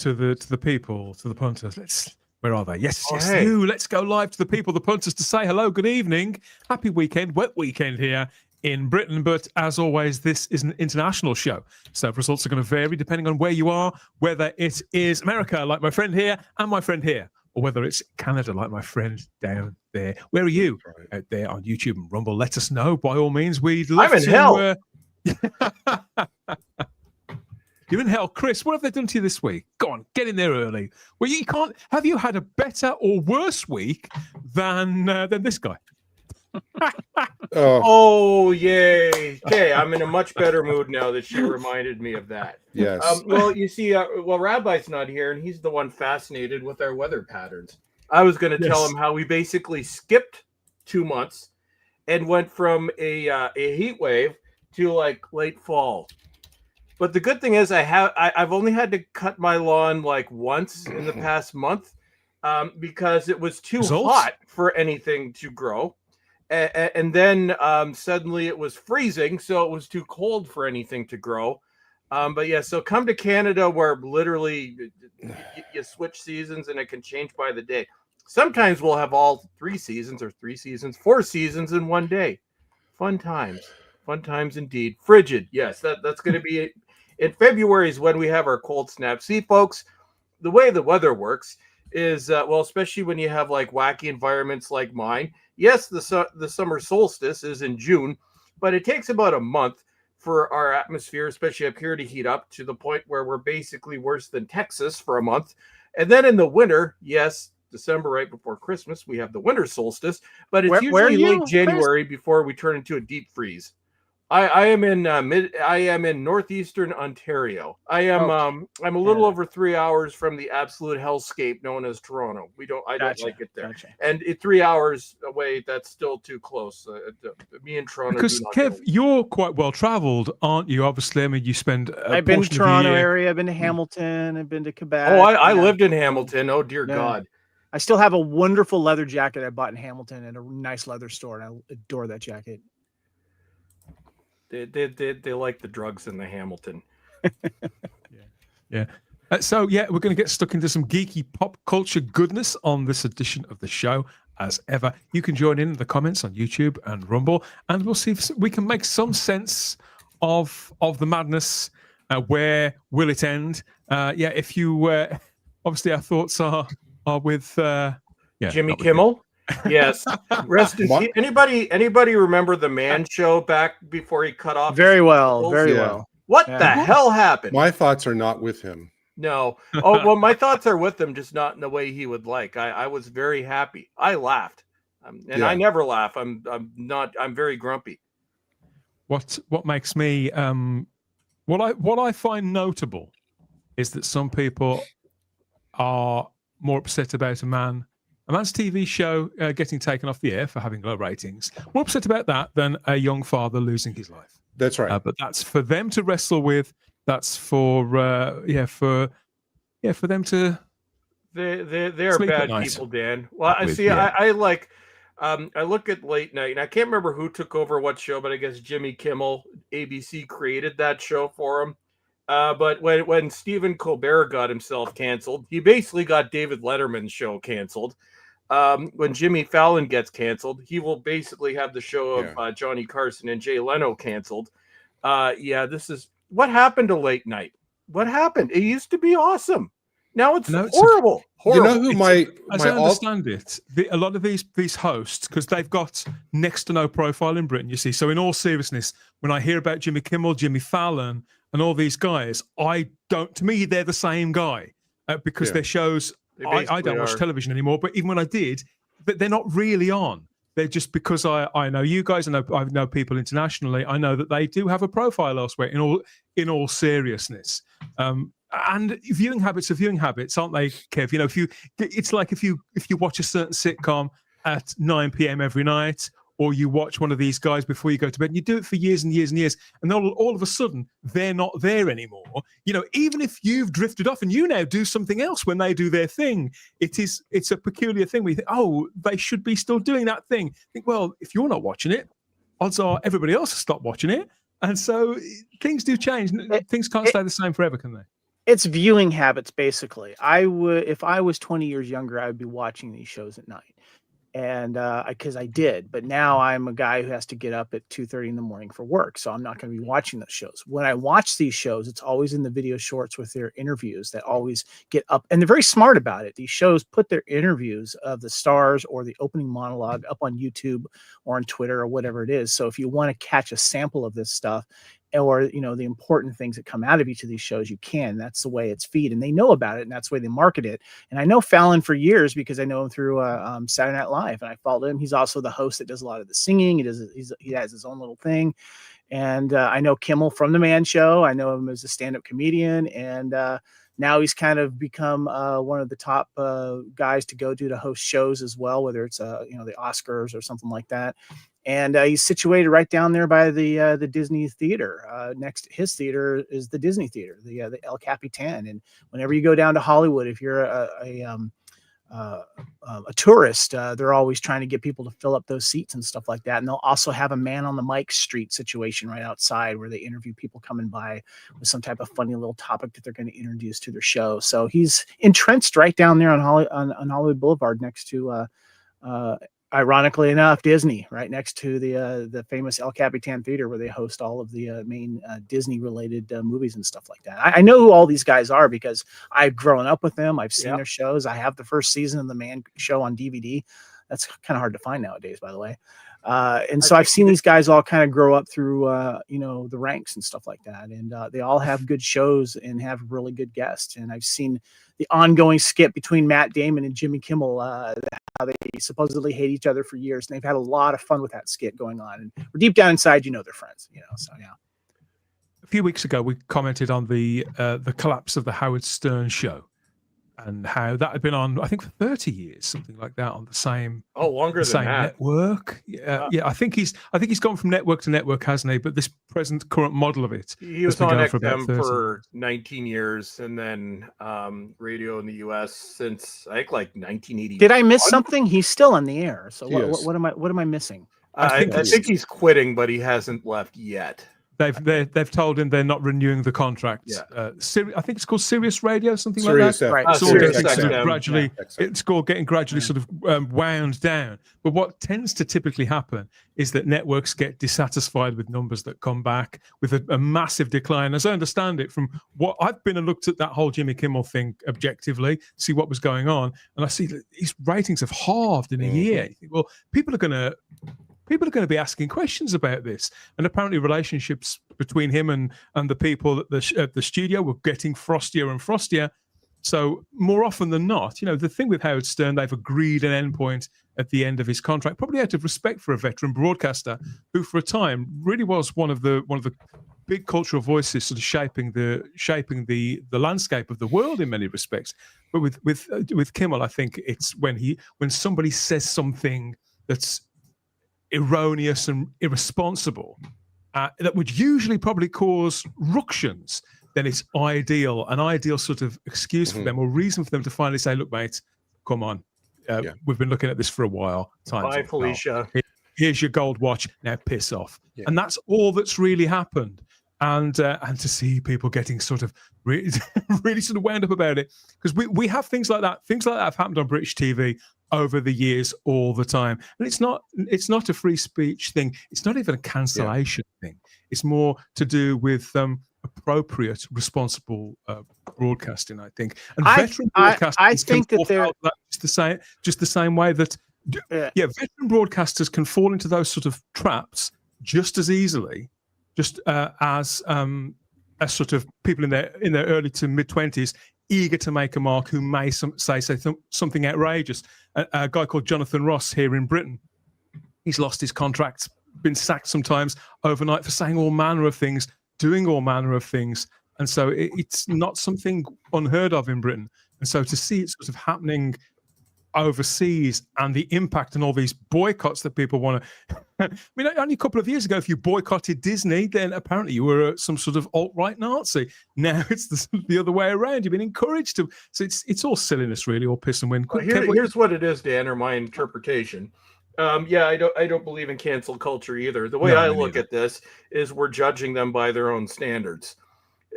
to the people, to the punters. Where are they? Yes, hey. you. Let's go live to the people, the punters, to say hello, good evening, happy weekend, wet weekend here in Britain. But as always, this is an international show, so results are going to vary depending on where you are, whether it is America, like my friend here, and my friend here, or whether it's Canada, like my friend down there. Where are you? Out there on YouTube and Rumble? Let us know, by all means. We'd love I'm in hell. You're in hell, Chris. What have they done to you this week? Go on, get in there early. Well, you can't. Have you had a better or worse week than this guy? Oh, yay. Okay, I'm in a much better mood now that she reminded me of that. Yes. Well, you see, Rabbi's not here, and he's the one fascinated with our weather patterns. I was going to tell him how we basically skipped 2 months and went from a heat wave to like late fall. But the good thing is I've only had to cut my lawn like once in the past month because it was too hot for anything to grow. And then suddenly it was freezing, so it was too cold for anything to grow. But yeah, so come to Canada where literally you switch seasons and it can change by the day. Sometimes we'll have all 4 seasons in one day. Fun times indeed. Frigid, yes, that's going to be it. In February is when we have our cold snap. See, folks, the way the weather works is, especially when you have like wacky environments like mine. Yes, the summer solstice is in June, but it takes about a month for our atmosphere, especially up here, to heat up to the point where we're basically worse than Texas for a month. And then in the winter, yes, December, right before Christmas, we have the winter solstice, but it's usually late January before we turn into a deep freeze. I am in northeastern Ontario. I'm a little over 3 hours from the absolute hellscape known as Toronto. I don't like it there. And 3 hours away, that's still too close. Me and Toronto. Because Kev, you're quite well traveled, aren't you? Obviously, I mean, you spend. I've been to Toronto area. I've been to Hamilton. I've been to Quebec. Oh, I lived in Hamilton. Oh dear God. I still have a wonderful leather jacket I bought in Hamilton at a nice leather store, and I adore that jacket. They like the drugs in the Hamilton. Yeah. So we're going to get stuck into some geeky pop culture goodness on this edition of the show. As ever, you can join in the comments on YouTube and Rumble, and we'll see if we can make some sense of the madness. Where will it end? If you obviously our thoughts are with Jimmy Kimmel. Yes. Rest in peace. Anybody remember the Man Show back before he cut off? Very well. What the hell happened? My thoughts are not with him. No. Oh, well, my thoughts are with him, just not in the way he would like. I was very happy. I laughed. I never laugh. I'm very grumpy. What makes me what I find notable is that some people are more upset about a man's TV show getting taken off the air for having low ratings. More upset about that than a young father losing his life. That's right. But that's for them to wrestle with. That's for them to. They're bad people, Dan. Well, I look at late night, and I can't remember who took over what show, but I guess Jimmy Kimmel, ABC created that show for him. But when Stephen Colbert got himself canceled, he basically got David Letterman's show canceled. When Jimmy Fallon gets canceled, he will basically have the show of Johnny Carson and Jay Leno canceled. This is what happened to late night. What happened? It used to be awesome. Now it's horrible. You know who as I understand it, a lot of these hosts, because they've got next to no profile in Britain, you see. So in all seriousness, when I hear about Jimmy Kimmel, Jimmy Fallon, and all these guys, to me, they're the same guy because their shows, I don't watch television anymore, but even when I did, they're not really on. They're just because I know you guys, I know people internationally, I know that they do have a profile elsewhere in all seriousness. And viewing habits are viewing habits, aren't they, Kev? You know, it's like if you watch a certain sitcom at 9 p.m. every night, or you watch one of these guys before you go to bed, and you do it for years and years and years, and then all of a sudden they're not there anymore. You know, even if you've drifted off and you now do something else when they do their thing, it's a peculiar thing. We think, oh, they should be still doing that thing. I think, well, if you're not watching it, odds are everybody else has stopped watching it, and so things do change. Things can't stay the same forever, can they? It's viewing habits, basically. I would, if I was 20 years younger, I would be watching these shows at night. And because I did, but now I'm a guy who has to get up at 2:30 in the morning for work, so I'm not going to be watching those shows. When I watch these shows, it's always in the video shorts with their interviews that always get up, and they're very smart about it. These shows put their interviews of the stars or the opening monologue up on YouTube or on Twitter or whatever it is. So if you want to catch a sample of this stuff, or the important things that come out of each of these shows, you can. That's the way it's feed, and they know about it, and that's the way they market it. And I know Fallon for years because I know him through Saturday Night Live, and I followed him. He's also the host that does a lot of the singing. He has his own little thing, and I know Kimmel from the Man Show. I know him as a stand-up comedian, and now he's kind of become one of the top guys to go to host shows as well, whether it's the Oscars or something like that. And he's situated right down there by the Disney Theater. Next to his theater is the Disney Theater, the El Capitan. And whenever you go down to Hollywood, if you're a tourist, they're always trying to get people to fill up those seats and stuff like that. And they'll also have a man on the mic street situation right outside where they interview people coming by with some type of funny little topic that they're going to introduce to their show. So he's entrenched right down there on Hollywood Boulevard next to ironically enough, Disney, right next to the famous El Capitan Theater, where they host all of the main Disney-related movies and stuff like that. I know who all these guys are because I've grown up with them. I've seen their shows. I have the first season of the Man Show on DVD. That's kind of hard to find nowadays, by the way. And so I've seen these guys all kind of grow up through, the ranks and stuff like that. And they all have good shows and have really good guests. And I've seen the ongoing skit between Matt Damon and Jimmy Kimmel, how they supposedly hate each other for years. And they've had a lot of fun with that skit going on. And deep down inside, they're friends, so yeah. A few weeks ago, we commented on the collapse of the Howard Stern show and how that had been on, I think, for 30 years, something like that, on the same longer than that network. Yeah, I think he's gone from network to network, hasn't he? But this current model of it, he was on XM for 19 years, and then radio in the US since I think like 1980. Did I miss something? He's still on the air. So what am I missing? I think he's quitting, but he hasn't left yet. They've told him they're not renewing the contract. Yeah. I think it's called Sirius Radio, something Sirius like that. Right. It's getting gradually sort of wound down. But what tends to typically happen is that networks get dissatisfied with numbers that come back with a massive decline. As I understand it, from what I've been and looked at that whole Jimmy Kimmel thing objectively, see what was going on, and I see that his ratings have halved in a year. You think, well, people are going to be asking questions about this, and apparently relationships between him and the people at the studio were getting frostier and frostier. So more often than not, the thing with Howard Stern, they've agreed an endpoint at the end of his contract, probably out of respect for a veteran broadcaster who, for a time, really was one of the big cultural voices, sort of shaping the landscape of the world in many respects. But with Kimmel, I think it's when somebody says something that's erroneous and irresponsible that would usually probably cause ructions, then it's an ideal sort of excuse for them or reason for them to finally say, look, mate, come on, we've been looking at this for a while. Bye, Felicia. Here's your gold watch, now piss off. And that's all that's really happened. And to see people getting sort of really, really sort of wound up about it, because we have things like that have happened on British TV over the years all the time. And it's not a free speech thing. It's not even a cancellation thing. It's more to do with appropriate, responsible broadcasting, I think. And veteran broadcasters, I think that they're just the same way that veteran broadcasters can fall into those sort of traps just as easily, just as sort of people in their early to mid 20s, eager to make a mark, who may say something outrageous. A guy called Jonathan Ross here in Britain, he's lost his contract, been sacked sometimes overnight for saying all manner of things, doing all manner of things. And so it's not something unheard of in Britain. And so to see it sort of happening overseas and the impact and all these boycotts that people want to I mean, only a couple of years ago, if you boycotted Disney, then apparently you were some sort of alt-right Nazi. Now it's the other way around. You've been encouraged to. So it's all silliness, really, all piss and wind. Well, here's what it is, Dan, or my interpretation. I don't believe in cancel culture either. The way I look at this is we're judging them by their own standards.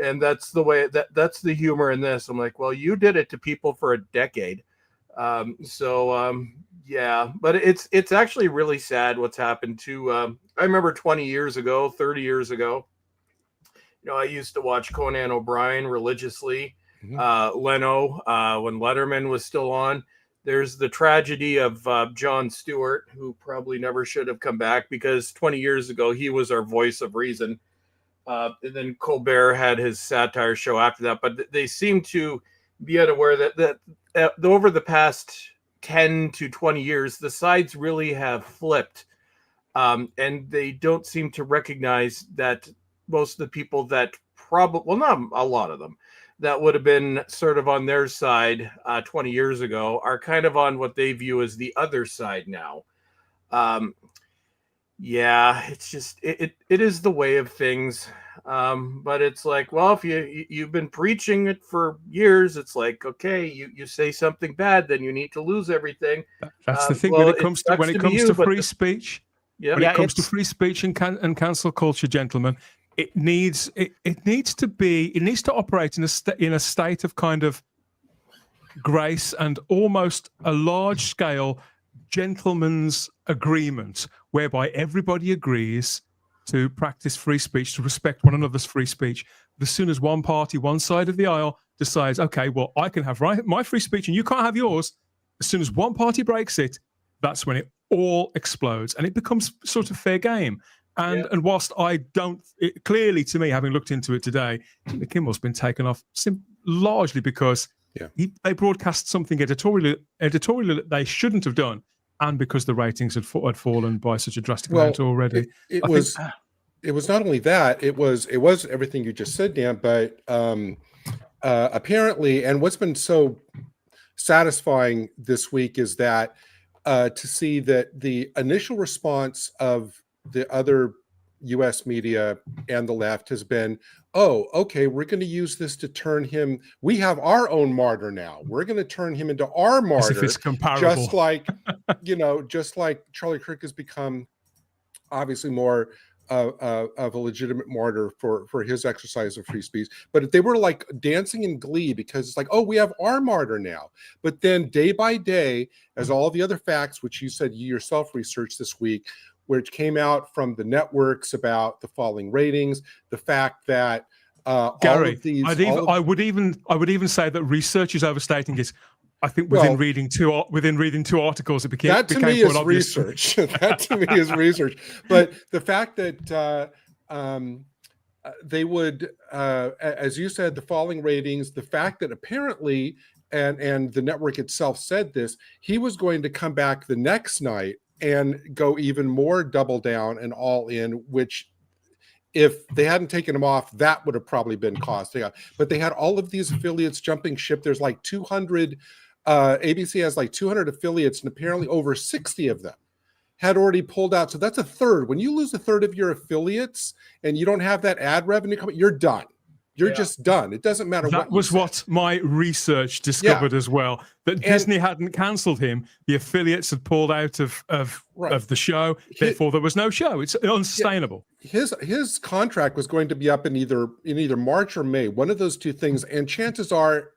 And that's the way that's the humor in this. I'm like, well, you did it to people for a decade. Yeah, but it's actually really sad what's happened to I remember 20 years ago, 30 years ago, I used to watch Conan O'Brien religiously, Leno, when Letterman was still on. There's the tragedy of Jon Stewart, who probably never should have come back, because 20 years ago he was our voice of reason. And then Colbert had his satire show after that, but they seem to be unaware that over the past 10 to 20 years, the sides really have flipped, and they don't seem to recognize that most of the people that not a lot of them, that would have been sort of on their side 20 years ago, are kind of on what they view as the other side now. Yeah, it's just it is the way of things. But it's like, well, if you've been preaching it for years, it's like, okay, you say something bad, then you need to lose everything. That's the thing. Well, when it comes to free speech, yeah, when it comes to free speech and cancel culture, gentlemen, it needs to operate in a state of kind of grace and almost a large scale gentleman's agreement, whereby everybody agrees to practice free speech, to respect one another's free speech. But as soon as one party, one side of the aisle, decides, okay, well, I can have my free speech and you can't have yours, as soon as one party breaks it, that's when it all explodes and it becomes sort of fair game. And whilst I don't, clearly to me, having looked into it today, Jimmy Kimmel's been taken off largely because they broadcast something editorially that they shouldn't have done, and because the ratings had fallen by such a drastic amount already. It was not only that, it was everything you just said, Dan, but apparently, and what's been so satisfying this week is that to see that the initial response of the other U.S. media and the left has been, oh, okay, we're going to use this to turn him. We have our own martyr now. We're going to turn him into our martyr. As if it's comparable. Just like Charlie Kirk has become obviously more of a legitimate martyr for his exercise of free speech. But if they were like dancing in glee because it's like, oh, we have our martyr now. But then day by day, as all the other facts, which you said you yourself researched this week, which came out from the networks about the falling ratings, the fact that Gary, all of these, I would even say that research is overstating it. I think within reading two articles, it became that to me is research. That to me is research. But the fact that they would, as you said, the falling ratings, the fact that apparently, and the network itself said this, he was going to come back the next night and go even more double down and all in, which if they hadn't taken him off, that would have probably been cost. But they had all of these affiliates jumping ship. There's like 200, ABC has like 200 affiliates, and apparently over 60 of them had already pulled out. So that's a third. When you lose a third of your affiliates and you don't have that ad revenue coming, you're done. You're just done. It doesn't matter what. That was what my research discovered as well. That Disney hadn't cancelled him. The affiliates had pulled out of the show. Therefore, there was no show. It's unsustainable. His contract was going to be up in either March or May, one of those two things, and chances are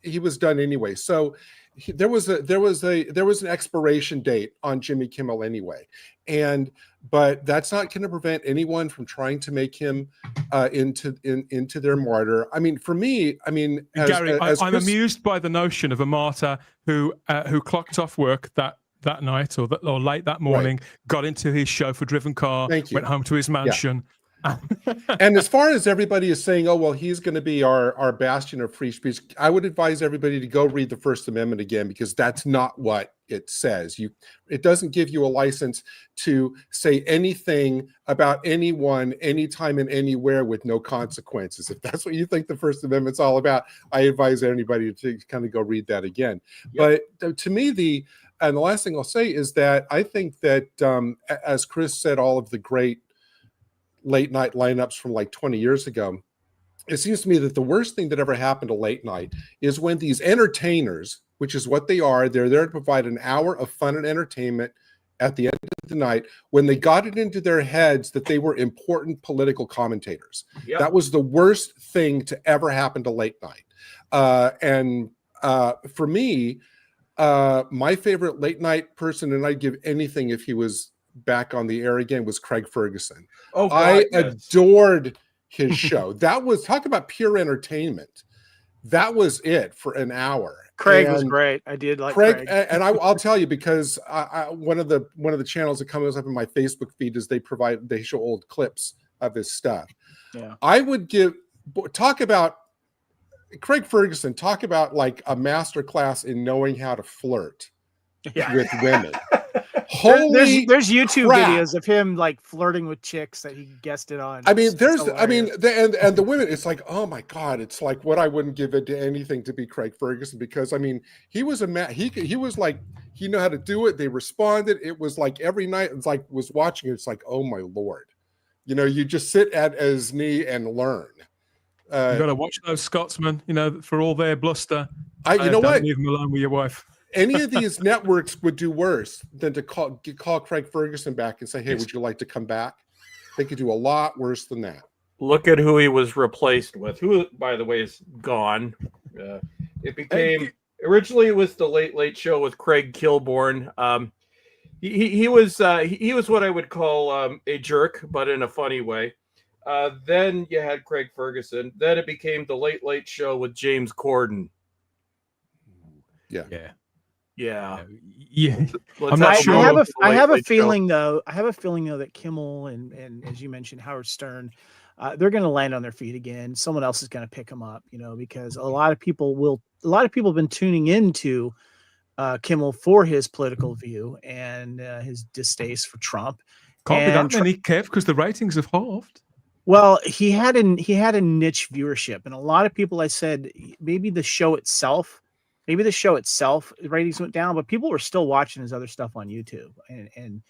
he was done anyway. So there was an expiration date on Jimmy Kimmel anyway, but that's not going to prevent anyone from trying to make him into their martyr. I mean, for me, Gary, I'm amused by the notion of a martyr who clocked off work that night or late that morning, got into his chauffeur-driven car, went home to his mansion. Yeah. And as far as everybody is saying, oh, well, he's going to be our bastion of free speech, I would advise everybody to go read the First Amendment again, because that's not what it says. It doesn't give you a license to say anything about anyone, anytime and anywhere with no consequences. If that's what you think the First Amendment's all about, I advise anybody to kind of go read that again. Yep. But to me, the last thing I'll say is that I think that, as Chris said, all of the great late night lineups from like 20 years ago, it seems to me that the worst thing that ever happened to late night is when these entertainers, which is what they are, they're there to provide an hour of fun and entertainment at the end of tonight when they got it into their heads that they were important political commentators. Yep. That was the worst thing to ever happen to late night. And for me, my favorite late night person, and I'd give anything if he was back on the air again, was Craig Ferguson. Oh, God, I yes. adored his show. That was, talk about pure entertainment. That was it for an hour. Craig was great. I did like Craig. And I'll tell you, because one of the channels that comes up in my Facebook feed is they show old clips of his stuff. Yeah. I would talk about Craig Ferguson, talk about like a master class in knowing how to flirt with women. There's YouTube crap. videos of him like flirting with chicks that he guested on. I mean, the women, it's like, oh my God, it's like what I wouldn't give it to anything to be Craig Ferguson, because I mean, he was he was like, he knew how to do it. They responded. It was like every night, it's like was watching it. It's like, oh my Lord, you just sit at his knee and learn. You got to watch those Scotsmen, for all their bluster. Don't leave them alone with your wife. Any of these networks would do worse than to call Craig Ferguson back and say, hey, would you like to come back? They could do a lot worse than that. Look at who he was replaced with, who, by the way, is gone. It became, originally it was the Late Show with Craig Kilborn. He was what I would call a jerk, but in a funny way. Then you had Craig Ferguson. Then it became the Late Show with James Corden. Yeah. I'm not sure. I have a feeling though that Kimmel and as you mentioned, Howard Stern, they're going to land on their feet again. Someone else is going to pick them up, because a lot of people have been tuning into Kimmel for his political view and his distaste for Trump. Can't be that many, Kev, because the ratings have halved. Well, he had a niche viewership, and a lot of people, I said, maybe the show itself, ratings went down, but people were still watching his other stuff on YouTube and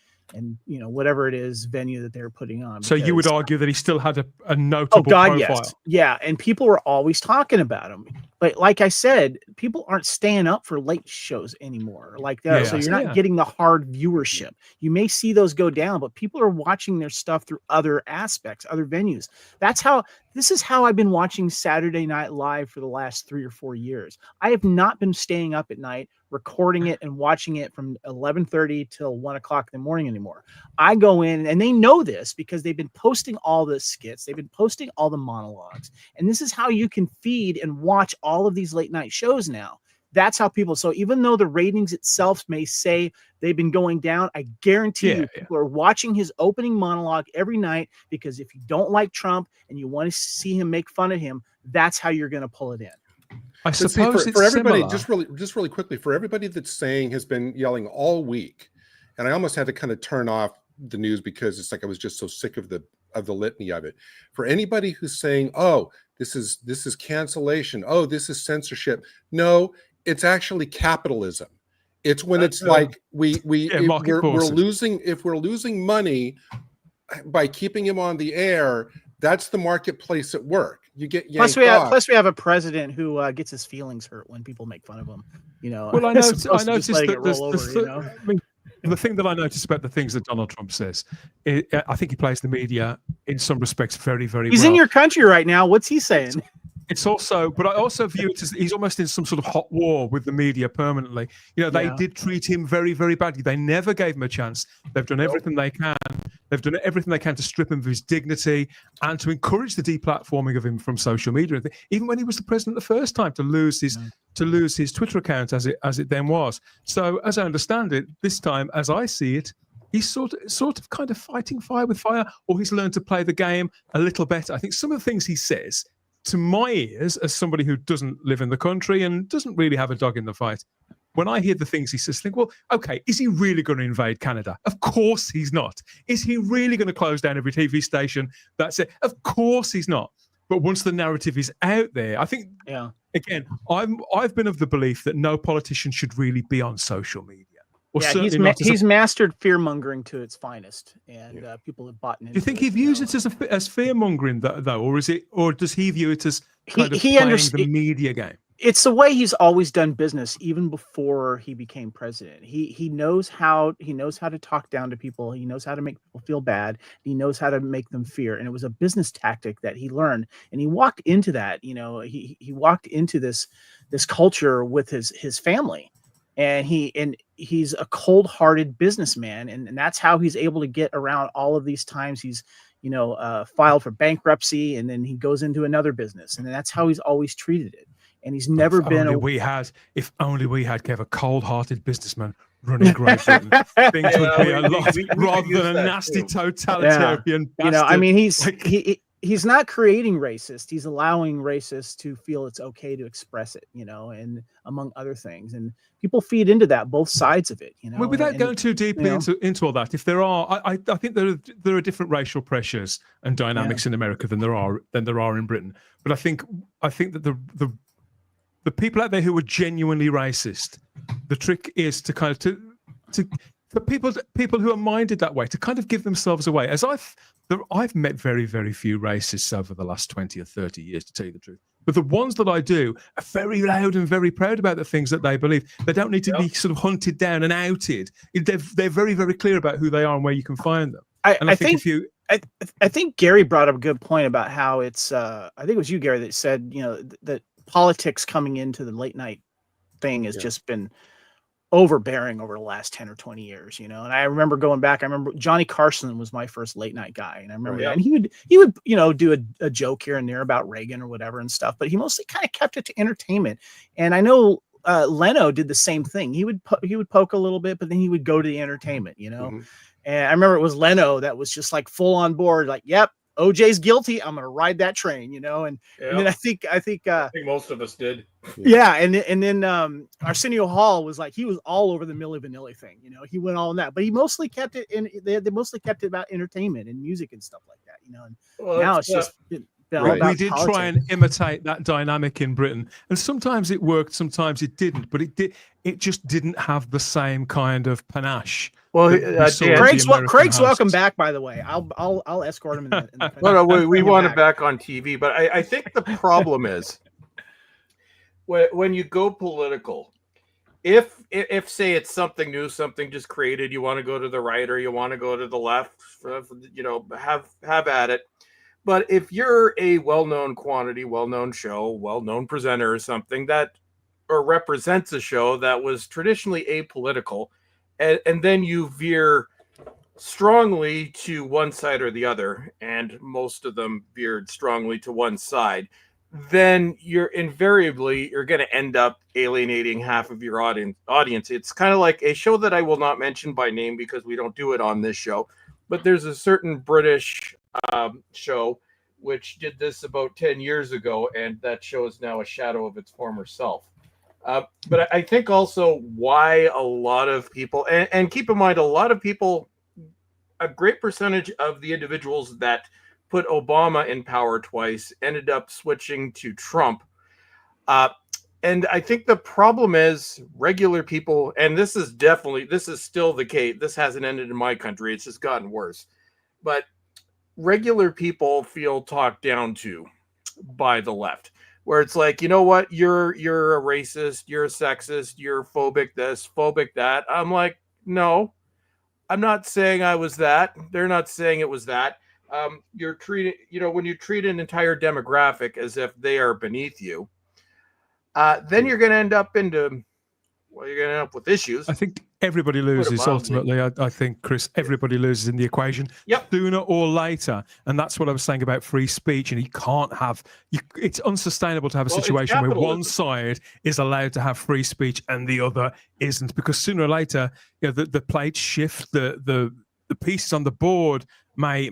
whatever it is venue that they're putting on. So you would argue that he still had a notable profile. Yes. Yeah, and people were always talking about him. But like I said, people aren't staying up for late shows anymore like that. Yeah, so you're not getting the hard viewership. You may see those go down, but people are watching their stuff through other aspects, other venues. This is how I've been watching Saturday Night Live for the last 3 or 4 years. I have not been staying up at night recording it and watching it from 11:30 till 1 o'clock in the morning anymore. I go in, and they know this because they've been posting all the skits. They've been posting all the monologues. And this is how you can feed and watch all of these late night shows now. That's how people, so even though the ratings itself may say they've been going down, I guarantee you people are watching his opening monologue every night, because if you don't like Trump and you want to see him make fun of him, that's how you're going to pull it in. I suppose for everybody, just really quickly, for everybody that's has been yelling all week, and I almost had to kind of turn off the news because it's like I was just so sick of the litany of it. For anybody who's saying, "Oh, this is cancellation. Oh, this is censorship," no, it's actually capitalism. It's when it's like we're losing money by keeping him on the air. That's the marketplace at work. You get plus we have a president who gets his feelings hurt when people make fun of him. Well, I noticed that the thing that I noticed about the things that Donald Trump says, I think he plays the media in some respects very, very well. He's in your country right now. What's he saying? It's also, but I also view it as he's almost in some sort of hot war with the media permanently. They did treat him very, very badly. They never gave him a chance. They've done everything they can. They've done everything they can to strip him of his dignity and to encourage the deplatforming of him from social media. Even when he was the president the first time, to lose his Twitter account as it then was. So, as I understand it, this time, as I see it, he's sort of kind of fighting fire with fire, or he's learned to play the game a little better. I think some of the things he says, to my ears, as somebody who doesn't live in the country and doesn't really have a dog in the fight, when I hear the things he says, I think, well, okay, is he really going to invade Canada? Of course he's not. Is he really going to close down every TV station? That's it. Of course he's not. But once the narrative is out there, I think, again, I've been of the belief that no politician should really be on social media. He's mastered fear mongering to its finest, and people have bought into it. Do you think he views it as fear mongering though, or does he view it as kind of playing the media game? it's the way he's always done business, even before he became president. He knows how to talk down to people. He knows how to make people feel bad. He knows how to make them fear. And it was a business tactic that he learned. And he walked into that. He walked into this culture with his family, and he's a cold-hearted businessman, and that's how he's able to get around all of these times he's filed for bankruptcy, and then he goes into another business, and that's how he's always treated it. And he's never been. If only we had Kev, a cold-hearted businessman running Great Britain, things would be a lot rather than a nasty totalitarian. Bastard. He's not creating racist. He's allowing racists to feel it's okay to express it. And among other things, and people feed into that, both sides of it. Well, without going too deeply into all that, if there are, I think there are different racial pressures and dynamics in America than there are in Britain. But I think that the people out there who are genuinely racist, the trick is to kind of for people who are minded that way, to kind of give themselves away. As I've met very, very few racists over the last 20 or 30 years, to tell you the truth. But the ones that I do are very loud and very proud about the things that they believe. They don't need to be sort of hunted down and outed. They're very, very clear about who they are and where you can find them. I think Gary brought up a good point about how it's. I think it was you, Gary, that said that politics coming into the late night thing has just been overbearing over the last 10 or 20 years, and I remember going back. I remember Johnny Carson was my first late night guy, and I remember that. And he would do a joke here and there about Reagan or whatever and stuff, but he mostly kind of kept it to entertainment. And I know Leno did the same thing. He would poke a little bit, but then he would go to the entertainment, And I remember it was Leno that was just like full on board, like, yep, OJ's guilty. I'm going to ride that train, and then I think most of us did. Yeah. And then Arsenio Hall was like, he was all over the Milli Vanilli thing. He went all in that, but he mostly kept it they mostly kept it about entertainment and music and stuff like that, and now it's just been all about we did politics. Try and imitate that dynamic in Britain, and sometimes it worked, sometimes it didn't, but it just didn't have the same kind of panache. Well, Craig's welcome back, by the way. I'll escort him. No, we want him back on TV. But I think the problem is when you go political, if say it's something new, something just created, you want to go to the right or you want to go to the left, have at it. But if you're a well-known quantity, well-known show, well-known presenter or something that or represents a show that was traditionally apolitical, and then you veer strongly to one side or the other, and most of them veered strongly to one side, then you're going to end up alienating half of your audience. It's kind of like a show that I will not mention by name because we don't do it on this show, but there's a certain British show which did this about 10 years ago, and that show is now a shadow of its former self. But I think also why a lot of people, and keep in mind, a lot of people, a great percentage of the individuals that put Obama in power twice ended up switching to Trump. And I think the problem is regular people, and this is still the case. This hasn't ended in my country. It's just gotten worse. But regular people feel talked down to by the left. Where it's like, you know what, you're a racist, you're a sexist, you're phobic this, phobic that. I'm like, no, I'm not saying I was that. They're not saying it was that. You're treating, when you treat an entire demographic as if they are beneath you, then you're going to end up with issues. I think everybody loses ultimately. I think, Chris, everybody loses in the equation sooner or later. And that's what I was saying about free speech. And you can't have, it's unsustainable to have a situation where one side is allowed to have free speech and the other isn't, because sooner or later, the plates shift, the pieces on the board may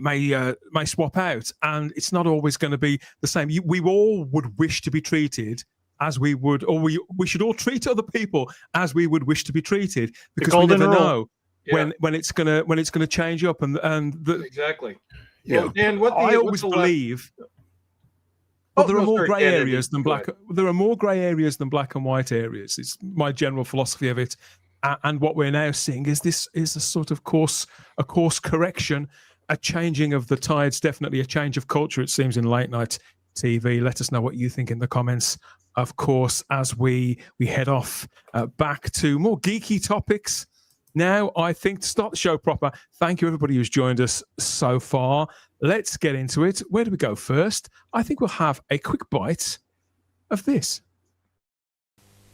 swap out, and it's not always going to be the same. We all would wish to be treated as we would, or we should all treat other people as we would wish to be treated, because we never know when it's gonna change up, and exactly. Yeah. Well, Dan, I always believe. Well, there are more grey areas than black. There are more grey areas than black and white areas. It's my general philosophy of it, and what we're now seeing is a sort of course correction, a changing of the tides. Definitely a change of culture. It seems in late night TV. Let us know what you think in the comments of course, as we head off back to more geeky topics. Now, I think to start the show proper, thank you everybody who's joined us so far. Let's get into it. Where do we go first? I think we'll have a quick bite of this.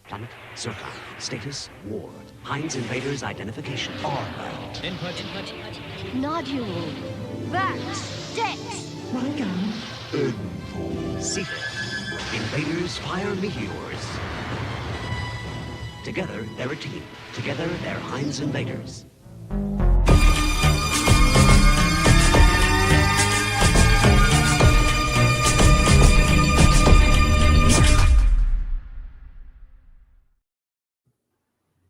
Planet, Circle, status, ward. Heinz invaders identification. Armbound. Input. Nodule. Vax. Dex. Seeker. Invaders fire meteors. Together, they're a team. Together, they're Heinz invaders.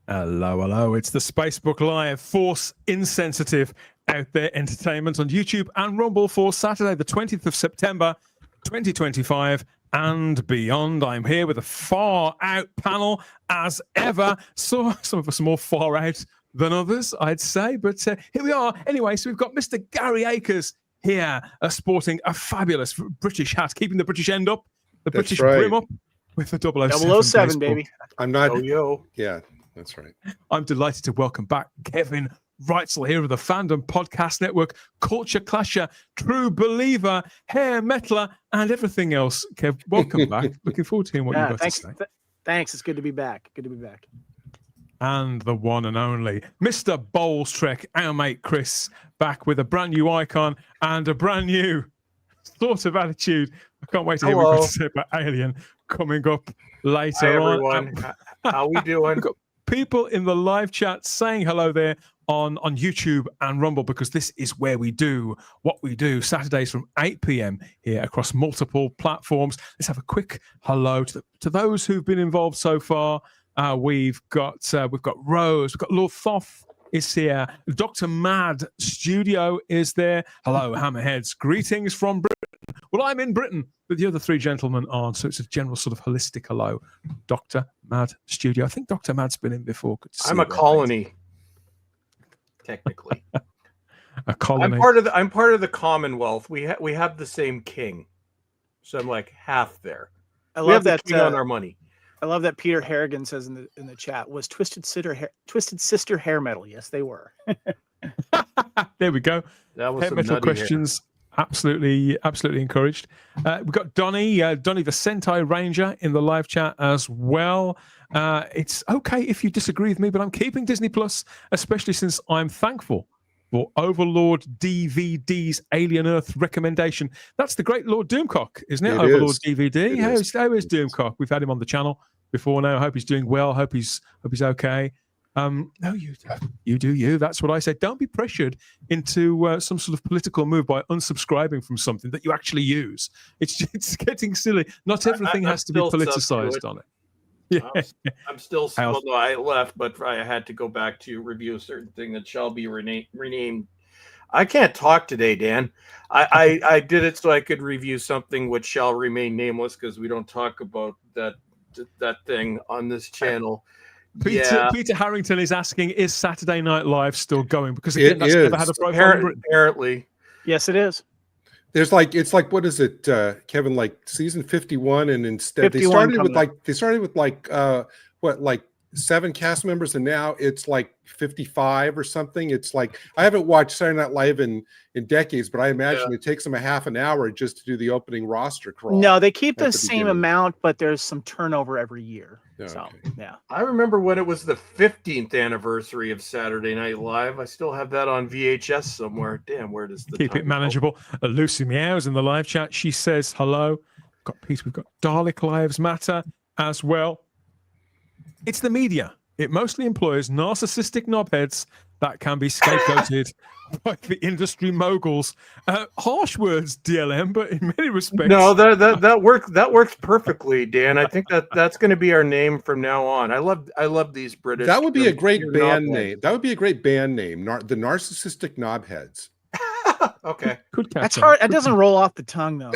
Hello. It's the Spacebook Live Force Insensitive Out There Entertainment on YouTube and Rumble for Saturday, the 20th of September, 2025 and beyond. I'm here with a far out panel as ever. So some of us are more far out than others, I'd say. But here we are. Anyway, so we've got Mr. Gary Akers here, sporting a fabulous British hat, keeping the British end up, the That's British right. brim up with the 007. 007, baseball. baby. I'm not. Yo. Yeah, that's right. I'm delighted to welcome back Kevin Reitzel here of the Fandom Podcast Network, Culture Clasher, True Believer, Hair Metaler, and everything else. Kev, welcome back. Looking forward to hearing what you've got Thanks. to say. Thanks. It's good to be back. Good to be back. And the one and only Mr. Bowles Trek, our mate Chris, back with a brand new icon and a brand new sort of attitude. I can't wait to hear what you've got to say about Alien coming up later Hi, on. everyone. How we doing? We've got people in the live chat saying hello there on YouTube and Rumble, because this is where we do what we do Saturdays from 8 p.m. here across multiple platforms. Let's have a quick hello to those who've been involved so far. We've got Rose, we've got Lord Thoth is here, Dr. Mad Studio is there. Hello, Hammerheads. Greetings from Britain. Well, I'm in Britain, but the other three gentlemen aren't, so it's a general sort of holistic hello. Dr. Mad Studio. I think Dr. Mad's been in before. Good to see I'm you a there, colony, technically. mate. A colony. I'm part of the Commonwealth. We have the same king, so I'm like half there. I We love have the that. king on our money. I love that Peter Harrigan says in the chat was Twisted Sister hair metal. Yes, they were. There we go. That was Hair some metal nutty hair. questions. Absolutely encouraged. We've got Donny the Sentai Ranger in the live chat as well. It's okay if you disagree with me, but I'm keeping Disney Plus, especially since I'm thankful for Overlord DVD's Alien Earth recommendation. That's the great Lord Doomcock, isn't it? It Overlord is. DVD. It How is. is Doomcock? We've had him on the channel before now. I hope he's doing well. Hope he's okay. No, you do you. That's what I said. Don't be pressured into some sort of political move by unsubscribing from something that you actually use. It's getting silly. Not everything I'm has to be still politicized substitute. on it. Yeah. I'm still. I'll- Well, no, I left, but I had to go back to review a certain thing that shall be renamed. I can't talk today, Dan. I did it so I could review something which shall remain nameless, because we don't talk about that thing on this channel. Peter Harrington is asking, is Saturday Night Live still going? Because It again, that's never is. had a profile in Britain. Apparently, Yes, it is. There's like it's like what is it, Kevin? Like season 51, and instead they 51 started with like 7 cast members, and now it's like 55 or something. It's like I haven't watched Saturday Night Live in decades, but I imagine it takes them a half an hour just to do the opening roster crawl. No, they keep at the the same beginning. amount, but there's some turnover every year. Oh, So okay. yeah. I remember when it was the 15th anniversary of Saturday Night Live. I still have that on VHS somewhere. Damn, where does the Keep time it go? manageable. Lucy Meows in the live chat. She says hello. Got Pete. We've got Dalek Lives Matter as well. It's the media. It mostly employs narcissistic knobheads that can be scapegoated by the industry moguls. Harsh words, DLM, but in many respects. No, that works perfectly, Dan. I think that's going to be our name from now on. I love these British. That would be a great You're band knobheads. name. That would be a great band name. The Narcissistic Knobheads. Okay. Could catch That's on. hard. That doesn't roll off the tongue though.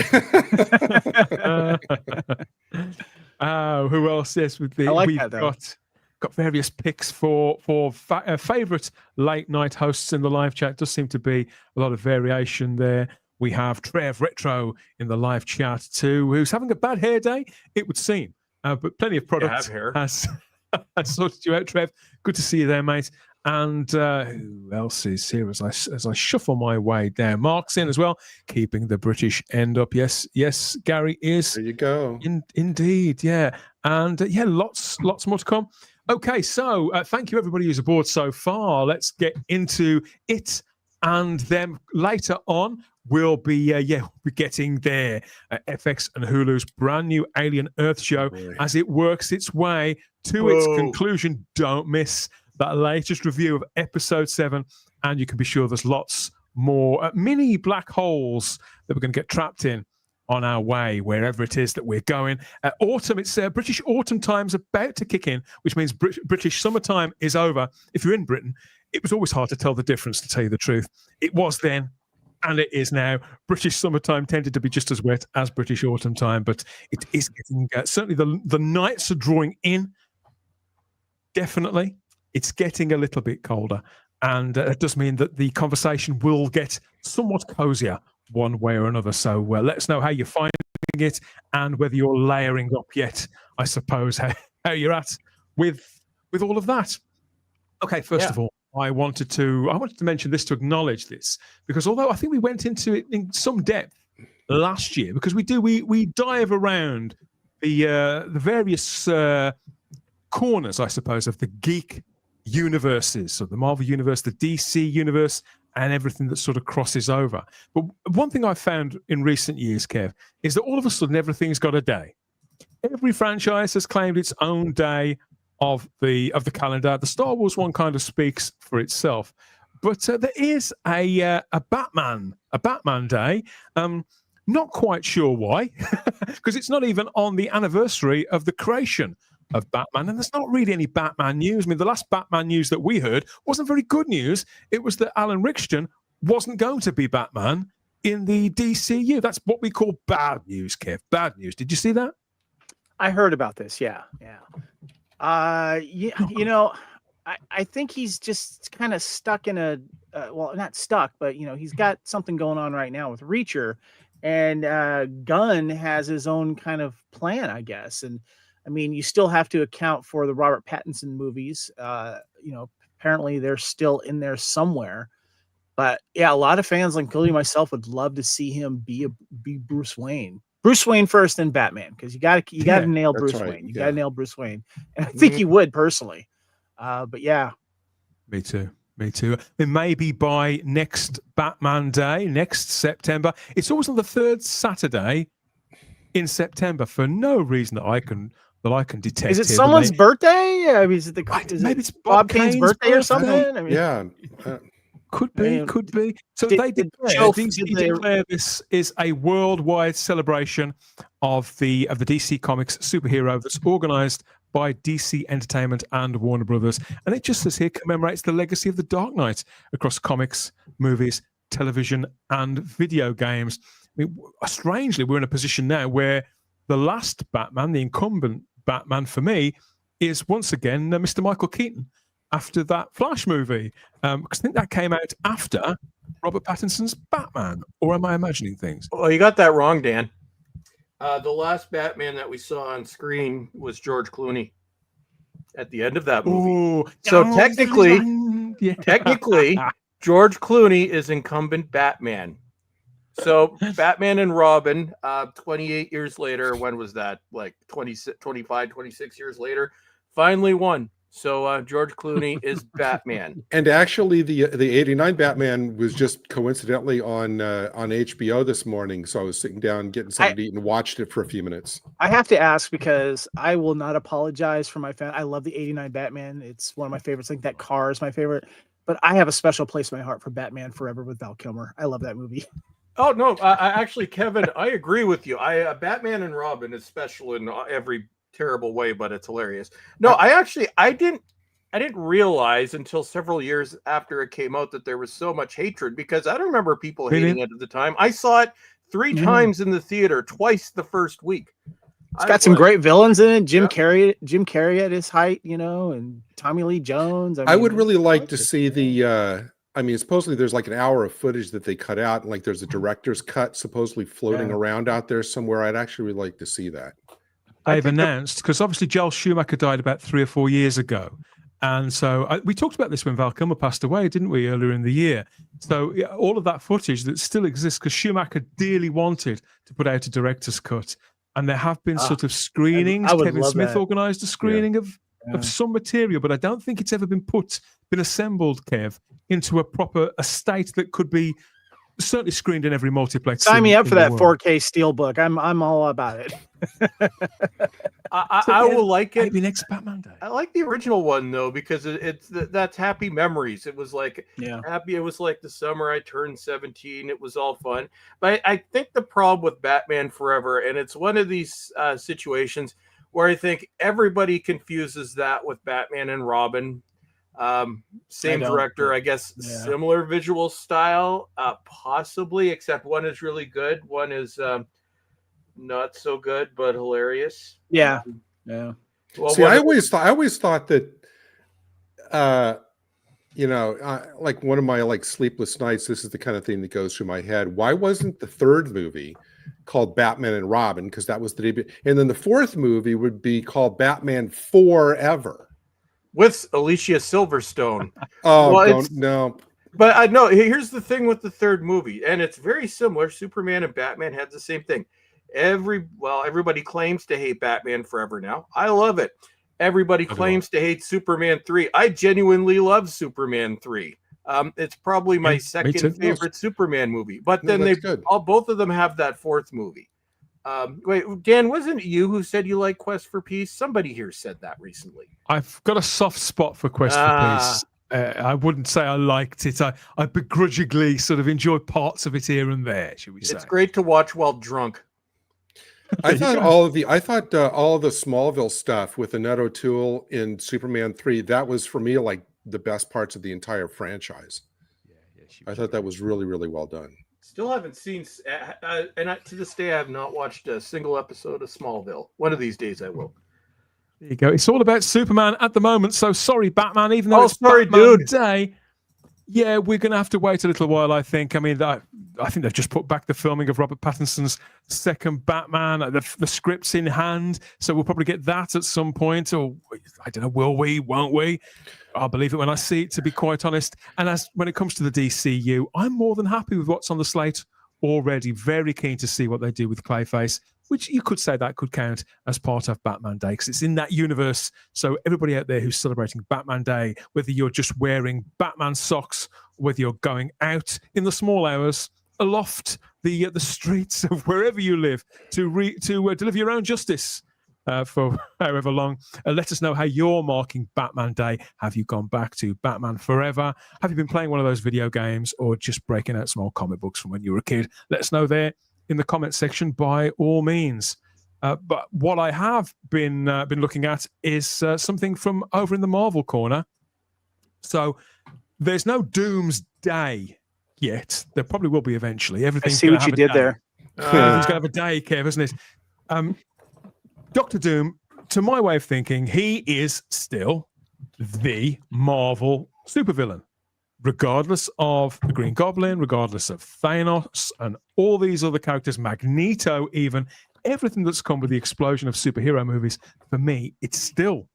Who else? Yes, we've like that, though. got various picks for favorite late night hosts in the live chat. Does seem to be a lot of variation there. We have Trev Retro in the live chat too, who's having a bad hair day, it would seem. but plenty of have product hair. has sorted you out, Trev. Good to see you there, mate. And who else is here as I shuffle my way down? Mark's in as well, keeping the British end up. Yes, Gary is. There you go. Indeed, yeah. And yeah, lots more to come. Okay, so thank you everybody who's aboard so far. Let's get into it, and then later on we'll be getting there. FX and Hulu's brand new Alien Earth show as it works its way to its conclusion. Don't miss that latest review of episode 7, and you can be sure there's lots more mini black holes that we're going to get trapped in on our way wherever it is that we're going. Autumn, it's British autumn time's about to kick in, which means British summertime is over. If you're in Britain, it was always hard to tell the difference, to tell you the truth. It was then, and it is now. British summertime tended to be just as wet as British autumn time, but it is getting certainly the nights are drawing in. Definitely, it's getting a little bit colder, and it does mean that the conversation will get somewhat cozier one way or another. So let us know how you're finding it and whether you're layering up yet, I suppose, how you're at with all of that. Okay, first of all, I wanted to mention this, to acknowledge this, because although I think we went into it in some depth last year, because we dive around the various corners, I suppose, of the geek universes, so the Marvel universe, the DC universe, and everything that sort of crosses over. But one thing I've found in recent years, Kev, is that all of a sudden everything's got a day. Every franchise has claimed its own day of the calendar. The Star Wars one kind of speaks for itself, but there is a Batman day. Not quite sure why, because it's not even on the anniversary of the creation of Batman, and there's not really any Batman news. I mean, the last Batman news that we heard wasn't very good news. It was that Alan Rickson wasn't going to be Batman in the DCU. That's what we call bad news, Kev. Bad news. Did you see that? I heard about this. Yeah. You know, I think he's just kind of stuck in a well, not stuck, but you know, he's got something going on right now with Reacher, and Gunn has his own kind of plan, I guess. And I mean, you still have to account for the Robert Pattinson movies. You know, apparently they're still in there somewhere. But yeah, a lot of fans, including myself, would love to see him be Bruce Wayne. Bruce Wayne first, then Batman, because you got to nail Bruce Wayne. You got to nail Bruce Wayne, and I think he would personally. But yeah, me too. It may be by next Batman Day, next September. It's always on the third Saturday in September for no reason that I can detect. Is it someone's birthday? I mean, maybe it's Bob Kane's birthday or something? I mean, yeah. Could be. So they declare this is a worldwide celebration of the DC Comics superhero that's organized by DC Entertainment and Warner Brothers. And it just says here commemorates the legacy of the Dark Knight across comics, movies, television, and video games. I mean, strangely, we're in a position now where the last Batman, the incumbent Batman for me, is once again Mr. Michael Keaton after that Flash movie. Because I think that came out after Robert Pattinson's Batman. Or am I imagining things? Well, you got that wrong, Dan. The last Batman that we saw on screen was George Clooney at the end of that movie. Technically, George Clooney is incumbent Batman. So Batman and Robin, 28 years later, when was that? Like 25, 26 years later, finally won. So George Clooney is Batman. And actually, the '89 Batman was just coincidentally on HBO this morning. So I was sitting down getting something to eat and watched it for a few minutes. I have to ask, because I will not apologize for my fan. I love the '89 Batman. It's one of my favorites. I think that car is my favorite. But I have a special place in my heart for Batman Forever with Val Kilmer. I love that movie. Oh no, I actually, Kevin, I agree with you. Batman and Robin is special in every terrible way, but it's hilarious. No, I didn't realize until several years after it came out that there was so much hatred, because I don't remember people hating it at the time. I saw it 3 times in the theater, twice the first week. It's got some great villains in it. Jim Carrey at his height, you know, and Tommy Lee Jones. I would really like to see the I mean, supposedly there's like an hour of footage that they cut out, and like there's a director's cut supposedly floating around out there somewhere. I'd actually really like to see that. they've announced, because obviously Joel Schumacher died about 3 or 4 years ago. And so we talked about this when Val Kilmer passed away, didn't we, earlier in the year? So all of that footage that still exists, because Schumacher dearly wanted to put out a director's cut. And there have been sort of screenings. I would Kevin love Smith that. organised a screening of some material, but I don't think it's ever been assembled, Kev, into a proper estate that could be certainly screened in every multiplex. Sign me up for that world. 4K steelbook. I'm all about it. I will like it. Maybe next Batman Day. I like the original one though, because that's happy memories. It was like happy. It was like the summer I turned 17. It was all fun. But I think the problem with Batman Forever, and it's one of these situations where I think everybody confuses that with Batman and Robin. Same director, I guess, similar visual style, possibly, except one is really good, one is not so good but hilarious. Yeah. Well, see, I always thought that like one of my like sleepless nights, this is the kind of thing that goes through my head. Why wasn't the third movie called Batman and Robin? Because that was the debut, and then the fourth movie would be called Batman Forever with Alicia Silverstone. No. But I know here's the thing with the third movie, and it's very similar. Superman and Batman had the same thing. Everybody claims to hate Batman Forever now. I love it. Everybody claims to hate Superman 3. I genuinely love Superman 3. It's probably my second favorite Superman movie. But then both of them have that fourth movie. Wait, Dan, wasn't it you who said you like Quest for Peace? Somebody here said that recently. I've got a soft spot for Quest for Peace. I wouldn't say I liked it. I begrudgingly sort of enjoyed parts of it here and there, should we say. It's great to watch while drunk. I thought all of the Smallville stuff with Annette O'Toole in Superman 3, that was for me like the best parts of the entire franchise. I thought that was really, really well done. Still haven't seen, and to this day I have not watched a single episode of Smallville. One of these days I will. There you go. It's all about Superman at the moment. So sorry, Batman. Even though it's sorry, Batman dude. Day, yeah, we're going to have to wait a little while. I think. I mean, I think they've just put back the filming of Robert Pattinson's second Batman. The script's in hand, so we'll probably get that at some point. Or I don't know, will we? Won't we? I'll believe it when I see it, to be quite honest. And when it comes to the DCU, I'm more than happy with what's on the slate already. Very keen to see what they do with Clayface, which you could say that could count as part of Batman Day because it's in that universe. So everybody out there who's celebrating Batman Day, whether you're just wearing Batman socks, whether you're going out in the small hours, aloft the streets of wherever you live to deliver your own justice for however long, let us know how you're marking Batman Day. Have you gone back to Batman Forever? Have you been playing one of those video games or just breaking out small comic books from when you were a kid? Let us know there in the comment section by all means. But what I have been looking at is something from over in the Marvel corner. So there's no Doomsday yet. There probably will be eventually. Everything's I see what you did there. Everything's going to have a day, Kev, isn't it? Dr. Doom, to my way of thinking, he is still the Marvel supervillain. Regardless of the Green Goblin, regardless of Thanos and all these other characters, Magneto even, everything that's come with the explosion of superhero movies, for me, it's still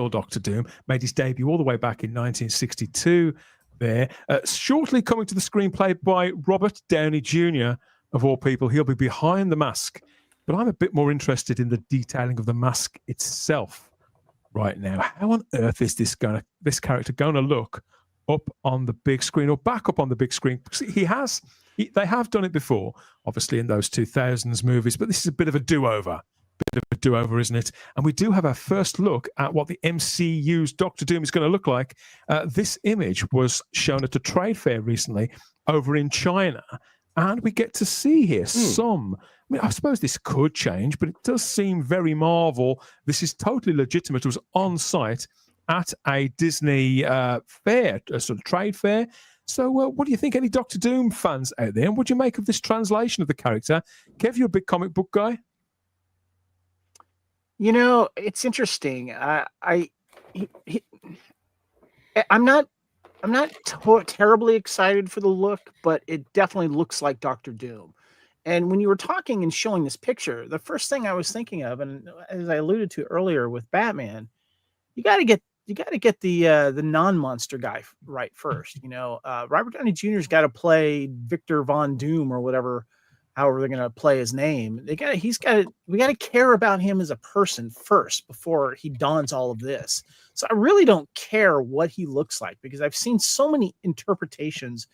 Dr. Doom. Made his debut all the way back in 1962 there. Shortly coming to the screenplay by Robert Downey Jr., of all people. He'll be behind the mask. But I'm a bit more interested in the detailing of the mask itself right now. How on earth is this character going to look up on the big screen or back up on the big screen? They have done it before, obviously in those 2000s movies, but this is a bit of a do-over. Isn't it? And we do have our first look at what the MCU's Doctor Doom is going to look like. This image was shown at a trade fair recently over in China, and we get to see here some. I mean, I suppose this could change, but it does seem very Marvel. This is totally legitimate. It was on site at a Disney fair, a sort of trade fair. So what do you think, any Doctor Doom fans out there? And what do you make of this translation of the character? Kev, you're a big comic book guy. You know, it's interesting. I'm not terribly excited for the look, but it definitely looks like Doctor Doom. And when you were talking and showing this picture, the first thing I was thinking of, and as I alluded to earlier with Batman, you got to get the non-monster guy right first. Robert Downey Jr.'s got to play Victor Von Doom or whatever, however they're going to play his name. We got to care about him as a person first before he dons all of this. So I really don't care what he looks like, because I've seen so many interpretations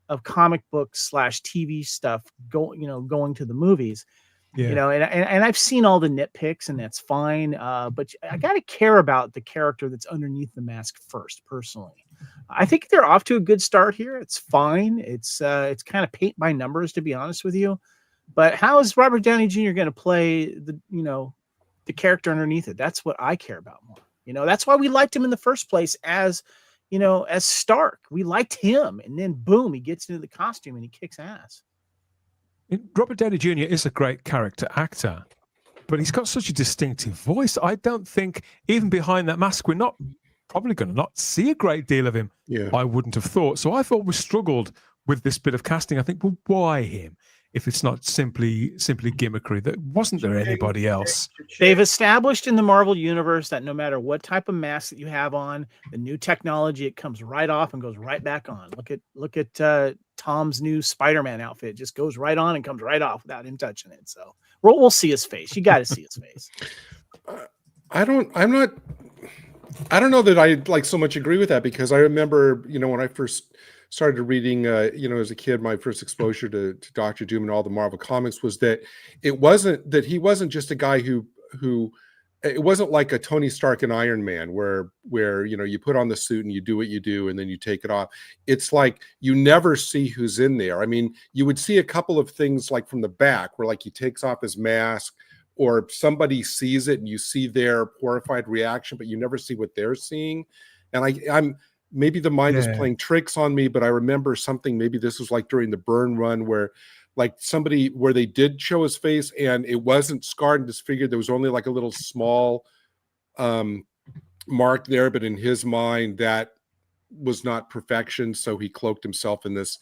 of comic book / TV stuff going to the movies. Yeah. And I've seen all the nitpicks, and that's fine. But I got to care about the character that's underneath the mask first, personally. I think they're off to a good start here. It's fine. It's kind of paint by numbers, to be honest with you. But how is Robert Downey Jr. going to play the character underneath it? That's what I care about more. That's why we liked him in the first place as Stark. We liked him, and then boom, he gets into the costume and he kicks ass. Robert Downey Jr. is a great character actor, but he's got such a distinctive voice. I don't think, even behind that mask, we're not probably going to not see a great deal of him. Yeah. I wouldn't have thought. So I thought we struggled with this bit of casting. I think, well, why him? If it's not simply gimmickry, that wasn't there anybody else? They've established in the Marvel universe that no matter what type of mask that you have on, the new technology, it comes right off and goes right back on. Look at Tom's new Spider-Man outfit. It just goes right on and comes right off without him touching it. So we'll see his face. You got to see his face. I don't know that I like so much agree with that, because I remember, when I first started reading, as a kid, my first exposure to Dr. Doom and all the Marvel comics was that he wasn't just a guy who it wasn't like a Tony Stark and Iron Man where you put on the suit and you do what you do and then you take it off. It's like you never see who's in there. I mean, you would see a couple of things like from the back where like he takes off his mask, or somebody sees it and you see their horrified reaction, but you never see what they're seeing. And I'm maybe the mind is playing tricks on me, but I remember something, maybe this was like during the Byrne run where they did show his face and it wasn't scarred and disfigured. There was only like a little small mark there, but in his mind that was not perfection. So he cloaked himself in this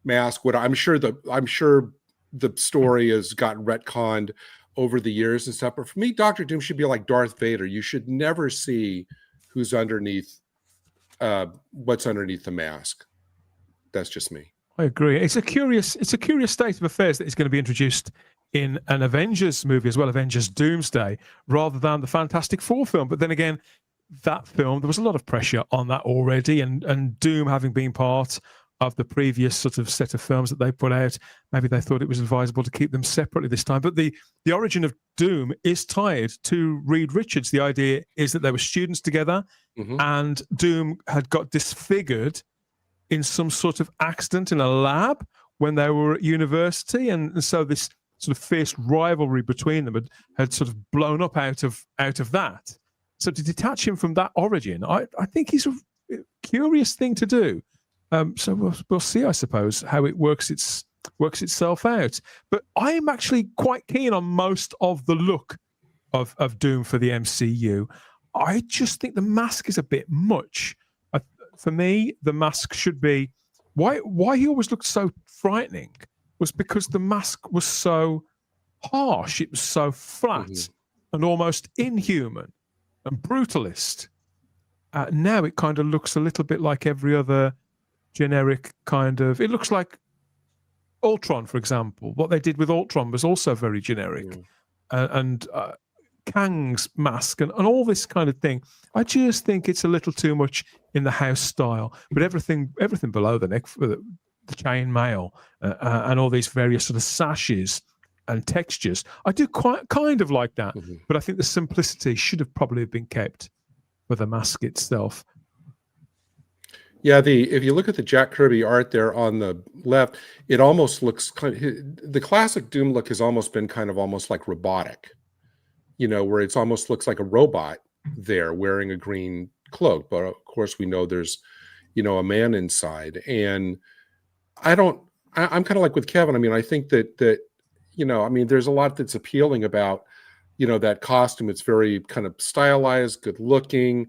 mask. I'm sure the story has gotten retconned over the years and stuff. But for me, Dr. Doom should be like Darth Vader. You should never see who's underneath what's underneath the mask. That's just me. I agree. It's a curious state of affairs that is going to be introduced in an Avengers movie as well, Avengers Doomsday, rather than the Fantastic Four film. But then again, that film, there was a lot of pressure on that already, and Doom having been part of the previous sort of set of films that they put out, maybe they thought it was advisable to keep them separately this time. But the origin of Doom is tied to Reed Richards. The idea is that they were students together, and Doom had got disfigured in some sort of accident in a lab when they were at university, and so this sort of fierce rivalry between them had sort of blown up out of that. So to detach him from that origin, I think is a curious thing to do. So we'll see, I suppose, how it works itself out. But I'm actually quite keen on most of the look of Doom for the MCU. I just think the mask is a bit much. For me, the mask should be why he always looked so frightening was because the mask was so harsh. It was so flat and almost inhuman and brutalist. Now it kind of looks a little bit like every other generic kind of. It looks like Ultron, for example. What they did with Ultron was also very generic, and Kang's mask and all this kind of thing. I just think it's a little too much in the house style. But everything below the neck, the chain mail, and all these various sort of sashes and textures, I do quite kind of like that. But I think the simplicity should have probably been kept for the mask itself. Yeah, if you look at the Jack Kirby art there on the left, it almost looks the classic Doom look has almost been kind of almost like robotic, where it's almost looks like a robot there wearing a green cloak. But of course, we know there's, a man inside. And I'm kind of like with Kevin. I mean, I think that there's a lot that's appealing about, that costume. It's very kind of stylized, good looking.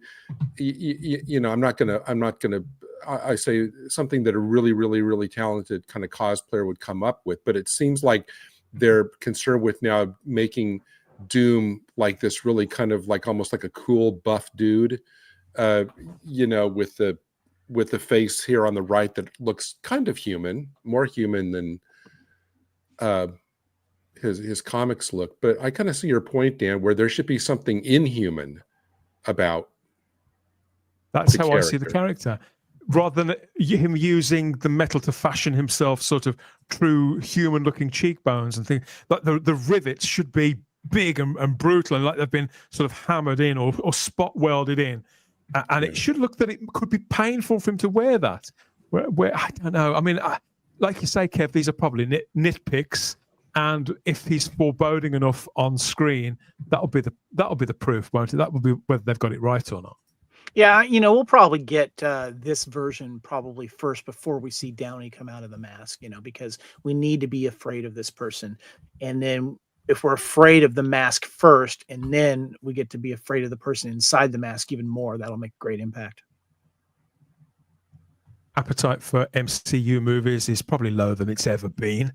I'm not gonna. I say something that a really, really, really talented kind of cosplayer would come up with, but it seems like they're concerned with now making Doom like this really kind of like almost like a cool buff dude, with the face here on the right that looks kind of human, more human than his comics look. But I kind of see your point, Dan, where there should be something inhuman about That's the how character. I see the character. Rather than him using the metal to fashion himself sort of true human-looking cheekbones and things, like the rivets should be big and brutal and like they've been sort of hammered in or spot welded in. And it should look that it could be painful for him to wear that. Where I don't know. I mean, like you say, Kev, these are probably nitpicks. And if he's foreboding enough on screen, that'll be the proof, won't it? That will be whether they've got it right or not. Yeah, we'll probably get this version probably first before we see Downey come out of the mask, because we need to be afraid of this person. And then if we're afraid of the mask first, and then we get to be afraid of the person inside the mask even more, that'll make great impact. Appetite for MCU movies is probably lower than it's ever been.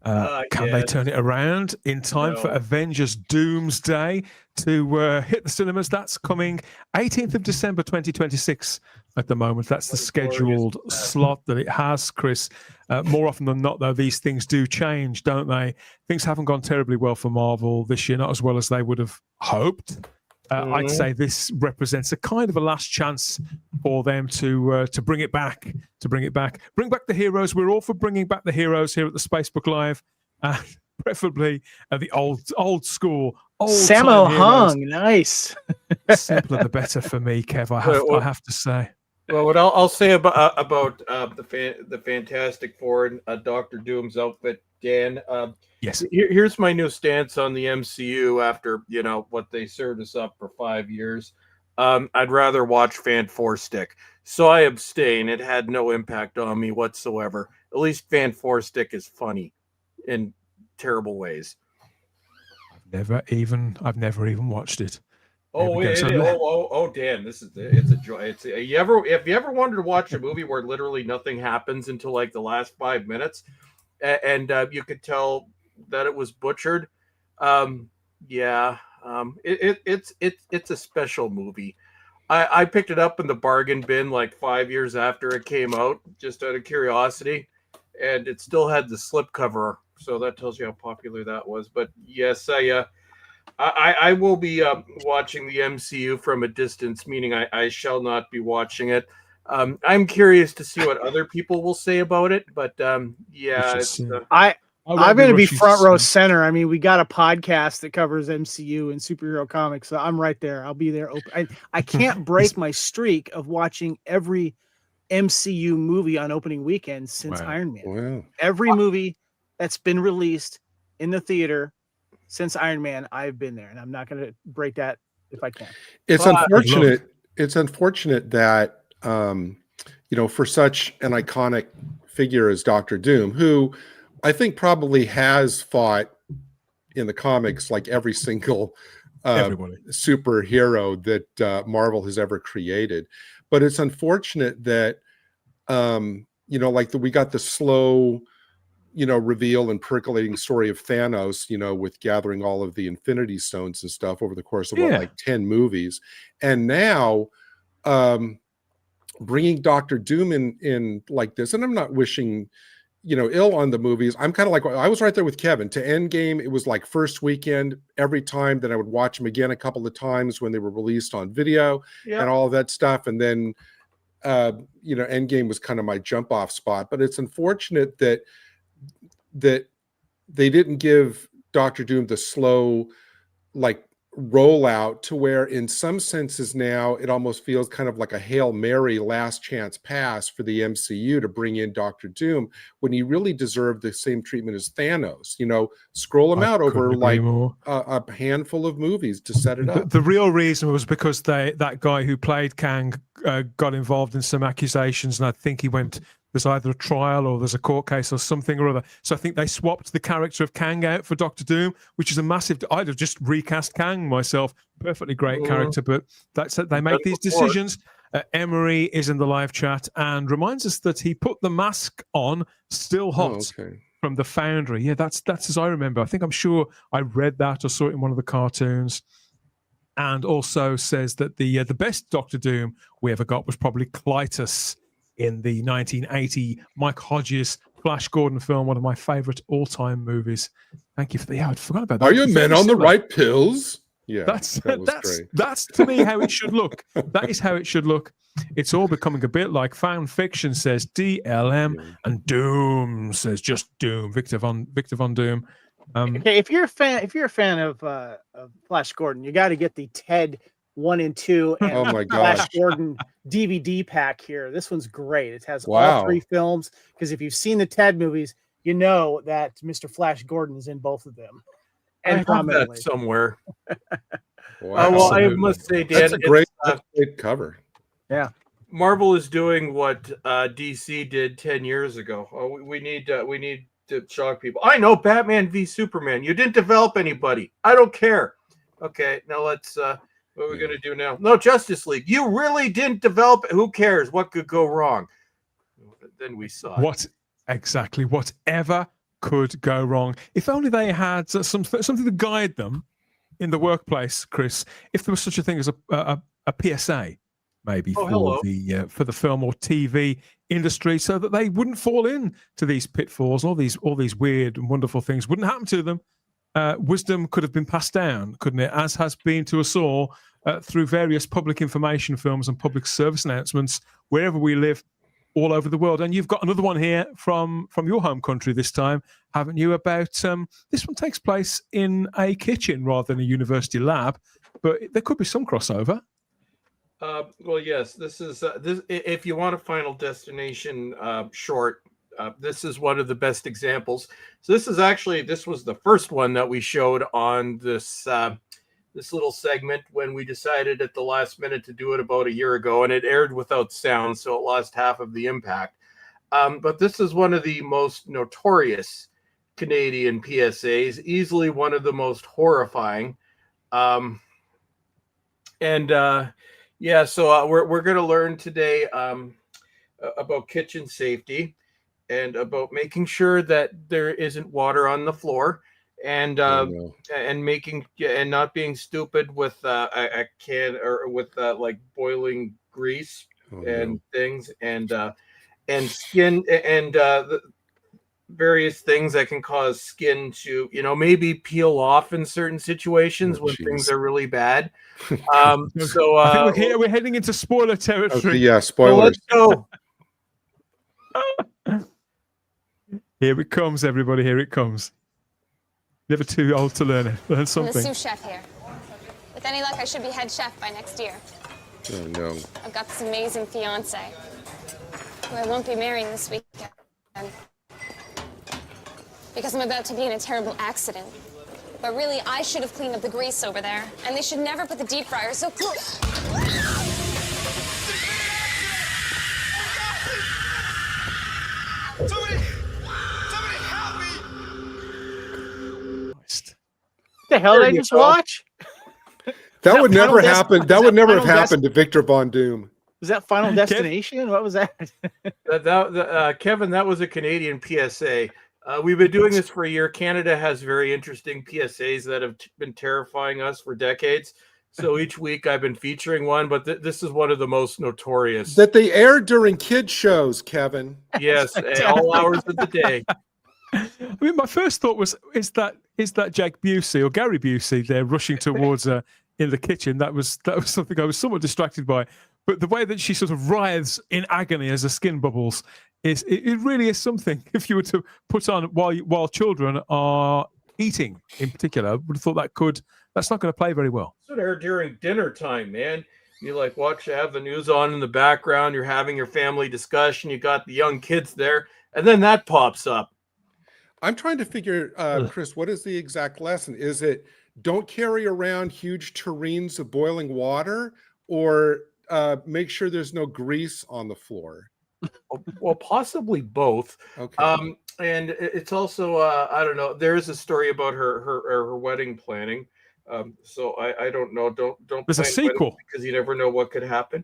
Can they turn it around in time for Avengers Doomsday to hit the cinemas? That's coming 18th of December 2026 at the moment. That's the scheduled slot that it has, Chris. More often than not, though, these things do change, don't they? Things haven't gone terribly well for Marvel this year, not as well as they would have hoped. I'd say this represents a kind of a last chance for them to bring it back, bring back the heroes. We're all for bringing back the heroes here at the Spacebook Live, preferably the old school, Sammo Hung, nice. Simpler the better for me, Kev. I have to say. Well, what I'll say about the Fantastic Four and Doctor Doom's outfit, Dan. Yes. Here's my new stance on the MCU after what they served us up for 5 years. I'd rather watch Fan Four Stick, so I abstain. It had no impact on me whatsoever. At least Fan Four Stick is funny in terrible ways. I've never even watched it. Dan, it's a joy. If you ever wanted to watch a movie where literally nothing happens until like the last 5 minutes, and you could tell that it was butchered, it's a special movie. I picked it up in the bargain bin like 5 years after it came out, just out of curiosity, and it still had the slipcover, so that tells you how popular that was. But yes, I will be watching the MCU from a distance, meaning I shall not be watching it. I'm curious to see what other people will say about it, but I'm going to be front row center. I mean, we got a podcast that covers MCU and superhero comics, so I'm right there. I'll be there. I can't break my streak of watching every MCU movie on opening weekend since Iron Man. Wow. Every movie that's been released in the theater since Iron Man, I've been there, and I'm not going to break that if I can. It's unfortunate. It's unfortunate that for such an iconic figure as Doctor Doom, who I think probably has fought in the comics like every single superhero that Marvel has ever created. But it's unfortunate that we got the slow reveal and percolating story of Thanos, with gathering all of the Infinity Stones and stuff over the course of 10 movies. And now bringing Doctor Doom in like this, and I'm not wishing, ill on the movies. I'm kind of like, I was right there with Kevin. To Endgame, it was like first weekend every time. Then I would watch them again a couple of times when they were released on video and all of that stuff. And then, Endgame was kind of my jump off spot. But it's unfortunate that they didn't give Doctor Doom the slow rollout to where in some senses now it almost feels kind of like a Hail Mary last chance pass for the MCU to bring in Doctor Doom when he really deserved the same treatment as Thanos. Scroll him out over like a handful of movies to set it up. The real reason was because that guy who played Kang got involved in some accusations, and I think there's either a trial or there's a court case or something or other. So I think they swapped the character of Kang out for Doctor Doom, which is a massive. I'd have just recast Kang myself. Perfectly great character, but that's it. They make these decisions. Emery is in the live chat and reminds us that he put the mask on still hot. Oh, okay. from the Foundry. Yeah, that's as I remember. I'm sure I read that or saw it in one of the cartoons. And also says that the best Doctor Doom we ever got was probably Clytus in the 1980 Mike Hodges Flash Gordon film, one of my favorite all-time movies. Thank you for the. Yeah, I'd forgotten about that. Are your men on the right pills? Yeah, that's great. That's to me how it should look. That is how it should look. It's all becoming a bit like fan fiction says DLM and Doom says just Doom. Victor von Doom. Okay, if you're a fan of Flash Gordon, you got to get the Ted 1 and 2 and Oh my Flash gosh. Gordon DVD pack here. This one's great. It has Wow. all 3 films, because if you've seen the Ted movies, you know that Mr. Flash Gordon is in both of them. I And have prominently. that somewhere. Wow. Well, I Absolutely. must say, Dan, That's a great cover. Yeah. Marvel is doing what DC did 10 years ago. We need to shock people. I know Batman v Superman. You didn't develop anybody. I don't care. Okay, now let's. What are we gonna do now? No, Justice League. You really didn't develop. Who cares? What could go wrong? Then we saw Exactly. Whatever could go wrong. If only they had something to guide them in the workplace, Chris. If there was such a thing as a PSA. Maybe for the film or TV industry, so that they wouldn't fall in to these pitfalls, all these weird and wonderful things wouldn't happen to them. Wisdom could have been passed down, couldn't it? As has been to us all through various public information films and public service announcements wherever we live, all over the world. And you've got another one here from your home country this time, haven't you? About this one takes place in a kitchen rather than a university lab, but there could be some crossover. Well, yes, this is this. If you want a Final Destination short, this is one of the best examples. So this was the first one that we showed on this this little segment when we decided at the last minute to do it about a year ago, and it aired without sound, so it lost half of the impact. But this is one of the most notorious Canadian PSAs, easily one of the most horrifying. Yeah, so we're going to learn today about kitchen safety and about making sure that there isn't water on the floor, and and not being stupid with a can or with like boiling grease things and skin and various things that can cause skin to, maybe peel off in certain situations when things are really bad. So I think we're heading into spoiler territory. Okay, yeah, spoilers. So let's go. Here it comes, everybody. Here it comes. Never too old to learn something. I'm the sous chef here. With any luck, I should be head chef by next year. Oh no. I've got this amazing fiance who I won't be marrying this weekend because I'm about to be in a terrible accident. But really, I should have cleaned up the grease over there, and they should never put the deep fryer so close. Somebody help me! Christ. What the hell did I just watch? That would never happen. That would never have Final happened to Victor Von Doom. Was that Final Destination? What was that? Kevin, that was a Canadian PSA. We've been doing this for a year. Canada has very interesting PSAs that have been terrifying us for decades. So each week I've been featuring one, but this is one of the most notorious. That they aired during kids shows, Kevin. Yes, at all hours of the day. I mean, my first thought was, is that Jack Busey or Gary Busey there rushing towards her in the kitchen? That was something I was somewhat distracted by. But the way that she sort of writhes in agony as her skin bubbles it really is something. If you were to put on while children are eating, in particular, I would have thought that's not going to play very well. So they're during dinner time, man. You have the news on in the background. You're having your family discussion. You got the young kids there, and then that pops up. I'm trying to figure, Chris, what is the exact lesson? Is it don't carry around huge tureens of boiling water, or make sure there's no grease on the floor? Well, possibly both. Okay. And it's also I don't know. There is a story about her wedding planning. So I don't know. Don't. There's a sequel because you never know what could happen.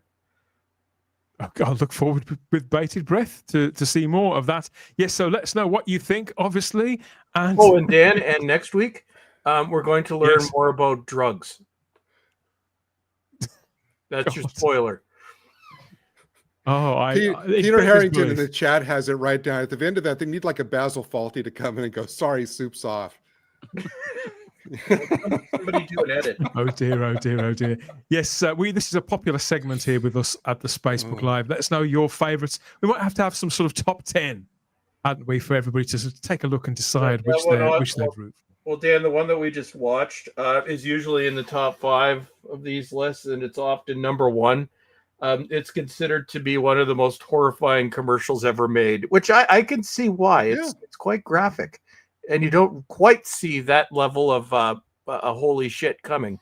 I look forward with bated breath to see more of that. Yes, so let us know what you think, obviously. And and Dan, and next week, we're going to learn more about drugs. That's your spoiler. Oh, Peter Harrington in the chat has it right down at the end of that. They need like a Basil Fawlty to come in and go, "Sorry, soup's off." Somebody do an edit. Oh dear, oh dear, oh dear. Yes, this is a popular segment here with us at the Spacebook Live. Let us know your favourites. We might have to have some sort of top 10, hadn't we, for everybody to sort of take a look and decide which they've root. Well, Dan, the one that we just watched is usually in the top 5 of these lists, and it's often number 1. It's considered to be one of the most horrifying commercials ever made, which I can see why. It's quite graphic, and you don't quite see that level of a holy shit coming.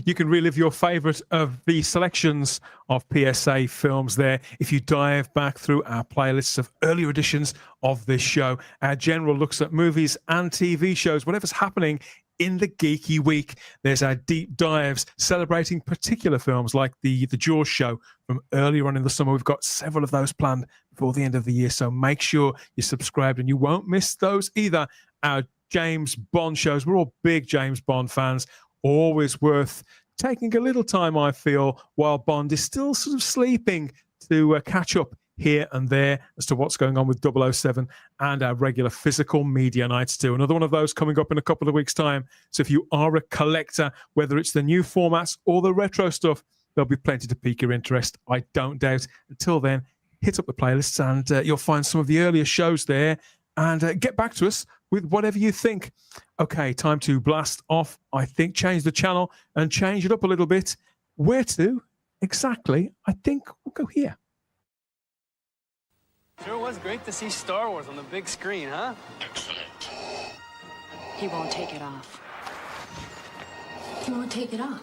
You can relive your favourite of the selections of PSA films there if you dive back through our playlists of earlier editions of this show. Our general looks at movies and TV shows, whatever's happening in the geeky week. There's our deep dives celebrating particular films like the Jaws show from earlier on in the summer. We've got several of those planned before the end of the year, so make sure you're subscribed and you won't miss those either. Our James Bond shows, we're all big James Bond fans. Always worth taking a little time, I feel, while Bond is still sort of sleeping to catch up here and there as to what's going on with 007 and our regular physical media nights too. Another one of those coming up in a couple of weeks' time. So if you are a collector, whether it's the new formats or the retro stuff, there'll be plenty to pique your interest, I don't doubt. Until then, hit up the playlists and you'll find some of the earlier shows there. And get back to us with whatever you think. Okay, time to blast off. I think change the channel and change it up a little bit. Where to? Exactly. I think we'll go here. Sure was great to see Star Wars on the big screen, huh? Excellent. He won't take it off. He won't take it off.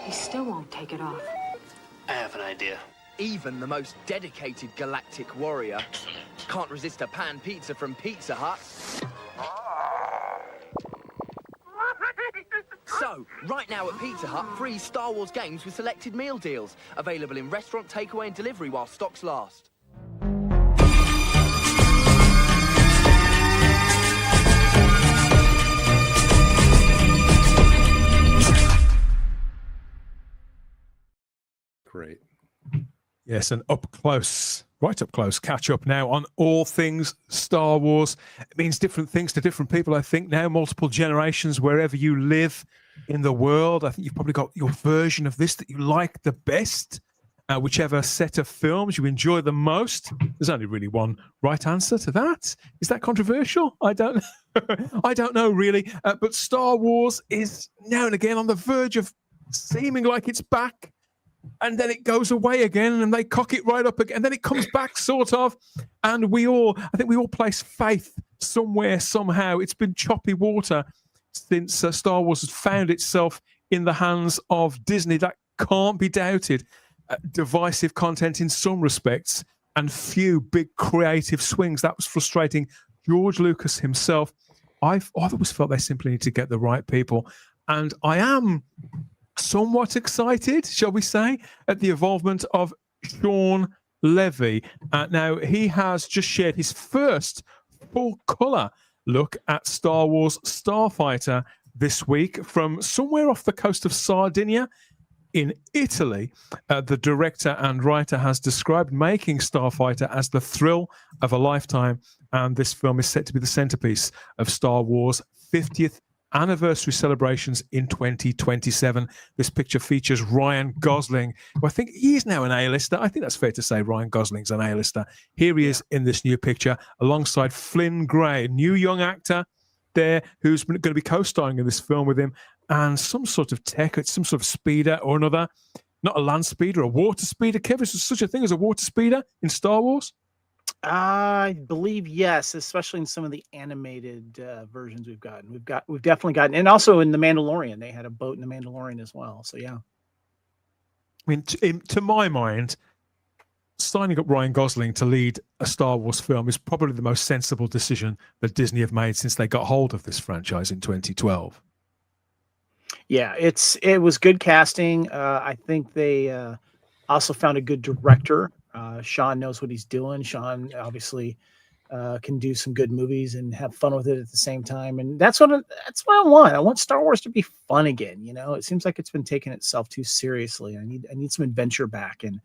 He still won't take it off. I have an idea. Even the most dedicated galactic warrior can't resist a pan pizza from Pizza Hut. So, right now at Pizza Hut, free Star Wars games with selected meal deals. Available in restaurant, takeaway and delivery while stocks last. Great. Yes, and right up close, catch up now on all things Star Wars. It means different things to different people, I think, now, multiple generations, wherever you live in the world. I think you've probably got your version of this that you like the best, whichever set of films you enjoy the most. There's only really one right answer to that. Is that controversial? I don't I don't know, really. But Star Wars is now and again on the verge of seeming like it's back. And then it goes away again, and they cock it right up again, and then it comes back, sort of. And I think we all place faith somewhere, somehow. It's been choppy water since Star Wars has found itself in the hands of Disney. That can't be doubted. Divisive content in some respects, and few big creative swings. That was frustrating George Lucas himself. I've always felt they simply need to get the right people. And I am somewhat excited, shall we say, at the involvement of Sean Levy. Now, he has just shared his first full-colour look at Star Wars Starfighter this week from somewhere off the coast of Sardinia in Italy. The director and writer has described making Starfighter as the thrill of a lifetime, and this film is set to be the centerpiece of Star Wars' 50th anniversary celebrations in 2027. This picture features Ryan Gosling, who I think he's now an A-lister. I think that's fair to say Ryan Gosling's an A-lister. Here he is in this new picture alongside Flynn Gray, a new young actor there who's going to be co-starring in this film with him, and some sort of tech. It's some sort of speeder or another. Not a land speeder, a water speeder. Kevin, is there such a thing as a water speeder in Star Wars? I believe yes, especially in some of the animated versions we've gotten. We've definitely gotten, and also in The Mandalorian, they had a boat in The Mandalorian as well. So yeah. I mean, to my mind, signing up Ryan Gosling to lead a Star Wars film is probably the most sensible decision that Disney have made since they got hold of this franchise in 2012. Yeah, it was good casting. I think they Also found a good director. Sean knows what he's doing. Sean obviously can do some good movies and have fun with it at the same time. And that's what I want. I want Star Wars to be fun again. You know, it seems like it's been taking itself too seriously. I need some adventure back, and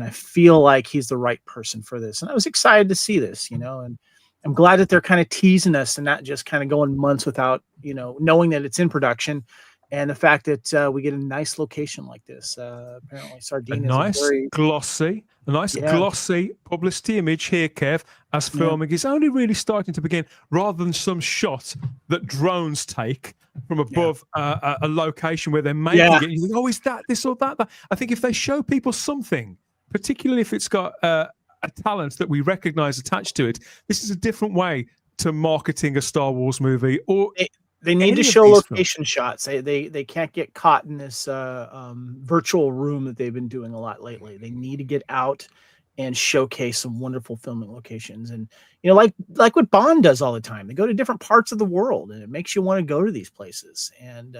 I feel like he's the right person for this. And I was excited to see this, you know, and I'm glad that they're kind of teasing us and not just kind of going months without, you know, knowing that it's in production. And the fact that we get a nice location like this, apparently Sardinia is nice, very glossy publicity image here, Kev, as filming is only really starting to begin, rather than some shot that drones take from above a location where they're making it. You think, oh, is that this or that? I think if they show people something, particularly if it's got a talent that we recognize attached to it, this is a different way to marketing a Star Wars movie. Or they need to show location shots. They can't get caught in this virtual room that they've been doing a lot lately. They need to get out and showcase some wonderful filming locations. And, you know, like what Bond does all the time. They go to different parts of the world, and it makes you want to go to these places. And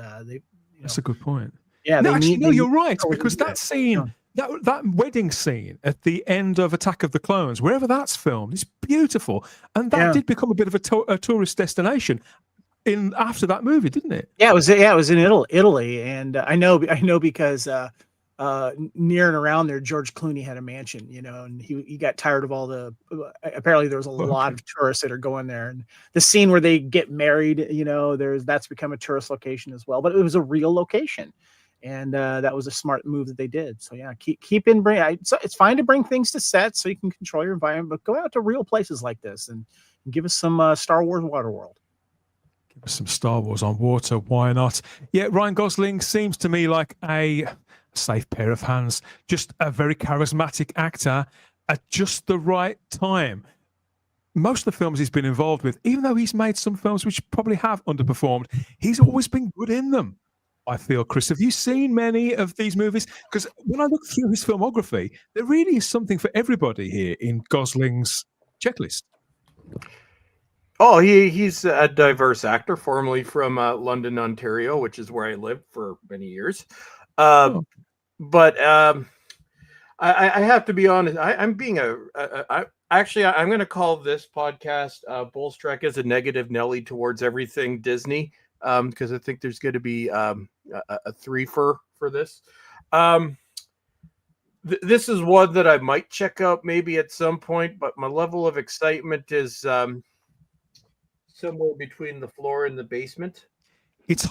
that's a good point. Yeah, you're right, because that scene, that wedding scene at the end of Attack of the Clones, wherever that's filmed, is beautiful, and that did become a bit of a tourist destination after that movie, didn't it? Yeah, it was in Italy, and I know because near and around there, George Clooney had a mansion, you know, and he got tired of all the. Apparently, there's a lot of tourists that are going there, and the scene where they get married, you know, that's become a tourist location as well. But it was a real location, and that was a smart move that they did. So yeah, it's fine to bring things to set so you can control your environment, but go out to real places like this and give us some Star Wars Waterworld. Give us some Star Wars on water. Why not? Yeah, Ryan Gosling seems to me like a safe pair of hands, just a very charismatic actor at just the right time. Most of the films he's been involved with, even though he's made some films which probably have underperformed, he's always been good in them, I feel. Chris, have you seen many of these movies? Because when I look through his filmography, there really is something for everybody here in Gosling's checklist. Oh, he's a diverse actor, formerly from London, Ontario, which is where I lived for many years. But I have to be honest. I'm being I'm going to call this podcast Bull Trek as a negative Nelly towards everything Disney, because I think there's going to be a threefer for this. This is one that I might check out maybe at some point, but my level of excitement is somewhere between the floor and the basement. It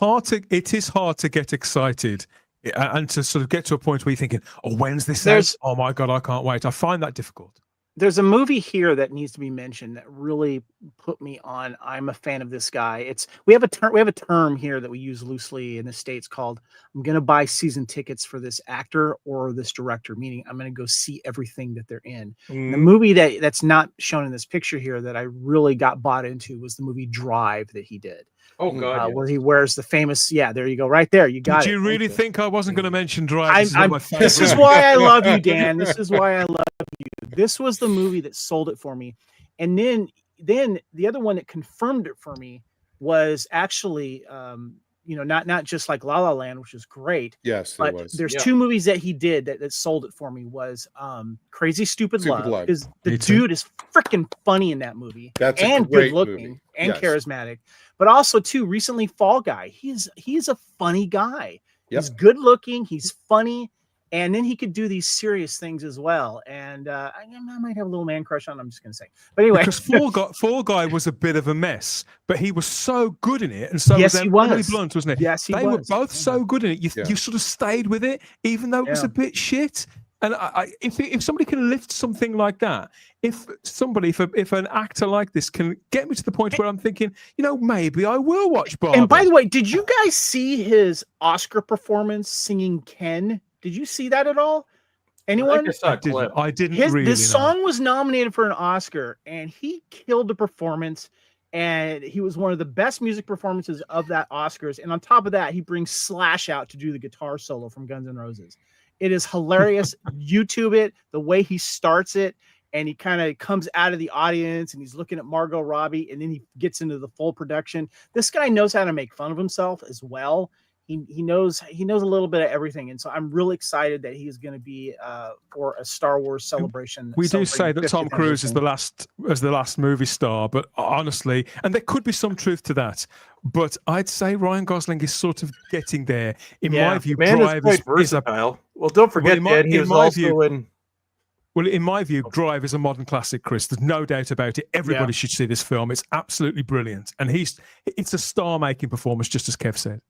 is hard to get excited and to sort of get to a point where you're thinking, oh, when's this out? Oh my God, I can't wait. I find that difficult. There's a movie here that needs to be mentioned that really put me on. I'm a fan of this guy. We have a term here that we use loosely in the States called, I'm going to buy season tickets for this actor or this director, meaning I'm going to go see everything that they're in. The movie that's not shown in this picture here that I really got bought into was the movie Drive that he did. Oh God! Where he wears the famous, there you go, right there. You got it. Did you really think I wasn't going to mention Drive? This is why I love you, Dan. This is why I love you. This was the movie that sold it for me, and then the other one that confirmed it for me was actually, not just like La La Land, which is great. Yes, but it was. There's two movies that he did that sold it for me. Was Crazy Stupid Love, because the dude is freaking funny in that movie. That's and good looking movie. And charismatic. But also, too, recently Fall Guy. He's a funny guy. Yep. He's good looking. He's funny, and then he could do these serious things as well. And I might have a little man crush on him. I'm just gonna say, but anyway, because Fall Guy was a bit of a mess, but he was so good in it, and so was Emily Blunt, wasn't it? Yes, he was. They were both so good in it. You sort of stayed with it, even though it was a bit shit. And if somebody can lift something like that, if an actor like this can get me to the point where I'm thinking, maybe I will watch Barbie. And by the way, did you guys see his Oscar performance singing Ken? Did you see that at all? Anyone? I didn't really. This song was nominated for an Oscar, and he killed the performance. And he was one of the best music performances of that Oscars. And on top of that, he brings Slash out to do the guitar solo from Guns N' Roses. It is hilarious. YouTube it, the way he starts it, and he kind of comes out of the audience and he's looking at Margot Robbie, and then he gets into the full production. This guy knows how to make fun of himself as well. he knows a little bit of everything, and so I'm really excited that he's going to be for a Star Wars celebration. We do say celebrating that Tom 50th Cruise is anniversary. the last movie star, but honestly, and there could be some truth to that, but I'd say Ryan Gosling is sort of getting there. In my view, the man Drive is quite versatile. Well, don't forget, Dan, he was also in. Well, in my view, Drive is a modern classic, Chris. There's no doubt about it. Everybody should see this film. It's absolutely brilliant, and it's a star-making performance, just as Kev said.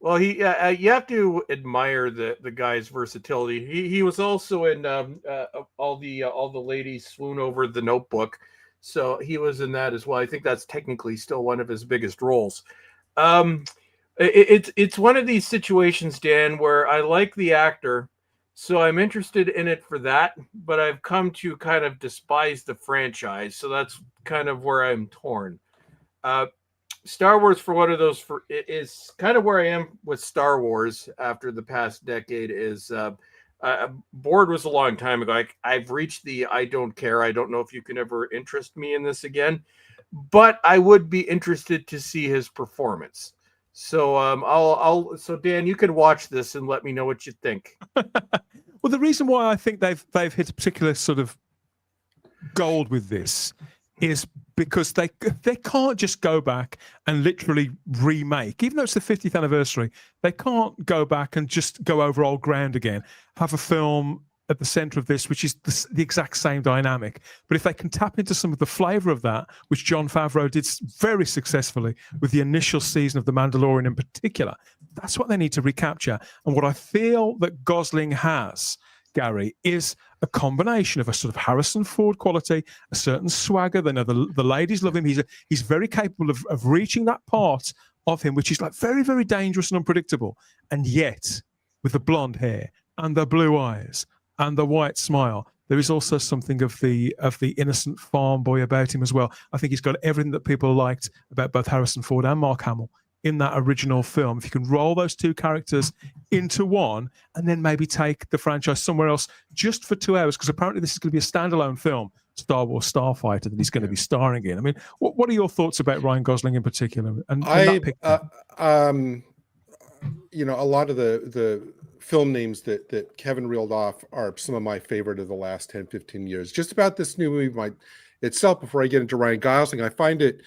Well, you have to admire the guy's versatility. He was also in all the ladies swoon over the Notebook, so he was in that as well. I think that's technically still one of his biggest roles. It's one of these situations, Dan, where I like the actor, so I'm interested in it for that, but I've come to kind of despise the franchise, so that's kind of where I'm torn. Star Wars, for one of those, is kind of where I am with Star Wars after the past decade. Is bored was a long time ago. I've reached the I don't care. I don't know if you can ever interest me in this again, but I would be interested to see his performance. So so Dan, you can watch this and let me know what you think. Well, the reason why I think they've hit a particular sort of gold with this is because they can't just go back and literally remake, even though it's the 50th anniversary. They can't go back and just go over old ground again. Have a film at the center of this, which is the exact same dynamic. But if they can tap into some of the flavor of that, which Jon Favreau did very successfully with the initial season of The Mandalorian in particular, that's what they need to recapture. And what I feel that Gosling has, Gary, is a combination of a sort of Harrison Ford quality, a certain swagger. They know the ladies love him. He's very capable of reaching that part of him, which is like very, very dangerous and unpredictable. And yet, with the blonde hair and the blue eyes and the white smile, there is also something of the innocent farm boy about him as well. I think he's got everything that people liked about both Harrison Ford and Mark Hamill in that original film. If you can roll those two characters into one and then maybe take the franchise somewhere else just for 2 hours, because apparently this is going to be a standalone film, Star Wars Starfighter, that he's going to be starring in. I mean, what are your thoughts about Ryan Gosling in particular? And that picture? You know, a lot of the film names that Kevin reeled off are some of my favorite of the last 10, 15 years. Just about this new movie itself, before I get into Ryan Gosling, I find it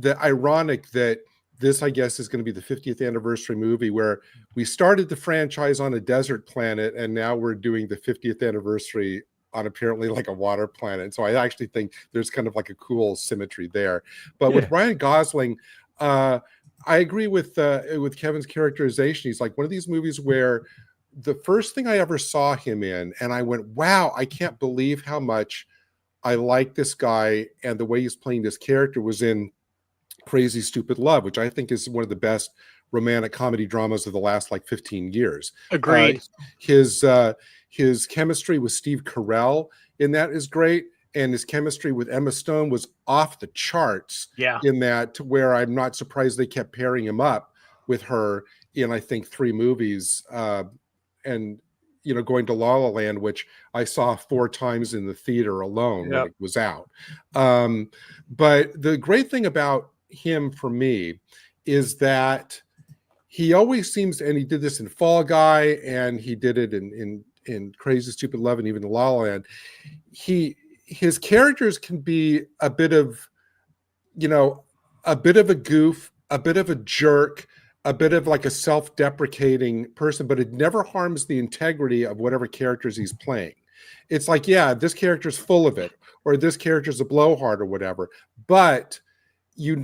ironic that this, I guess, is going to be the 50th anniversary movie where we started the franchise on a desert planet and now we're doing the 50th anniversary on apparently like a water planet. So I actually think there's kind of like a cool symmetry there. But with Ryan Gosling, I agree with Kevin's characterization. He's like one of these movies where the first thing I ever saw him in, and I went, wow, I can't believe how much I like this guy and the way he's playing this character, was in Crazy Stupid Love, which I think is one of the best romantic comedy dramas of the last like 15 years. Agreed. His chemistry with Steve Carell in that is great, and his chemistry with Emma Stone was off the charts. Yeah. In that, to where I'm not surprised they kept pairing him up with her in, I think, 3 movies, and you know, going to La La Land, which I saw 4 times in the theater alone when it was out. But the great thing about him for me is that he always seems, and he did this in Fall Guy and he did it in Crazy Stupid Love and even in La La Land, his characters can be a bit of, you know, a bit of a goof, a bit of a jerk, a bit of like a self-deprecating person, but it never harms the integrity of whatever characters he's playing. It's like, yeah, this character's full of it, or this character's a blowhard or whatever, but he's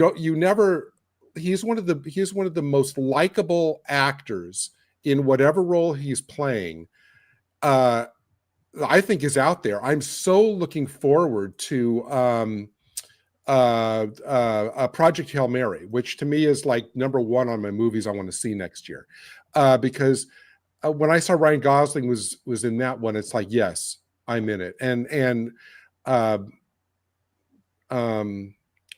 one of the most likable actors in whatever role he's playing. I think is out there. I'm so looking forward to Project Hail Mary, which to me is like #1 on my movies I want to see next year, because when I saw Ryan Gosling was in that one, it's like, yes, I'm in it. And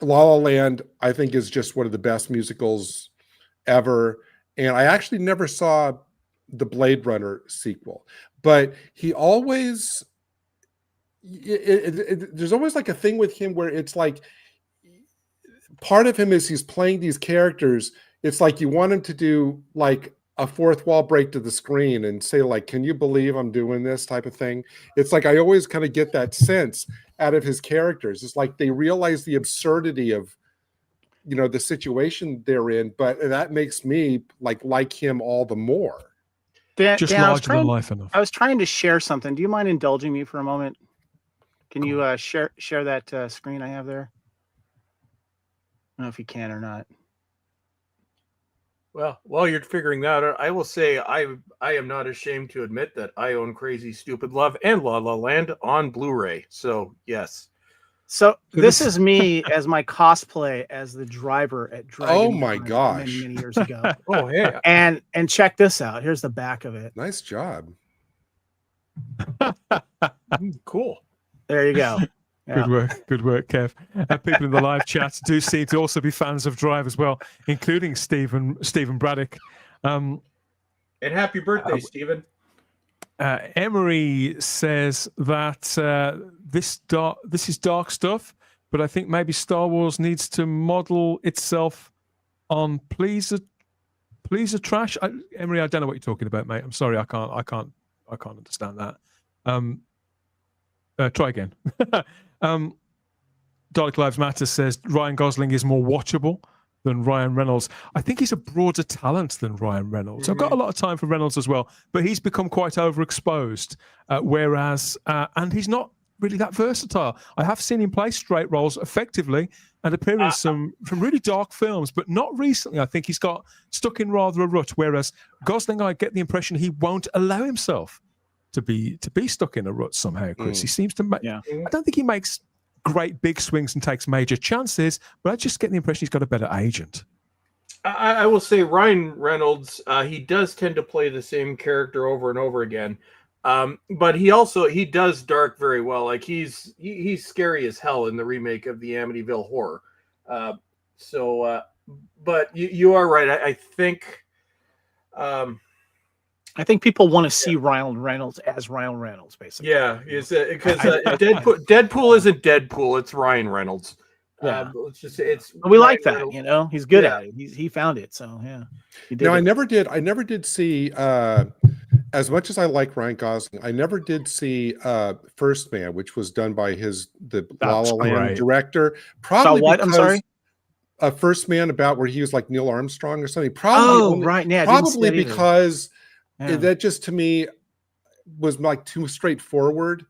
La La Land, I think, is just one of the best musicals ever. And I actually never saw the Blade Runner sequel, but he always, there's always like a thing with him where it's like, part of him is he's playing these characters. It's like you want him to do like a fourth wall break to the screen and say, like, can you believe I'm doing this type of thing? It's like I always kind of get that sense out of his characters. It's like they realize the absurdity of, you know, the situation they're in, but that makes me like him all the more. Just larger than life enough. I was trying to share something. Do you mind indulging me for a moment? Can you share that screen I have there? I don't know if you can or not. Well, while you're figuring that out, I will say I am not ashamed to admit that I own Crazy Stupid Love and La La Land on Blu-ray. So yes. So this is me as my cosplay as the driver at Dragon. Oh my gosh! Many years ago. Oh yeah. And check this out. Here's the back of it. Nice job. Cool. There you go. Yeah. Good work, Kev. People in the live chat do seem to also be fans of Drive as well, including Stephen Braddock. And happy birthday, Stephen. Emery says that this is dark stuff, but I think maybe Star Wars needs to model itself on pleaser trash. Emery, I don't know what you're talking about, mate. I'm sorry, I can't understand that. Try again. Dark Lives Matter says Ryan Gosling is more watchable than Ryan Reynolds. I think he's a broader talent than Ryan Reynolds. I've got a lot of time for Reynolds as well, but he's become quite overexposed, whereas and he's not really that versatile. I have seen him play straight roles effectively and appear in some really dark films, but not recently. I think he's got stuck in rather a rut, whereas Gosling, I get the impression he won't allow himself to be stuck in a rut somehow, Chris. He seems to make, I don't think he makes great big swings and takes major chances, but I just get the impression he's got a better agent. I will say Ryan Reynolds, he does tend to play the same character over and over again. But he does dark very well. Like he's scary as hell in the remake of the Amityville Horror. But you are right. I think people want to see Ryan Reynolds as Ryan Reynolds, basically. Yeah, because Deadpool isn't Deadpool; it's Ryan Reynolds. Yeah, we like that. Reynolds. You know, he's good at it. He found it. So yeah. I never did see. As much as I like Ryan Gosling, I never did see First Man, which was done by the La La Land director. Probably what? I'm sorry. First Man, about where he was like Neil Armstrong or something. Probably. Right. Yeah. Probably because. Yeah. That just to me was like too straightforward,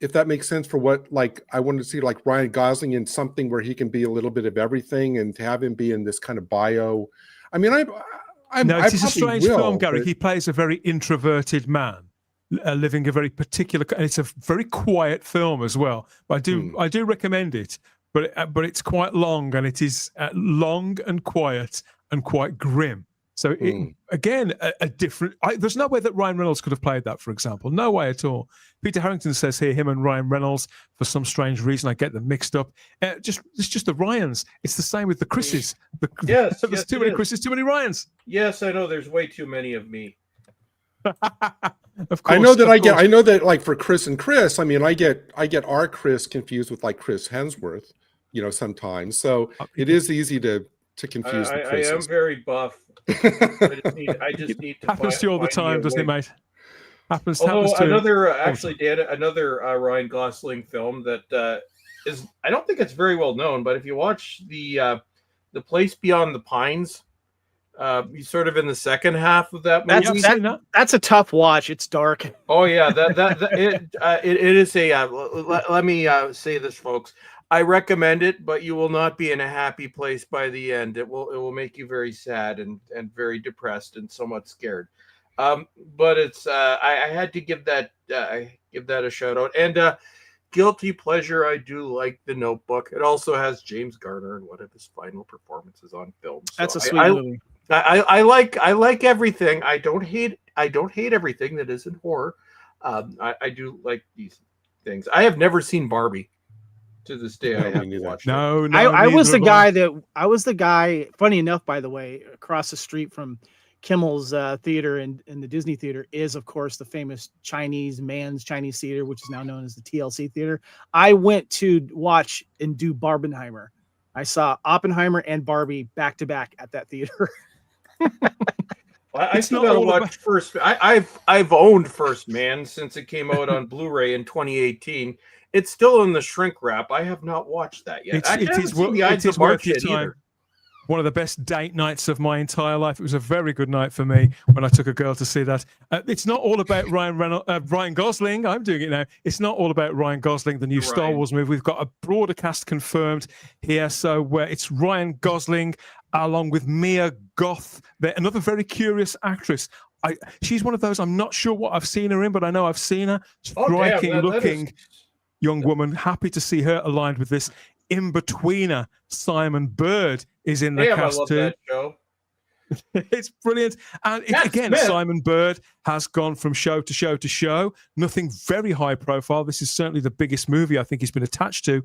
if that makes sense, for what like I wanted to see like Ryan Gosling in something where he can be a little bit of everything, and to have him be in this kind of bio. I mean, it's a strange film, Gary. He plays a very introverted man, living a very particular, and it's a very quiet film as well. But I do recommend it. But it's quite long, and it is long and quiet and quite grim. So again, a different. There's no way that Ryan Reynolds could have played that, for example. No way at all. Peter Harrington says here, him and Ryan Reynolds, for some strange reason, I get them mixed up. It's just the Ryans. It's the same with the Chris's. There's too many Chris's, too many Ryans. Yes, I know. There's way too many of me. Of course, I know that like for Chris and Chris, I mean, I get our Chris confused with like Chris Hemsworth, you know, sometimes. So it is easy to confuse the Chris's. I am very buff. I just need to happens to you all the time, doesn't it, mate? Happens to another Ryan Gosling film that is, I don't think it's very well known, but if you watch the Place Beyond the Pines, he's sort of in the second half of that movie. That's a tough watch. It's dark. Oh yeah, it is a. Let me say this, folks. I recommend it, but you will not be in a happy place by the end. It will make you very sad and very depressed and somewhat scared. But it's I had to give that a shout out. And guilty pleasure, I do like The Notebook. It also has James Garner in one of his final performances on film. So that's a sweet movie. I like everything. I don't hate everything that isn't horror. I do like these things. I have never seen Barbie. To this day, I haven't watched it. No, I was the guy. Funny enough, by the way, across the street from Kimmel's theater in the Disney theater is, of course, the famous Chinese theater, which is now known as the TLC theater. I went to watch and do Barbenheimer. I saw Oppenheimer and Barbie back to back at that theater. I still gotta watch First. I've owned First Man since it came out on Blu-ray in 2018. It's still in the shrink wrap. I have not watched that yet. It is worth your time. Either. One of the best date nights of my entire life. It was a very good night for me when I took a girl to see that. It's not all about Ryan Gosling. I'm doing it now. It's not all about Ryan Gosling, the new Star Wars movie. We've got a broader cast confirmed here. So it's Ryan Gosling along with Mia Goth, another very curious actress. She's one of those, I'm not sure what I've seen her in, but I know I've seen her. Striking looking young woman. Happy to see her aligned with this. In-betweener Simon Bird is in the cast I love too. That show. It's brilliant. And Simon Bird has gone from show to show to show. Nothing very high profile. This is certainly the biggest movie I think he's been attached to.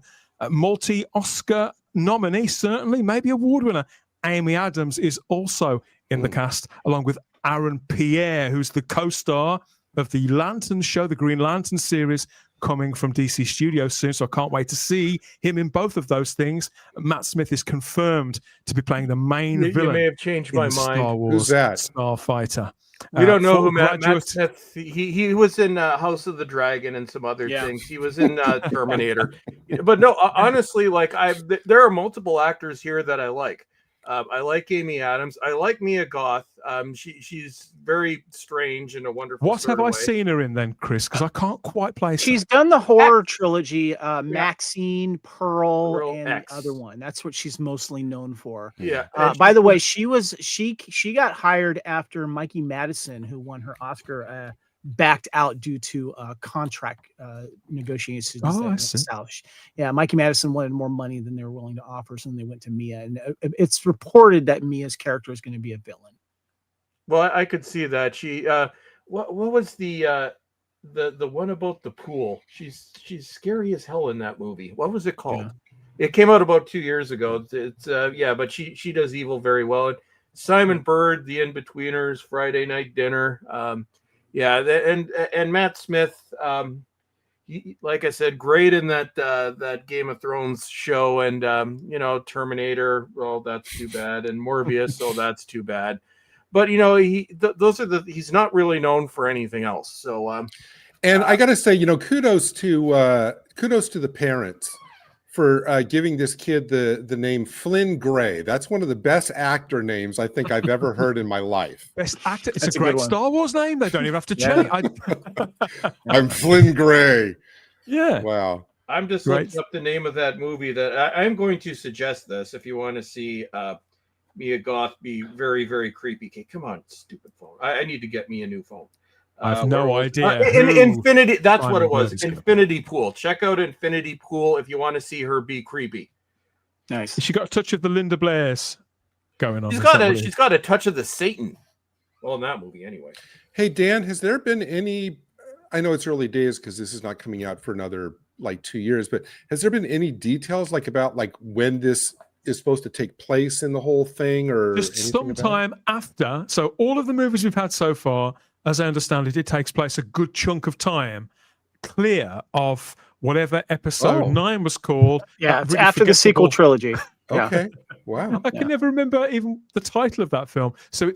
Multi-Oscar nominee, certainly, maybe award winner. Amy Adams is also in the cast, along with Aaron Pierre, who's the co-star of the Lantern show, the Green Lantern series, coming from DC Studios soon, so I can't wait to see him in both of those things. Matt Smith is confirmed to be playing the main villain. You may have changed my mind. Star Wars. Who's that? Starfighter. We don't know who Matt Smith. He was in House of the Dragon and some other things. He was in Terminator. But no, honestly, there are multiple actors here that I like. I like Amy Adams. I like Mia Goth. She's very strange in a wonderful. What have I seen her in then, Chris? Because I can't quite place. She's done the horror trilogy, Maxine, Pearl, and X. Other one. That's what she's mostly known for. Yeah. By the way, she got hired after Mikey Madison, who won her Oscar, backed out due to contract negotiations. I see. South. Yeah, Mikey Madison wanted more money than they were willing to offer, so they went to Mia. And it's reported that Mia's character is going to be a villain. Well, I could see that. She what was the one about the pool? She's scary as hell in that movie. What was it called? Yeah. It came out about 2 years ago. It's but she does evil very well. And Simon Bird, The In-Betweeners, Friday Night Dinner. And Matt Smith, like I said, great in that Game of Thrones show, and Terminator. Well, that's too bad, and Morbius. Oh, that's too bad. But he's not really known for anything else. So, and I got to say, kudos to the parents for giving this kid the name Flynn Gray. That's one of the best actor names I think I've ever heard in my life. Best actor. It's a great Star Wars name. They don't even have to change. I'm Flynn Gray. Yeah. Wow. I'm just looking up the name of that movie. That I'm going to suggest this if you want to see Mia Goth be very, very creepy. Okay, come on, stupid phone. I need to get me a new phone. I have no idea. Infinity. That's what it was. Infinity Pool. Check out Infinity Pool if you want to see her be creepy. Nice. She got a touch of the Linda Blair's going on. She's got a touch of the Satan. Well, in that movie, anyway. Hey Dan, has there been any? I know it's early days because this is not coming out for another 2 years. But has there been any details about when this is supposed to take place in the whole thing, or just sometime after? So all of the movies we've had so far, as I understand it, it takes place a good chunk of time clear of whatever episode 9 was called. Yeah, it's really after the sequel trilogy. Okay. Wow. I can never remember even the title of that film. So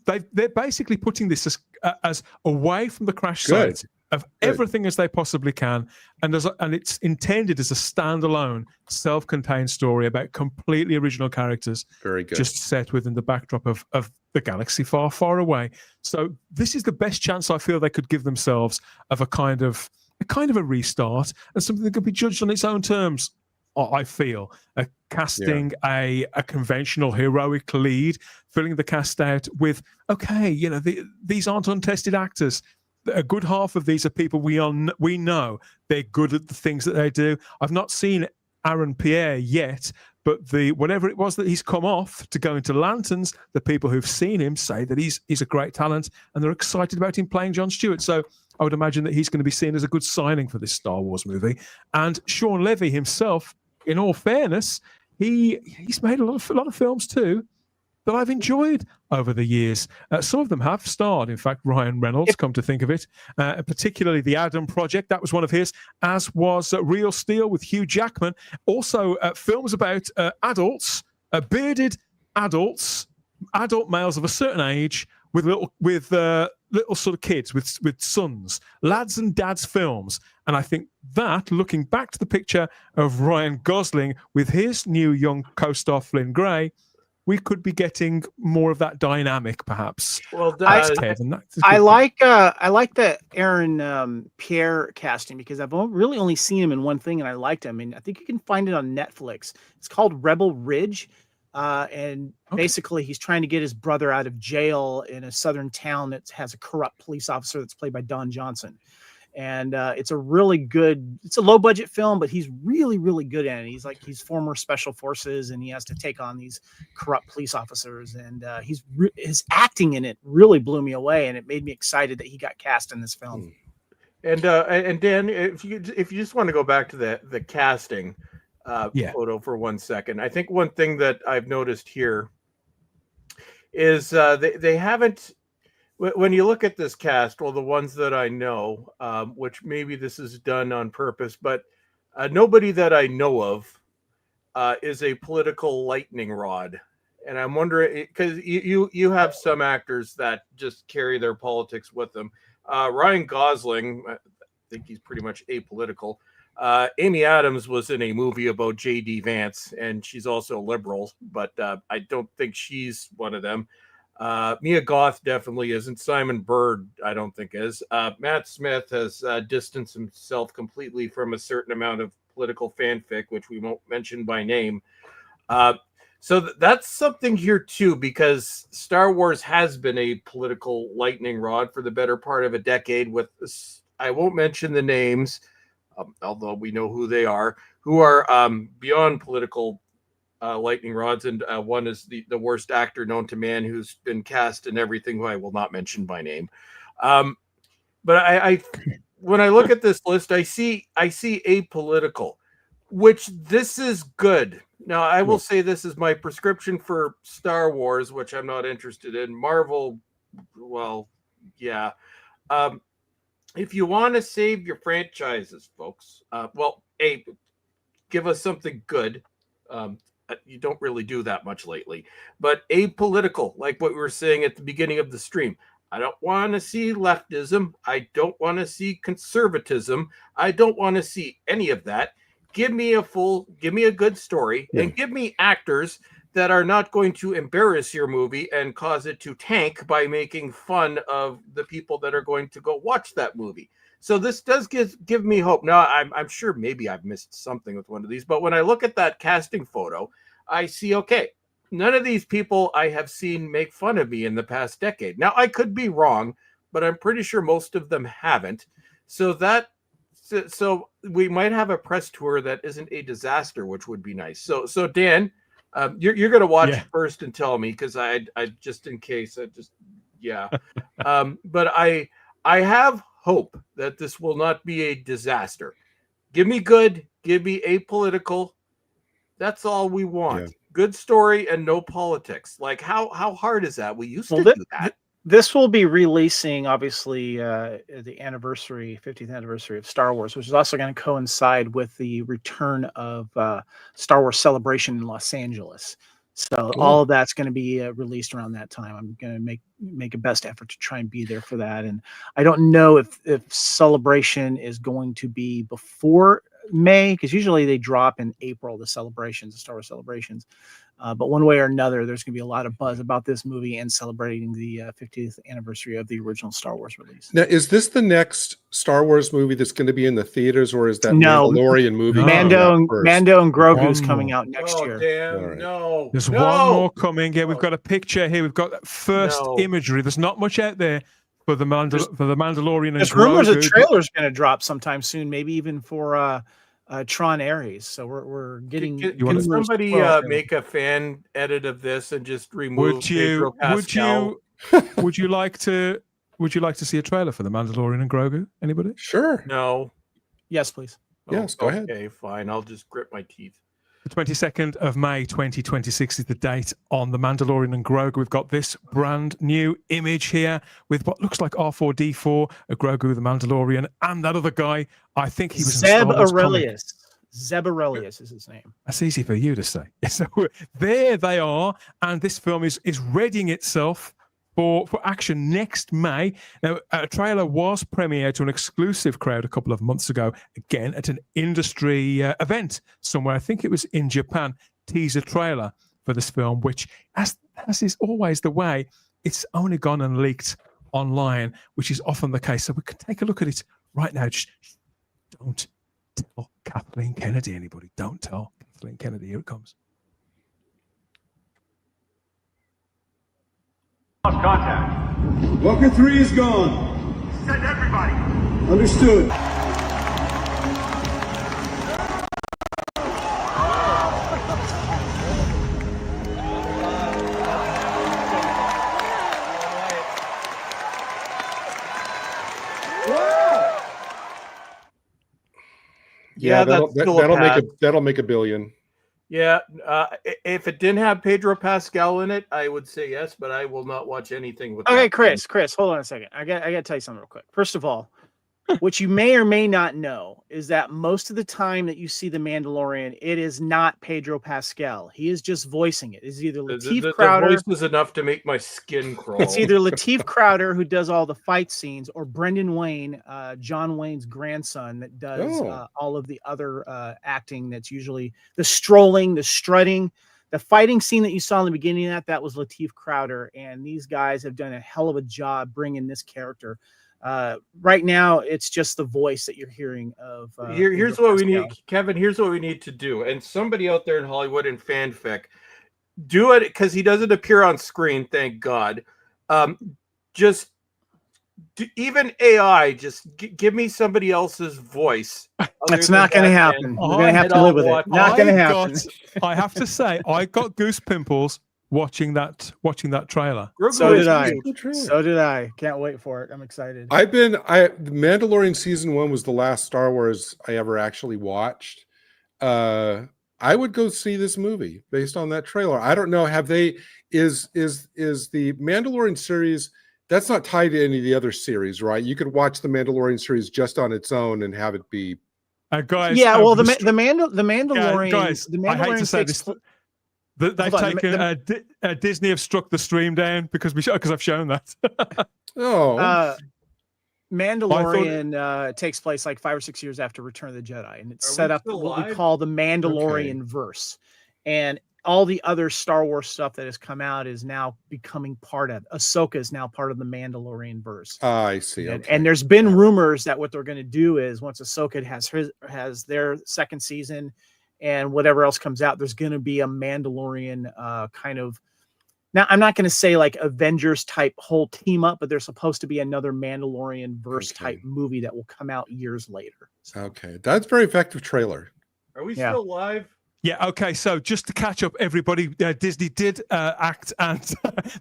they're basically putting this as away from the crash site of everything as they possibly can, and it's intended as a standalone, self-contained story about completely original characters. Very good. Just set within the backdrop of the galaxy far, far away. So this is the best chance I feel they could give themselves of a kind of a restart, and something that could be judged on its own terms. I feel casting a conventional heroic lead, filling the cast out with these aren't untested actors. A good half of these are people we know they're good at the things that they do. I've not seen Aaron Pierre yet, but whatever it was that he's come off to go into Lanterns, the people who've seen him say that he's a great talent, and they're excited about him playing Jon Stewart. So I would imagine that he's going to be seen as a good signing for this Star Wars movie. And Sean Levy himself, in all fairness, he's made a lot of films too that I've enjoyed over the years. Some of them have starred, in fact, Ryan Reynolds, come to think of it, particularly The Adam Project. That was one of his, as was Real Steel with Hugh Jackman. Also, films about adults, bearded adults, adult males of a certain age, with little sort of kids with sons, lads and dads films. And I think that, looking back to the picture of Ryan Gosling with his new young co-star Flynn Grey, we could be getting more of that dynamic, perhaps. Well, I like the Aaron Pierre casting, because I've really only seen him in one thing, and I liked him. And I think you can find it on Netflix. It's called Rebel Ridge. And basically he's trying to get his brother out of jail in a southern town that has a corrupt police officer that's played by Don Johnson. And it's a low budget film, but he's really, really good at it. He's former special forces, and he has to take on these corrupt police officers. And his acting in it really blew me away, and it made me excited that he got cast in this film. And Dan, if you just want to go back to the casting photo for 1 second, I think one thing that I've noticed here is they haven't. When you look at this cast, well, the ones that I know, which maybe this is done on purpose, but nobody that I know of is a political lightning rod. And I'm wondering, because you have some actors that just carry their politics with them. Ryan Gosling, I think he's pretty much apolitical. Amy Adams was in a movie about J.D. Vance, and she's also liberal, but I don't think she's one of them. Mia Goth definitely isn't. Simon Bird, I don't think is. Matt Smith has distanced himself completely from a certain amount of political fanfic, which we won't mention by name. So that's something here too, because Star Wars has been a political lightning rod for the better part of a decade. With this, I won't mention the names, although we know who they are, who are beyond political lightning rods, and one is the worst actor known to man, who's been cast in everything, who I will not mention by name. But I when I look at this list, I see apolitical, which this is good. Now, I will say this is my prescription for Star Wars, which I'm not interested in. Marvel, well, yeah. If you want to save your franchises, folks, give us something good. You don't really do that much lately, but apolitical, like what we were saying at the beginning of the stream. I don't want to see leftism. I don't want to see conservatism. I don't want to see any of that. Give me a good story, and give me actors that are not going to embarrass your movie and cause it to tank by making fun of the people that are going to go watch that movie. So this does give me hope. Now, I'm sure maybe I've missed something with one of these, but when I look at that casting photo, I see, okay, none of these people I have seen make fun of me in the past decade. Now, I could be wrong, but I'm pretty sure most of them haven't. So we might have a press tour that isn't a disaster, which would be nice. So Dan, you're going to watch it first and tell me, because I just in case, but I have hope that this will not be a disaster. Give me good, give me apolitical. That's all we want. Yeah. Good story and no politics. Like how hard is that? We used to do that. This will be releasing, obviously, the 50th anniversary of Star Wars, which is also going to coincide with the return of Star Wars Celebration in Los Angeles. So all of that's going to be released around that time. I'm going to make a best effort to try and be there for that. And I don't know if Celebration is going to be before May, because usually they drop in April, the Star Wars celebrations. But one way or another, there's going to be a lot of buzz about this movie and celebrating the 50th anniversary of the original Star Wars release. Now, is this the next Star Wars movie that's going to be in the theaters, or is that Mandalorian movie? Mando and Grogu is coming out next year. Damn, no. There's one more coming. Yeah, we've got a picture here. We've got first imagery. There's not much out there for the Mandalorian. There's rumors a trailer's going to drop sometime soon, maybe even for Tron Ares. So we're getting. Can somebody make a fan edit of this and just remove Pedro Pascal? Would you like to see a trailer for the Mandalorian and Grogu? Anybody? Sure. No. Yes, please. Yes, go ahead. Okay, fine. I'll just grit my teeth. The 22nd of May 2026 is the date on The Mandalorian and Grogu. We've got this brand new image here with what looks like R4D4, a Grogu the Mandalorian, and that other guy. I think he was Zeb Aurelius. Zeb Aurelius is his name. That's easy for you to say. So there they are, and this film is readying itself for action next May. Now, a trailer was premiered to an exclusive crowd a couple of months ago, again at an industry event somewhere. I think it was in Japan. Teaser trailer for this film, which, as is always the way, it's only gone and leaked online, which is often the case. So we can take a look at it right now. Just don't tell Kathleen Kennedy, anybody. Don't tell Kathleen Kennedy. Here it comes. Lost contact. Walker 3 is gone. Send everybody. Understood. Yeah, that's that'll make $1 billion. Yeah, if it didn't have Pedro Pascal in it, I would say yes, but I will not watch anything with. Okay, Chris, hold on a second. I got to tell you something real quick. First of all, what you may or may not know is that most of the time that you see the Mandalorian, it is not Pedro Pascal. He is just voicing it. It's either Lateef Crowder. The voice was enough to make my skin crawl. It's either Lateef Crowder, who does all the fight scenes, or Brendan Wayne, John Wayne's grandson, that does all of the other acting. That's usually the strolling, the strutting. The fighting scene that you saw in the beginning of that was Lateef Crowder, and these guys have done a hell of a job bringing this character. Right now, it's just the voice that you're hearing of. Here's what we need, Kevin. Here's what we need to do, and somebody out there in Hollywood in fanfic, do it, because he doesn't appear on screen. Thank God. Even AI, just give me somebody else's voice. That's not going to happen. We're going to have to live with it. Not going to happen. I have to say, I got goose pimples watching that trailer. So did I. Can't wait for it. I'm excited. The Mandalorian season 1 was the last Star Wars I ever actually watched. I would go see this movie based on that trailer. I don't know. Is the Mandalorian series, that's not tied to any of the other series, right? You could watch the Mandalorian series just on its own and have it be. Guys. Yeah, well, the Mandalorian. Guys, the Mandalorian I hate to say this. They've taken Disney have struck the stream down because I've shown that. Mandalorian takes place like 5 or 6 years after Return of the Jedi, and it's set up what we call the Mandalorian verse, and all the other Star Wars stuff that has come out is now becoming part of. Ahsoka is now part of the Mandalorian verse. I see. And there's been rumors that what they're going to do is once Ahsoka has their second season, and whatever else comes out, there's going to be a Mandalorian kind of. Now, I'm not going to say like Avengers type whole team up, but there's supposed to be another Mandalorian verse type movie that will come out years later. Okay, that's a very effective trailer. Are we still live? Yeah, okay, so just to catch up, everybody, Disney did act, and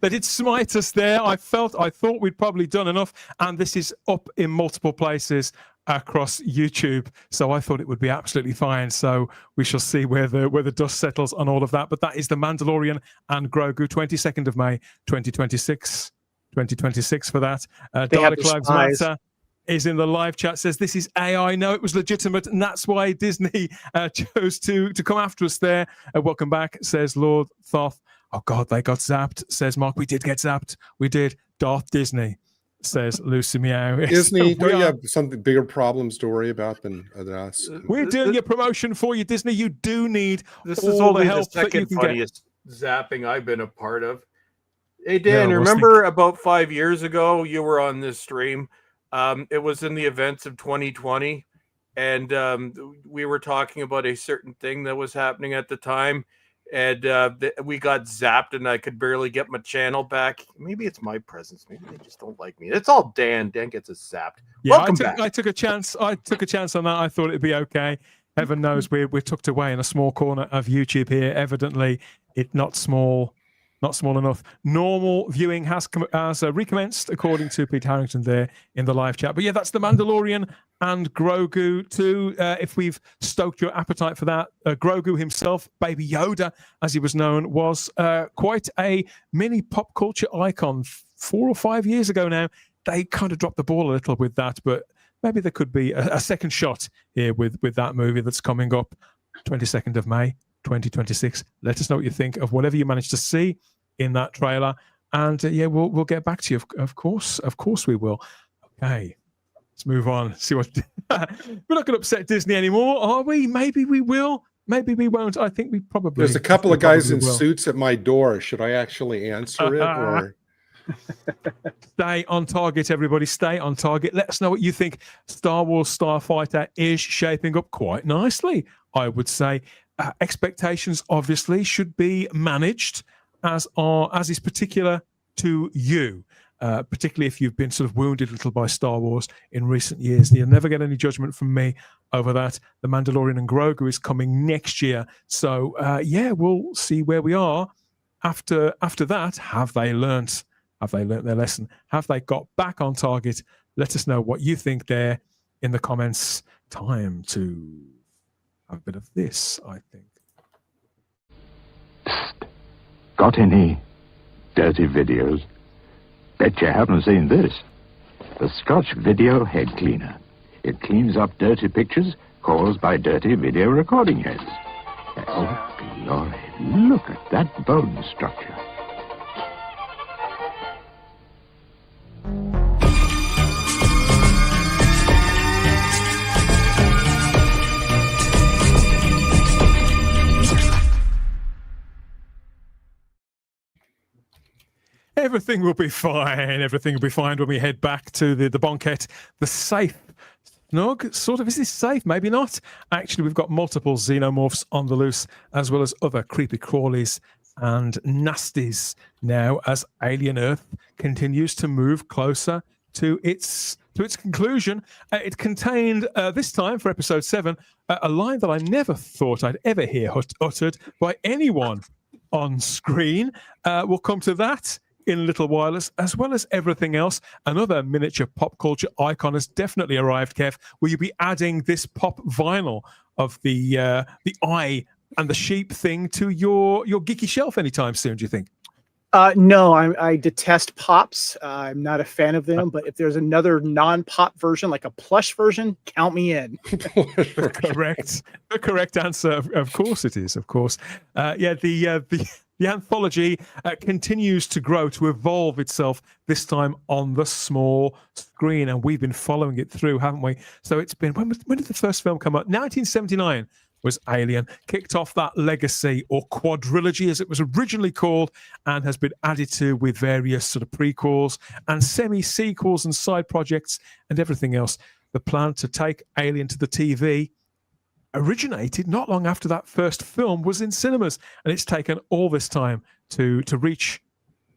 they did smite us there. I thought we'd probably done enough, and this is up in multiple places across YouTube, so I thought it would be absolutely fine. So we shall see where the dust settles on all of that. But that is The Mandalorian and Grogu, 22nd of May, 2026 for that. Dalek Lives Matter is in the live chat, says this is AI. No, it was legitimate, and that's why Disney chose to come after us there. Welcome back, says Lord Thoth. Oh God, they got zapped, says Mark. We did get zapped. We did. Darth Disney, says Lucy Meow. Disney, don't you have something bigger problems to worry about than us? We're doing your promotion for you, Disney. You do need this is only the second funniest zapping I've been a part of. Hey Dan, remember about 5 years ago you were on this stream? It was in the events of 2020, and we were talking about a certain thing that was happening at the time, and we got zapped, and I could barely get my channel back. Maybe it's my presence. Maybe they just don't like me. It's all Dan. Dan gets us zapped. Yeah, Welcome back. I took a chance. I took a chance on that. I thought it'd be okay. Heaven knows we're tucked away in a small corner of YouTube here. Evidently, it's not small enough. Normal viewing has recommenced, according to Pete Harrington there in the live chat. But yeah, that's The Mandalorian and Grogu too. If we've stoked your appetite for that, Grogu himself, Baby Yoda, as he was known, was quite a mini pop culture icon 4 or 5 years ago now. They kind of dropped the ball a little with that, but maybe there could be a second shot here with that movie that's coming up 22nd of May. 2026. Let us know what you think of whatever you managed to see in that trailer. And yeah, we'll get back to you. Of course we will. Okay, let's move on. See what we're not going to upset Disney anymore, are we? Maybe we will. Maybe we won't. I think we probably. There's a couple of guys in will. suits at my door. Should I actually answer it or? Stay on target, everybody. Stay on target. Let us know what you think. Star Wars Starfighter is shaping up quite nicely, I would say. Expectations obviously should be managed as is particular to you. Particularly if you've been sort of wounded a little by Star Wars in recent years. You'll never get any judgment from me over that. The Mandalorian and Grogu is coming next year. So, yeah, we'll see where we are. After that, have they learnt their lesson? Have they got back on target? Let us know what you think there in the comments. Time to have a bit of this, I think. Got any dirty videos? Bet you haven't seen this. The Scotch Video Head Cleaner. It cleans up dirty pictures caused by dirty video recording heads. Oh, glory. Look at that bone structure. Everything will be fine. Everything will be fine when we head back to the bonket. The safe, snug, sort of. Is this safe? Maybe not. Actually, we've got multiple xenomorphs on the loose, as well as other creepy crawlies and nasties now as Alien Earth continues to move closer to its conclusion. It contained, this time for episode 7, a line that I never thought I'd ever hear uttered by anyone on screen. We'll come to that in a little while, as well as everything else. Another miniature pop culture icon has definitely arrived. Kev, will you be adding this pop vinyl of the eye and the sheep thing to your geeky shelf anytime soon, do you think? No, I detest pops. I'm not a fan of them, but if there's another non-pop version, like a plush version, count me in. The correct answer, of course it is, of course. Yeah, the anthology continues to grow, to evolve itself, this time on the small screen, and we've been following it through, haven't we? So it's been, when did the first film come out? 1979 was Alien, kicked off that legacy, or quadrilogy as it was originally called, and has been added to with various sort of prequels and semi-sequels and side projects and everything else. The plan to take Alien to the TV originated not long after that first film was in cinemas, and it's taken all this time to reach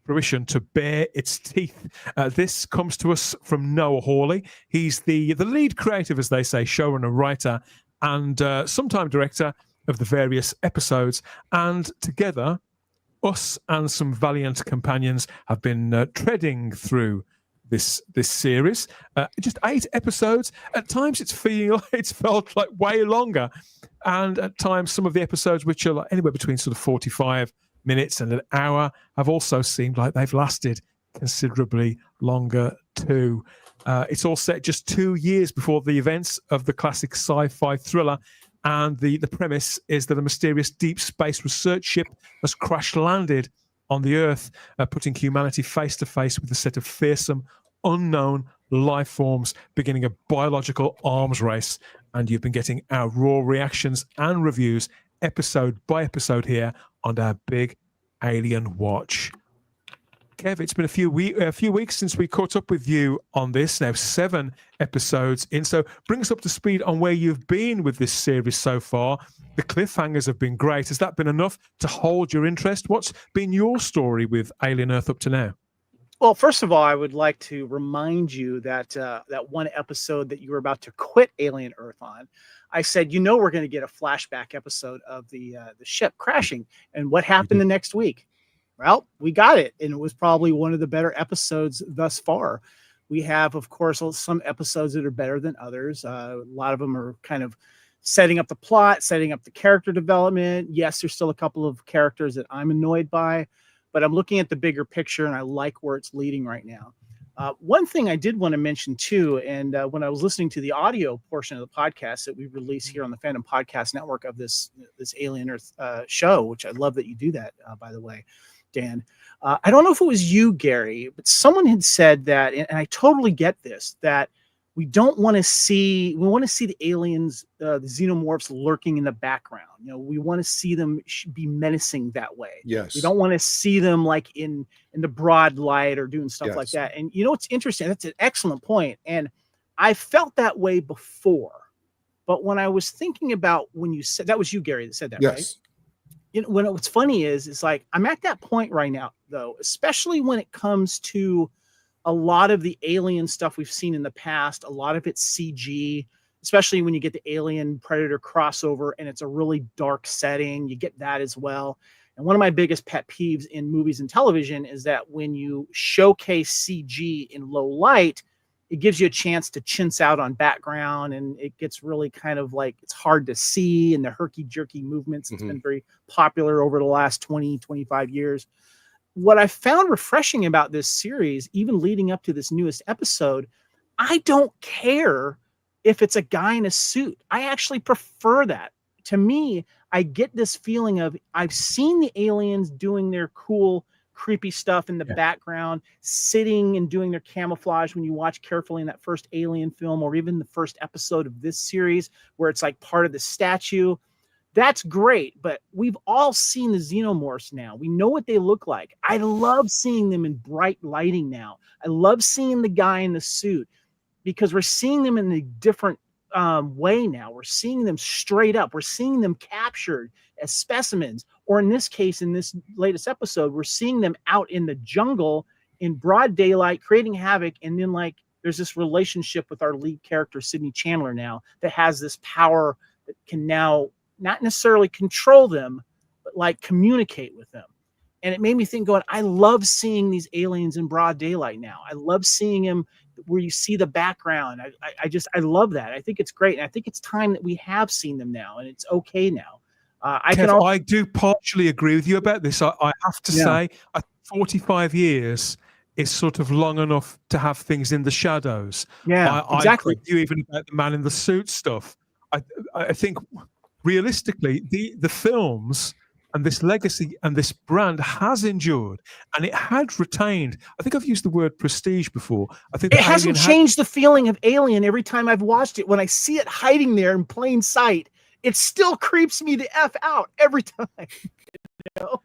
fruition, to bear its teeth. This comes to us from Noah Hawley. He's the lead creative, as they say, showrunner, writer, and sometime director of the various episodes. And together, us and some valiant companions have been treading through this series. Just 8 episodes. At times it's felt like way longer, and at times some of the episodes, which are like anywhere between sort of 45 minutes and an hour, have also seemed like they've lasted considerably longer too. It's all set just 2 years before the events of the classic sci-fi thriller, and the premise is that a mysterious deep space research ship has crash-landed on the Earth, putting humanity face-to-face with a set of fearsome, unknown life forms, beginning a biological arms race. And you've been getting our raw reactions and reviews episode by episode here on our big Alien Watch. Kev, it's been a few weeks since we caught up with you on this. Now 7 episodes in. So bring us up to speed on where you've been with this series so far. The cliffhangers have been great. Has that been enough to hold your interest? What's been your story with Alien Earth up to now? Well, first of all, I would like to remind you that that one episode that you were about to quit Alien Earth on, I said, we're going to get a flashback episode of the ship crashing. And what happened the next week? Well, we got it, and it was probably one of the better episodes thus far. We have, of course, some episodes that are better than others. A lot of them are kind of setting up the plot, setting up the character development. Yes, there's still a couple of characters that I'm annoyed by, but I'm looking at the bigger picture, and I like where it's leading right now. One thing I did want to mention, too, and when I was listening to the audio portion of the podcast that we release here on the Fandom Podcast Network of this Alien Earth show, which I love that you do that, by the way, Dan. I don't know if it was you, Gary, but someone had said that, and I totally get this, that we want to see the aliens, the xenomorphs lurking in the background. We want to see them be menacing that way. Yes. We don't want to see them like in the broad light or doing stuff like that. And it's interesting. That's an excellent point. And I felt that way before. But when I was thinking about when you said, that was you, Gary, that said that, right? What's funny is like, I'm at that point right now, though, especially when it comes to a lot of the alien stuff we've seen in the past. A lot of it's CG, especially when you get the Alien Predator crossover and it's a really dark setting. You get that as well. And one of my biggest pet peeves in movies and television is that when you showcase CG in low light, it gives you a chance to chintz out on background, and it gets really kind of like it's hard to see, and the herky-jerky movements. It's been very popular over the last 20, 25 years. What I found refreshing about this series, even leading up to this newest episode, I don't care if it's a guy in a suit. I actually prefer that. To me, I get this feeling of I've seen the aliens doing their cool, creepy stuff in the background, sitting and doing their camouflage when you watch carefully in that first Alien film, or even the first episode of this series where it's like part of the statue. That's great, but we've all seen the xenomorphs now. We know what they look like. I love seeing them in bright lighting now. I love seeing the guy in the suit because we're seeing them in a different way now. We're seeing them straight up. We're seeing them captured as specimens. Or in this case, in this latest episode, we're seeing them out in the jungle in broad daylight, creating havoc. And then like there's this relationship with our lead character, Sydney Chandler, now that has this power that can now not necessarily control them, but like communicate with them. And it made me think I love seeing these aliens in broad daylight now. I love seeing them where you see the background. I love that. I think it's great. And I think it's time that we have seen them now, and it's okay now. I do partially agree with you about this. I have to say, 45 years is sort of long enough to have things in the shadows. Yeah, exactly. I agree with you even about the man in the suit stuff. I think realistically, the films and this legacy and this brand has endured, and it had retained. I think I've used the word prestige before. I think it hasn't changed the feeling of Alien every time I've watched it. When I see it hiding there in plain sight, it still creeps me the F out every time.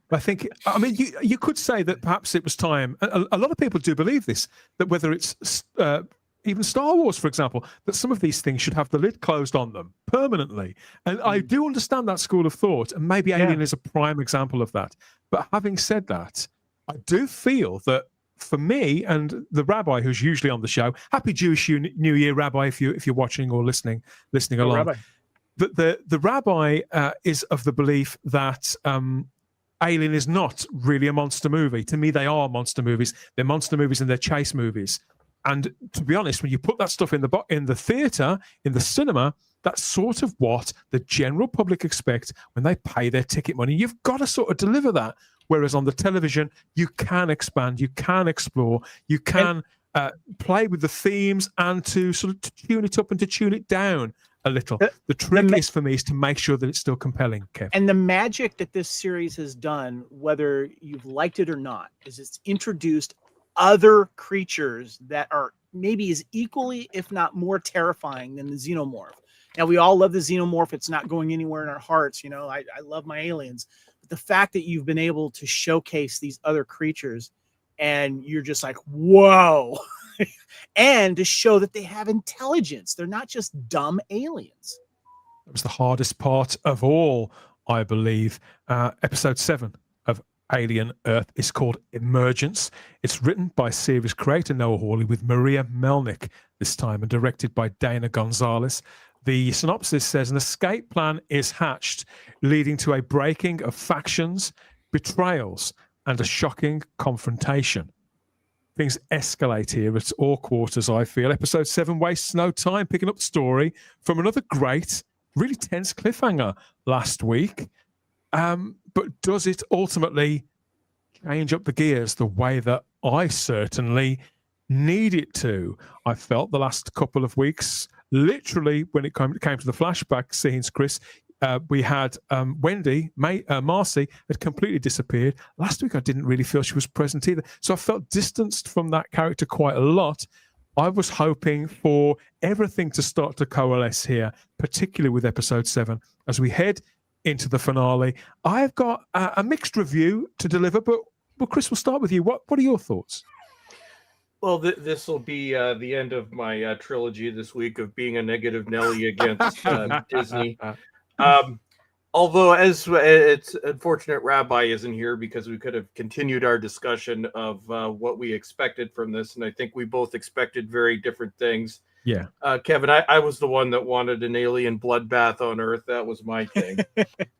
I think, you could say that perhaps it was time. A lot of people do believe this, that whether it's even Star Wars, for example, that some of these things should have the lid closed on them permanently. And I do understand that school of thought, and maybe Alien is a prime example of that. But having said that, I do feel that for me and the rabbi who's usually on the show, Happy Jewish New Year, Rabbi, if you're watching or listening along. Rabbi. But the rabbi is of the belief that Alien is not really a monster movie. To me, they are monster movies. They're monster movies and they're chase movies. And to be honest, when you put that stuff in the theater, in the cinema, that's sort of what the general public expect when they pay their ticket money. You've got to sort of deliver that. Whereas on the television, you can expand, you can explore, you can play with the themes and to sort of tune it up and to tune it down a little. The trick is for me is to make sure that it's still compelling, Kev. And the magic that this series has done, whether you've liked it or not, is it's introduced other creatures that are maybe as equally, if not more terrifying than the xenomorph. Now, we all love the xenomorph. It's not going anywhere in our hearts. I love my aliens. But the fact that you've been able to showcase these other creatures and you're just like, whoa, and to show that they have intelligence. They're not just dumb aliens. That was the hardest part of all, I believe. Episode 7 of Alien Earth is called Emergence. It's written by series creator Noah Hawley with Maria Melnick this time and directed by Dana Gonzalez. The synopsis says an escape plan is hatched, leading to a breaking of factions, betrayals, and a shocking confrontation. Things escalate here at all quarters, I feel. Episode 7 wastes no time picking up the story from another great, really tense cliffhanger last week. But does it ultimately change up the gears the way that I certainly need it to? I felt the last couple of weeks, literally when it came to the flashback scenes, Chris, we had Wendy, Marcy had completely disappeared. Last week, I didn't really feel she was present either. So I felt distanced from that character quite a lot. I was hoping for everything to start to coalesce here, particularly with episode 7. As we head into the finale, I've got a mixed review to deliver, but Chris, we'll start with you. What are your thoughts? Well, this will be the end of my trilogy this week of being a negative Nelly against Disney. Although, as it's unfortunate Rabbi isn't here, because we could have continued our discussion of what we expected from this, and I think we both expected very different things. Yeah. Kevin, I was the one that wanted an alien bloodbath on Earth. That was my thing.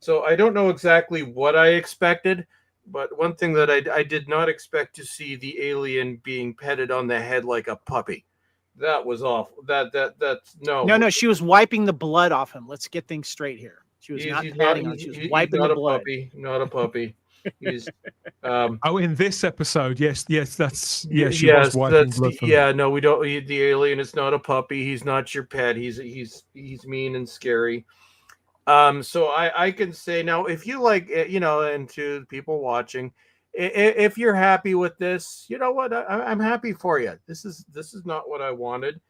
So I don't know exactly what I expected, but one thing that I did not expect to see the alien being petted on the head like a puppy. That was awful. That's no. No, she was wiping the blood off him. Let's get things straight here. She was not patting him. She was wiping the blood. Not a puppy. He's in this episode, yes, she was wiping blood from him. No, we don't. The alien is not a puppy. He's not your pet. He's mean and scary. So I can say now, if you like, and to people watching, if you're happy with this, you know what, I'm happy for you. This is not what I wanted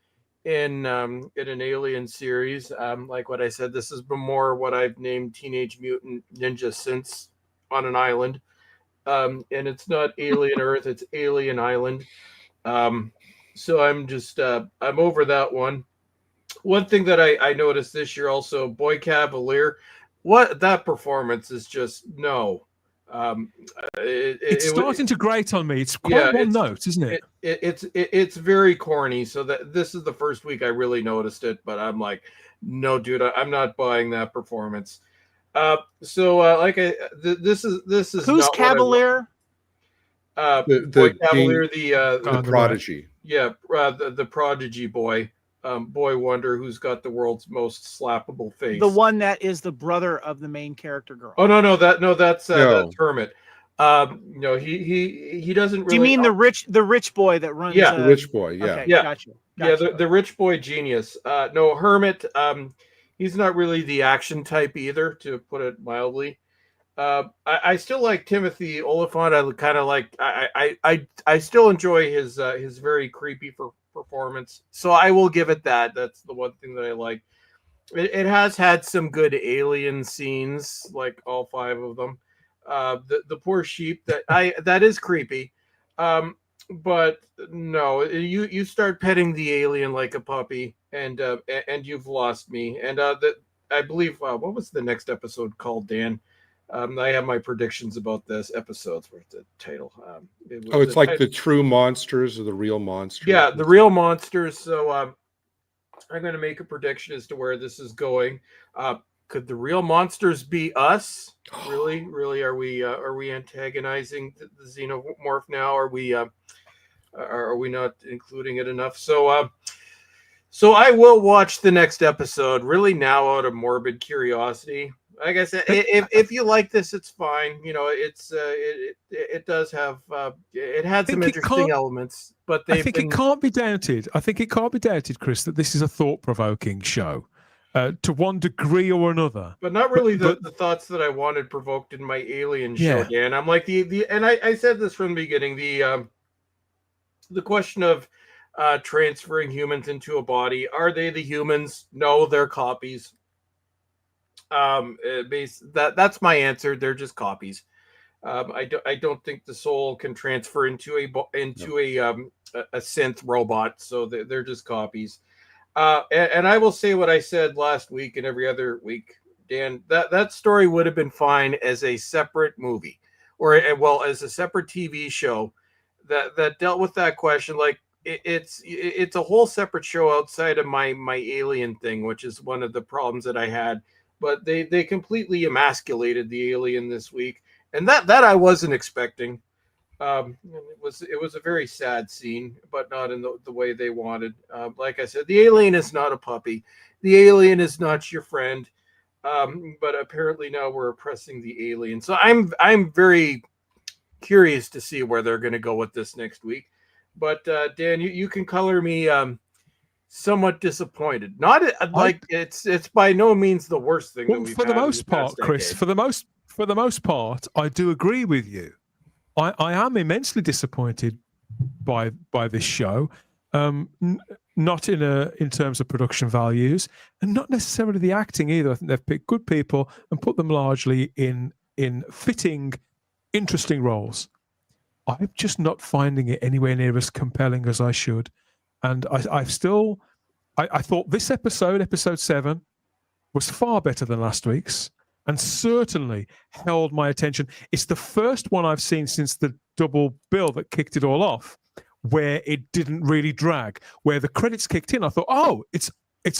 in an alien series. Like what I said, this has been more what I've named Teenage Mutant Ninja Synths on an island. And it's not Alien Earth, it's Alien Island. So I'm just I'm over that one. One thing that I noticed this year also, Boy Cavalier, what that performance is just no. It's starting to grate on me. It's quite one note, isn't it? It's very corny. So that this is the first week I really noticed it, but I'm like, no, dude, I'm not buying that performance. This is who's Cavalier? Boy Cavalier, the prodigy. Yeah, the prodigy boy. Boy Wonder, who's got the world's most slappable face. The one that is the brother of the main character girl. Oh that's Hermit. No, he doesn't really. Do you mean the rich boy that runs? Yeah, the rich boy. Yeah, okay, gotcha. Yeah, the rich boy genius. No, Hermit. He's not really the action type either, to put it mildly. I still like Timothy Oliphant. I kind of like. I still enjoy his very creepy performance. So I will give it that. That's the one thing that I like. It has had some good alien scenes, like all 5 of them. The poor sheep that is creepy. But no, you start petting the alien like a puppy, and you've lost me. And I believe what was the next episode called, Dan? I have my predictions about this episode's worth the title. It's like the true monsters or the real monsters. Yeah, the real monsters. So I'm going to make a prediction as to where this is going. Could the real monsters be us? Really? Are we antagonizing the xenomorph now? Are we not including it enough? So I will watch the next episode really now out of morbid curiosity. Like I said, if you like this, it's fine. It does have it had some interesting elements, but I think it can't be doubted. I think it can't be doubted, Chris, that this is a thought-provoking show to one degree or another. But not really the thoughts that I wanted provoked in my Alien show, Dan. I'm like and I said this from the beginning. The question of transferring humans into a body, are they the humans? No, they're copies. That's my answer. They're just copies. I don't think the soul can transfer into a synth robot, so they're just copies. And I will say what I said last week and every other week, Dan. That story would have been fine as a separate movie, or as a separate TV show that dealt with that question. Like it's a whole separate show outside of my alien thing, which is one of the problems that I had. But they completely emasculated the alien this week, and that I wasn't expecting. It was a very sad scene, but not in the way they wanted. Like I said, the alien is not a puppy. The alien is not your friend. But apparently now we're oppressing the alien. So I'm very curious to see where they're going to go with this next week. But Dan, you can color me somewhat disappointed. Not like it's by no means the worst thing that we've for had the in most part, past Chris. decade. For the most part, I do agree with you. I am immensely disappointed by this show. Not in terms of production values, and not necessarily the acting either. I think they've picked good people and put them largely in fitting, interesting roles. I'm just not finding it anywhere near as compelling as I should, and I thought this episode 7, was far better than last week's, and certainly held my attention. It's the first one I've seen since the double bill that kicked it all off, where it didn't really drag. Where the credits kicked in, I thought, oh, it's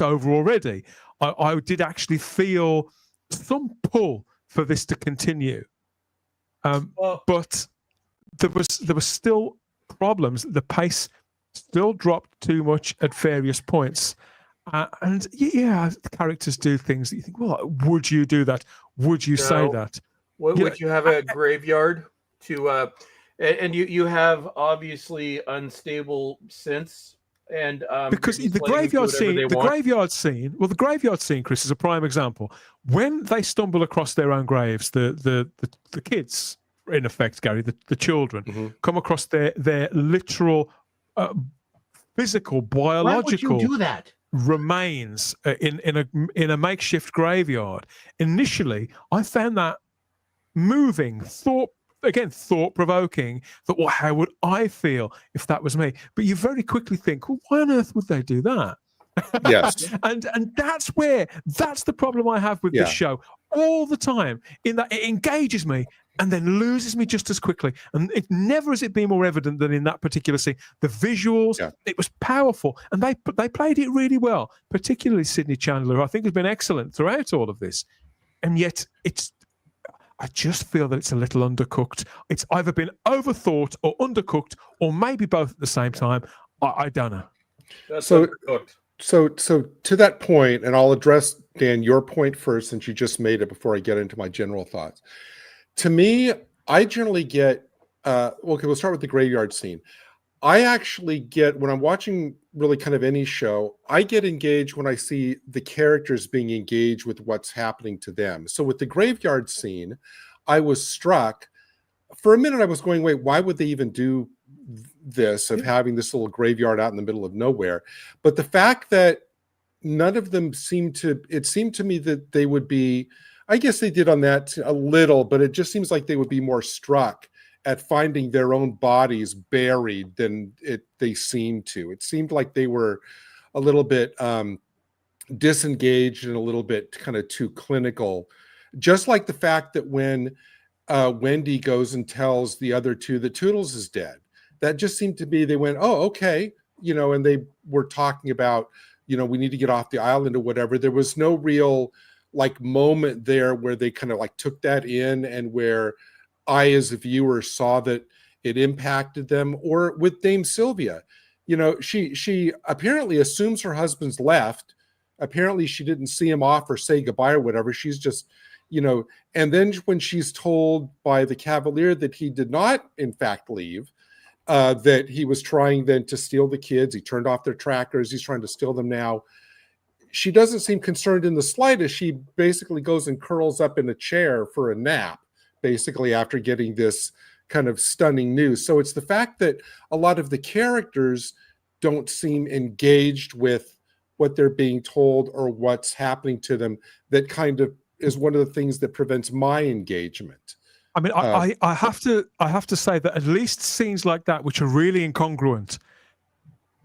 over already. I did actually feel some pull for this to continue, but there was still problems. The pace still dropped too much at various points. And yeah, characters do things that you think, well, would you do that? Would you say that? Would you have a graveyard to and you have obviously unstable synths and because the graveyard scene, Chris, is a prime example. When they stumble across their own graves, the kids, in effect, Gary, the children, come across their literal physical, biological. Why would you do that? Remains in a makeshift graveyard. Initially, I found that moving, thought-provoking. That, well, how would I feel if that was me? But you very quickly think, well, why on earth would they do that? Yes. and that's the problem I have with this show all the time. In that it engages me and then loses me just as quickly. And it never has it been more evident than in that particular scene. The visuals, it was powerful, and they played it really well, particularly Sidney Chandler, who I think has been excellent throughout all of this. And yet I just feel that it's a little undercooked. It's either been overthought or undercooked, or maybe both at the same time. I don't know. That's so undercooked. So to that point, and I'll address, Dan, your point first, since you just made it, before I get into my general thoughts. To me, I generally get, okay, we'll start with the graveyard scene. I actually get, when I'm watching really kind of any show, I get engaged when I see the characters being engaged with what's happening to them. So with the graveyard scene, I was struck. For a minute, I was going, wait, why would they even do this, of having this little graveyard out in the middle of nowhere? But the fact that none of them seemed to me that they would be, I guess they did on that a little, but it just seems like they would be more struck at finding their own bodies buried than they seemed to. It seemed like they were a little bit disengaged and a little bit kind of too clinical. Just like the fact that when Wendy goes and tells the other two that Toodles is dead, that just seemed to be, they went, oh, okay, and they were talking about, we need to get off the island or whatever. There was no real like moment there where they kind of like took that in, and where I, as a viewer, saw that it impacted them. Or with Dame Sylvia, she apparently assumes her husband's left. Apparently she didn't see him off or say goodbye or whatever. She's just, and then when she's told by the Cavalier that he did not, in fact, leave, that he was trying then to steal the kids. He turned off their trackers. He's trying to steal them now. She doesn't seem concerned in the slightest. She basically goes and curls up in a chair for a nap, basically, after getting this kind of stunning news. So it's the fact that a lot of the characters don't seem engaged with what they're being told or what's happening to them that kind of is one of the things that prevents my engagement. I mean, I have to say that at least scenes like that, which are really incongruent,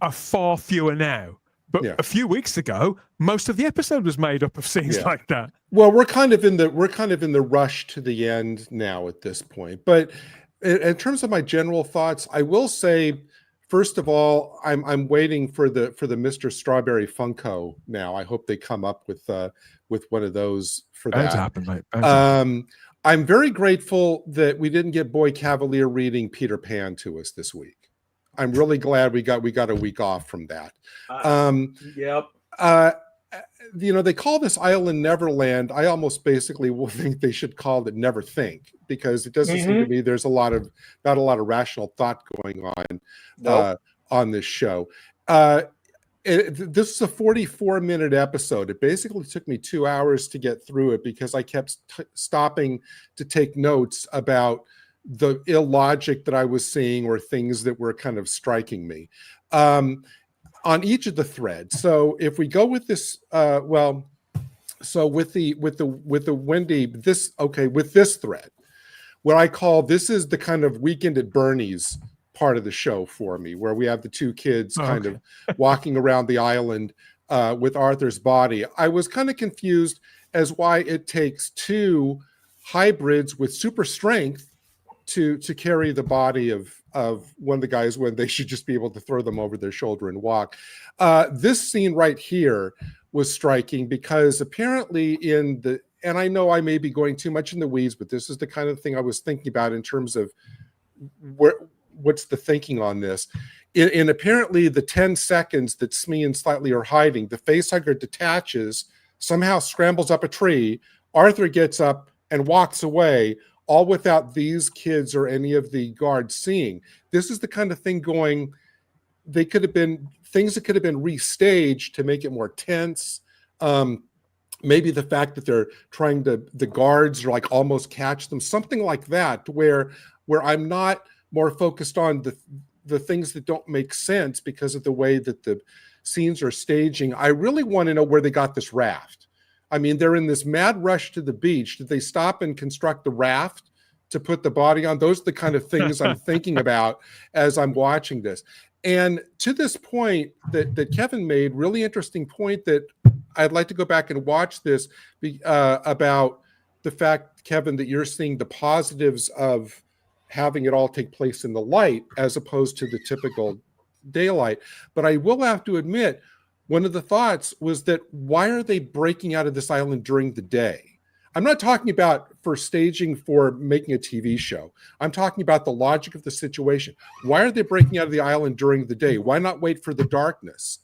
are far fewer now. But a few weeks ago, most of the episode was made up of scenes like that. Well, we're kind of in the rush to the end now at this point. But in terms of my general thoughts, I will say, first of all, I'm waiting for the Mr. Strawberry Funko now. I hope they come up with one of those for that. Bound to happen, mate. I'm very grateful that we didn't get Boy Cavalier reading Peter Pan to us this week. I'm really glad we got a week off from that. Yep. They call this island Neverland. I almost basically will think they should call it Never Think, because it doesn't seem to me there's not a lot of rational thought going on on this show. This is a 44-minute episode. It basically took me 2 hours to get through it because I kept stopping to take notes about the illogic that I was seeing or things that were kind of striking me on each of the threads. So if we go with this, so with the Wendy, with this thread, what I call, this is the kind of Weekend at Bernie's part of the show for me, where we have the two kids kind of walking around the island with Arthur's body. I was kind of confused as why it takes two hybrids with super strength to carry the body of one of the guys when they should just be able to throw them over their shoulder and walk. This scene right here was striking because apparently and I know I may be going too much in the weeds, but this is the kind of thing I was thinking about in terms of what's the thinking on this. In apparently the 10 seconds that Smee and Slightly are hiding, the facehugger detaches, somehow scrambles up a tree, Arthur gets up and walks away, all without these kids or any of the guards seeing. This is the kind of thing going, things that could have been restaged to make it more tense. Maybe the fact that they're trying to, the guards are like almost catch them, something like that, where I'm not more focused on the things that don't make sense because of the way that the scenes are staging. I really want to know where they got this raft. I mean, they're in this mad rush to the beach. Did they stop and construct the raft to put the body on? Those are the kind of things I'm thinking about as I'm watching this. And to this point that Kevin made, really interesting point that I'd like to go back and watch this about the fact, Kevin, that you're seeing the positives of having it all take place in the light as opposed to the typical daylight. But I will have to admit, one of the thoughts was that why are they breaking out of this island during the day? I'm not talking about for staging for making a TV show. I'm talking about the logic of the situation. Why are they breaking out of the island during the day? Why not wait for the darkness?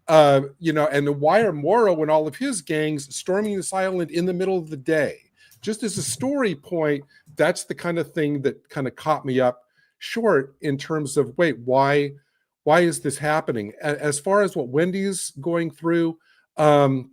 And why are Morrow and all of his gangs storming this island in the middle of the day? Just as a story point, that's the kind of thing that kind of caught me up short in terms of, wait, why is this happening? As far as what Wendy's going through, I'm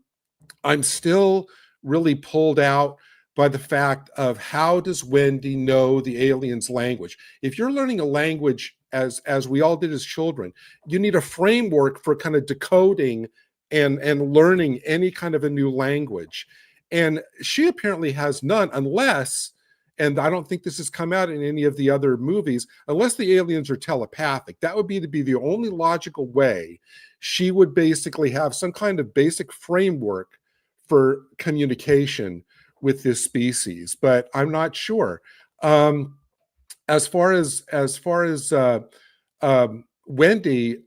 still really pulled out by the fact of how does Wendy know the alien's language? If you're learning a language as we all did as children, you need a framework for kind of decoding and learning any kind of a new language. And she apparently has none unless, and I don't think this has come out in any of the other movies, unless the aliens are telepathic. That would be the only logical way she would basically have some kind of basic framework for communication with this species, but I'm not sure. As far as Wendy,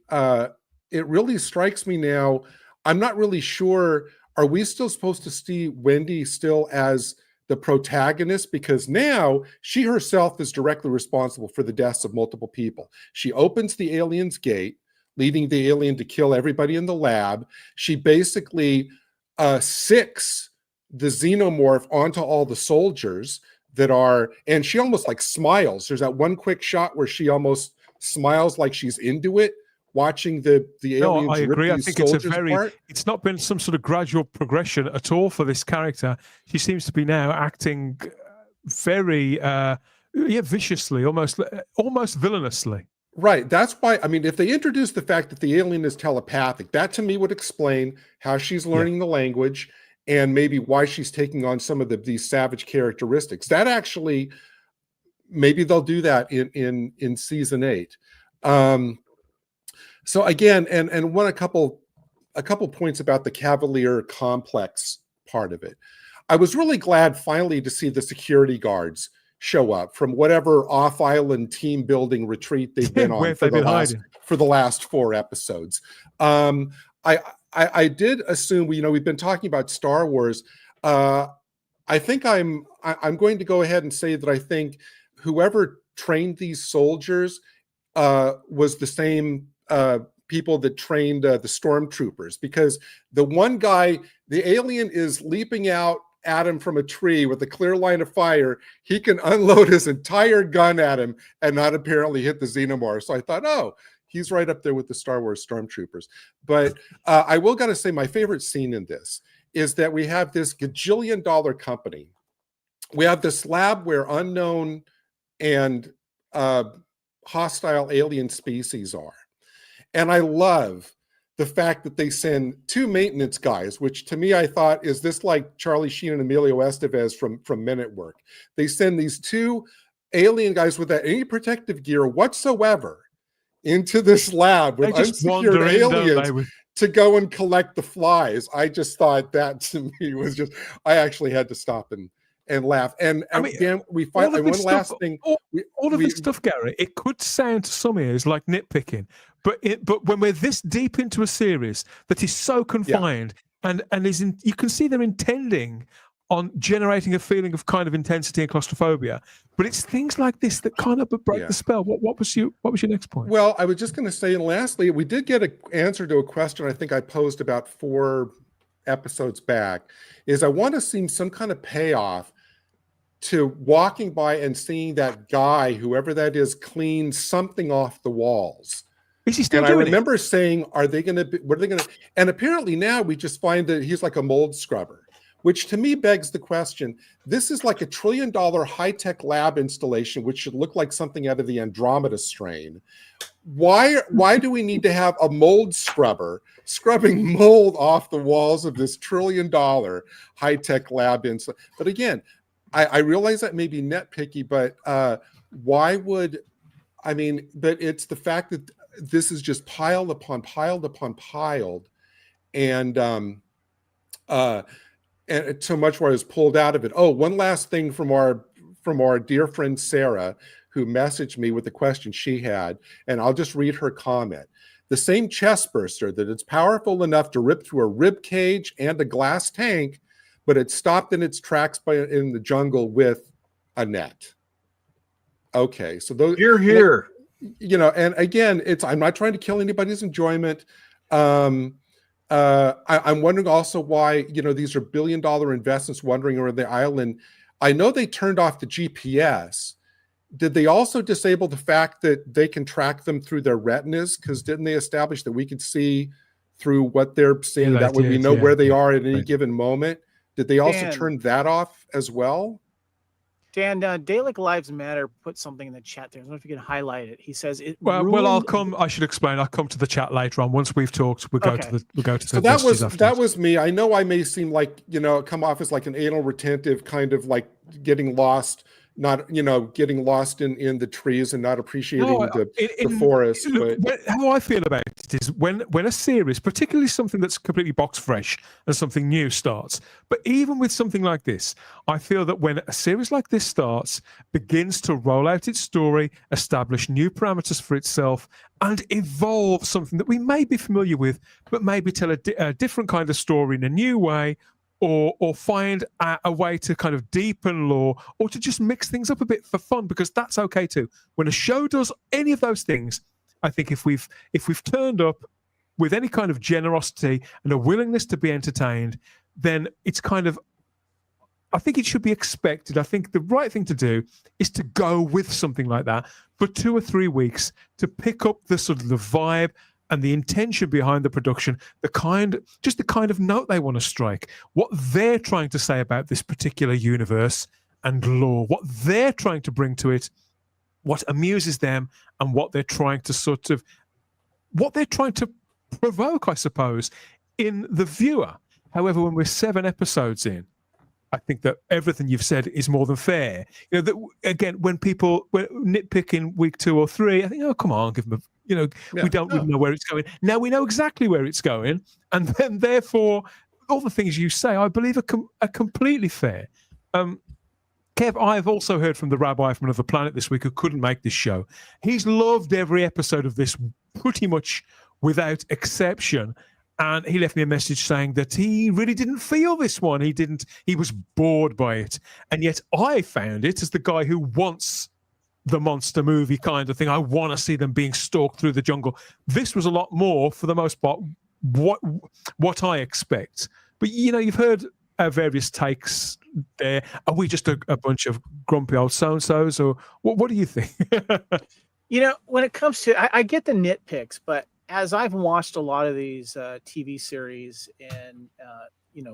it really strikes me now. I'm not really sure. Are we still supposed to see Wendy still as the protagonist? Because now she herself is directly responsible for the deaths of multiple people. She opens the alien's gate, leading the alien to kill everybody in the lab. She basically sicks the xenomorph onto all the soldiers that are, and she almost like smiles. There's that one quick shot where she almost smiles like she's into it, watching the aliens. No, I agree. I think it's not been some sort of gradual progression at all for this character. She seems to be now acting very viciously, almost villainously. Right. That's why, I mean, if they introduce the fact that the alien is telepathic, that to me would explain how she's learning the language and maybe why she's taking on some of these savage characteristics. That actually, maybe they'll do that in season 8. So again, and a couple points about the Cavalier complex part of it. I was really glad finally to see the security guards show up from whatever off-island team building retreat they've been on for the last 4 episodes. I did assume, we've been talking about Star Wars. I think I'm going to go ahead and say that I think whoever trained these soldiers was the same people that trained the stormtroopers, because the one guy, the alien is leaping out at him from a tree with a clear line of fire. He can unload his entire gun at him and not apparently hit the xenomorph. So I thought, oh, He's right up there with the Star Wars stormtroopers. But I will got to say, my favorite scene in this is that we have this gajillion-dollar company. We have this lab where unknown and hostile alien species are. And I love the fact that they send 2 maintenance guys, which to me I thought, is this like Charlie Sheen and Emilio Estevez from Men at Work? They send these 2 alien guys without any protective gear whatsoever into this lab with unsecured aliens to go and collect the flies. I just thought that to me was just, I actually had to stop and laugh. And I mean, again, we find one last thing. All of this stuff, Gary, it could sound to some ears like nitpicking, but when we're this deep into a series that is so confined and is in, you can see they're intending on generating a feeling of kind of intensity and claustrophobia, but it's things like this that kind of break the spell. What was your next point? Well, I was just going to say, and lastly, we did get an answer to a question I think I posed about 4 episodes back, is I want to see some kind of payoff to walking by and seeing that guy, whoever that is, clean something off the walls. Is he still and doing I remember saying, what are they going to, and apparently now we just find that he's like a mold scrubber, which to me begs the question, this is like $1 trillion high-tech lab installation, which should look like something out of the Andromeda strain. Why do we need to have a mold scrubber scrubbing mold off the walls of this $1 trillion high-tech lab installation? But again, I realize that may be nitpicky, but why would, I mean, but it's the fact that this is just piled upon piled upon piled, and so much where I was pulled out of it. Oh, one last thing from our dear friend Sarah, who messaged me with the question she had, and I'll just read her comment. The same chest burster that it's powerful enough to rip through a rib cage and a glass tank, but it stopped in its tracks in the jungle with a net. Okay, so those here. You know, and again, I'm not trying to kill anybody's enjoyment. I'm wondering also why, you know, these are billion-dollar investments wandering around the island. I know they turned off the GPS. Did they also disable the fact that they can track them through their retinas? Because didn't they establish that we could see through what they're seeing? That way we know where they are at any given moment. Did they also turn that off as well? Dan, Dalek Lives Matter put something in the chat there. I don't know if you can highlight it. He says it. Well, I'll come. I should explain. I'll come to the chat later on. Once we've talked, we'll go to the. So that was me. I know I may seem like, you know, come off as like an anal retentive, kind of like getting lost, not, you know, getting lost in the trees and not appreciating the forest. But how I feel about it is when a series, particularly something that's completely box fresh and something new starts, but even with something like this, I feel that when a series like this starts, begins to roll out its story, establish new parameters for itself, and evolve something that we may be familiar with, but maybe tell a different kind of story in a new way, or find a way to kind of deepen lore, or to just mix things up a bit for fun, because that's okay too. When a show does any of those things, I think if we've turned up with any kind of generosity and a willingness to be entertained, then it's kind of, I think it should be expected. I think the right thing to do is to go with something like that for 2 or 3 weeks to pick up the sort of the vibe and the intention behind the production, the kind of note they want to strike, what they're trying to say about this particular universe and lore, what they're trying to bring to it, what amuses them, and what they're trying to provoke, I suppose, in the viewer. However, when we're 7 episodes in, I think that everything you've said is more than fair. You know, that again, when people nitpick in week 2 or 3, I think, oh, come on, give them a, you know, we don't really know where it's going. Now we know exactly where it's going, and then therefore all the things you say, I believe, are completely fair. Kev, I've also heard from the rabbi from another planet this week who couldn't make this show. He's loved every episode of this pretty much without exception. And he left me a message saying that he really didn't feel this one. He was bored by it. And yet I found it, as the guy who wants the monster movie kind of thing, I want to see them being stalked through the jungle. This was a lot more, for the most part, what I expect. But, you know, you've heard our various takes there. Are we just a bunch of grumpy old so-and-sos, or what do you think? When it comes to, I get the nitpicks, but as I've watched a lot of these TV series, and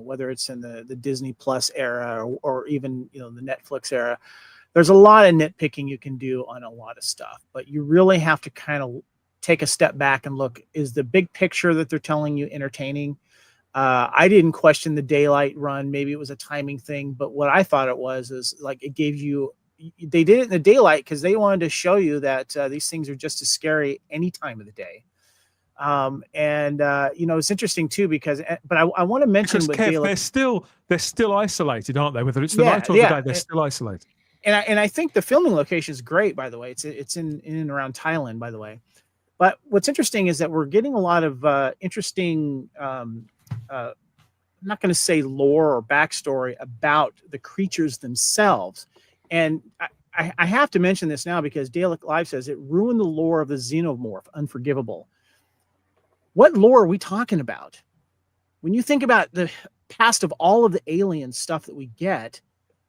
whether it's in the Disney Plus era or even the Netflix era, there's a lot of nitpicking you can do on a lot of stuff, but you really have to kind of take a step back and look: is the big picture that they're telling you entertaining? I didn't question the daylight run. Maybe it was a timing thing, but what I thought it was is like it gave you. They did it in the daylight because they wanted to show you that these things are just as scary any time of the day. It's interesting too because, but I want to mention because with Kev, daylight, they're still isolated, aren't they? Whether it's the night or the day, they're still isolated. And I think the filming location is great, by the way. It's in and around Thailand, by the way. But what's interesting is that we're getting a lot of interesting. I'm not going to say lore or backstory about the creatures themselves. And I have to mention this now because Dalek Live says it ruined the lore of the xenomorph, unforgivable. What lore are we talking about? When you think about the past of all of the alien stuff that we get,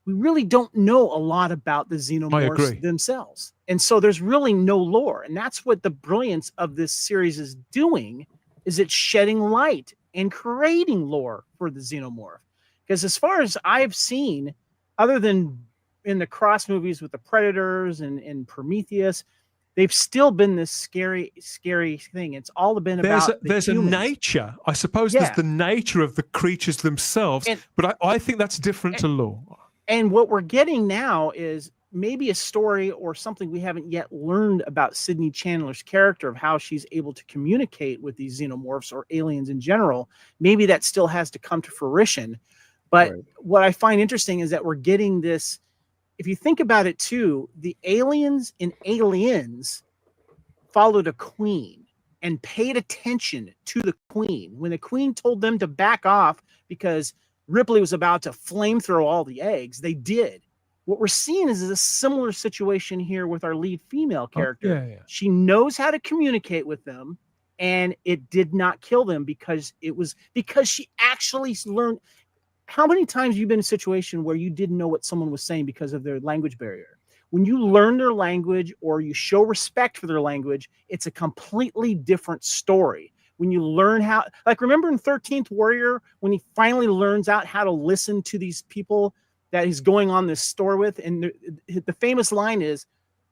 we really don't know a lot about the xenomorphs themselves. And so there's really no lore. And that's what the brilliance of this series is doing, is it's shedding light and creating lore for the xenomorph. Because as far as I've seen, other than in the cross movies with the Predators and Prometheus, they've still been this scary thing. It's all been about there's a nature, I suppose. Yeah. There's the nature of the creatures themselves, but I think that's different to lore. And what we're getting now is maybe a story or something we haven't yet learned about Sydney Chandler's character, of how she's able to communicate with these xenomorphs or aliens in general. Maybe that still has to come to fruition. But what I find interesting is that we're getting this. If you think about it too, the aliens in Aliens followed a queen and paid attention to the queen. When the queen told them to back off because Ripley was about to flamethrow all the eggs, they did. What we're seeing is a similar situation here with our lead female character. She knows how to communicate with them, and it did not kill them because she actually learned. How many times have you been in a situation where you didn't know what someone was saying because of their language barrier? When you learn their language or you show respect for their language, it's a completely different story. When you learn how, like, remember in 13th Warrior, when he finally learns out how to listen to these people that he's going on this store with, and the famous line is,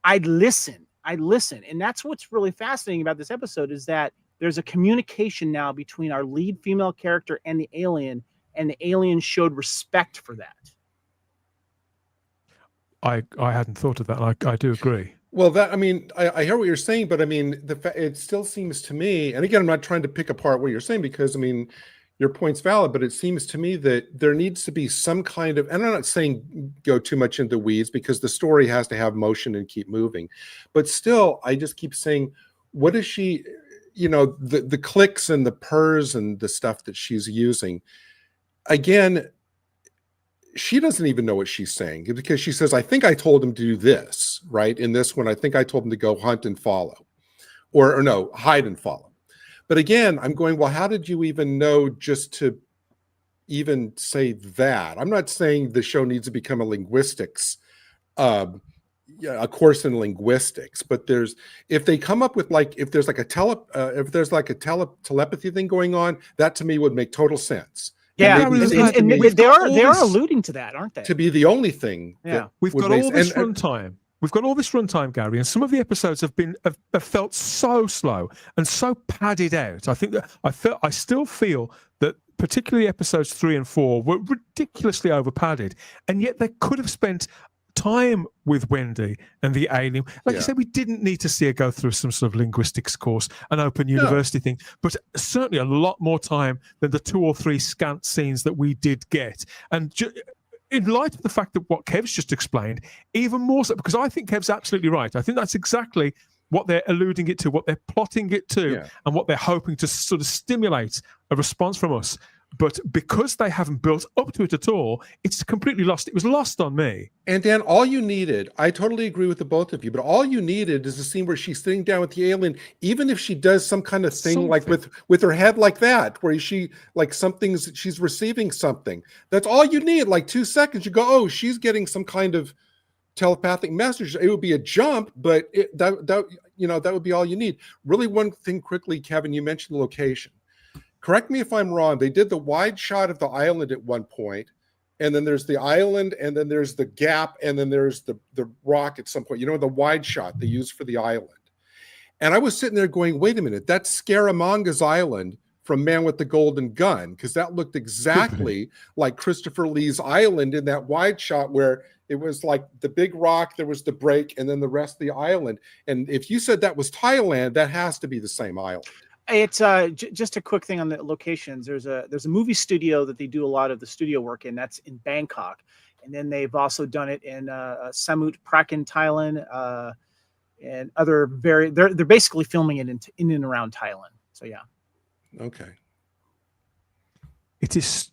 I'd listen. And that's what's really fascinating about this episode, is that there's a communication now between our lead female character and the alien showed respect for that. I hadn't thought of that. I do agree. Well, I hear what you're saying, but it still seems to me, and again, I'm not trying to pick apart what you're saying, because your point's valid, but it seems to me that there needs to be some kind of, and I'm not saying go too much into weeds, because the story has to have motion and keep moving, but still, I just keep saying, what is she, the clicks and the purrs and the stuff that she's using, again, she doesn't even know what she's saying, because she says, I think I told him to do this, right? In this one, I think I told him to go hunt and follow, or no, hide and follow. But again, I'm going, well, how did you even know just to even say that? I'm not saying the show needs to become a linguistics, a course in linguistics, but if they come up with if there's like a telepathy thing going on, that to me would make total sense. Yeah, and they are alluding to that, aren't they? To be the only thing. Yeah, we've got all this runtime. We've got all this runtime, Gary, and some of the episodes have felt so slow and so padded out. I think that I still feel that particularly episodes 3 and 4 were ridiculously over padded, and yet they could have spent time with Wendy and the alien. Like you said, we didn't need to see her go through some sort of linguistics course, an open university thing, but certainly a lot more time than the 2 or 3 scant scenes that we did get. And in light of the fact that what Kev's just explained, even more so, because I think Kev's absolutely right. I think that's exactly what they're alluding it to, what they're plotting it to, and what they're hoping to sort of stimulate a response from us. But because they haven't built up to it at all, it's completely lost. It was lost on me. And Dan, all you needed, I totally agree with the both of you, but all you needed is a scene where she's sitting down with the alien, even if she does some kind of thing like with her head like that, where she's receiving something. That's all you need, like 2 seconds. You go, oh, she's getting some kind of telepathic message. It would be a jump, but that would be all you need. Really, one thing quickly, Kevin, you mentioned the location. Correct me if I'm wrong. They did the wide shot of the island at one point, and then there's the island, and then there's the gap, and then there's the rock at some point. The wide shot they used for the island. And I was sitting there going, wait a minute, that's Scaramanga's island from Man with the Golden Gun, because that looked exactly like Christopher Lee's island in that wide shot where it was like the big rock, there was the break, and then the rest of the island. And if you said that was Thailand, that has to be the same island. It's just a quick thing on the locations. There's a movie studio that they do a lot of the studio work in. That's in Bangkok, and then they've also done it in Samut Prakan, Thailand, and other they're basically filming it in and around Thailand. So yeah. Okay. It is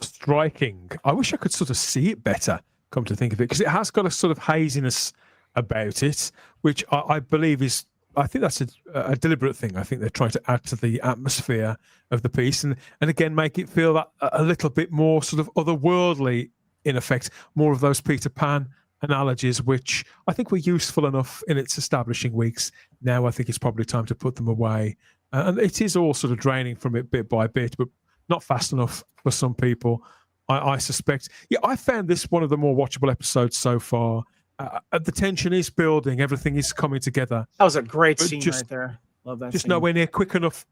striking. I wish I could sort of see it better, come to think of it, because it has got a sort of haziness about it, which I believe is, I think that's a deliberate thing. I think they're trying to add to the atmosphere of the piece and again, make it feel that a little bit more sort of otherworldly, in effect, more of those Peter Pan analogies, which I think were useful enough in its establishing weeks. Now I think it's probably time to put them away. And it is all sort of draining from it bit by bit, but not fast enough for some people, I suspect. Yeah, I found this one of the more watchable episodes so far. The tension is building, everything is coming together. That was a great scene right there. Love that. Just scene. nowhere near quick enough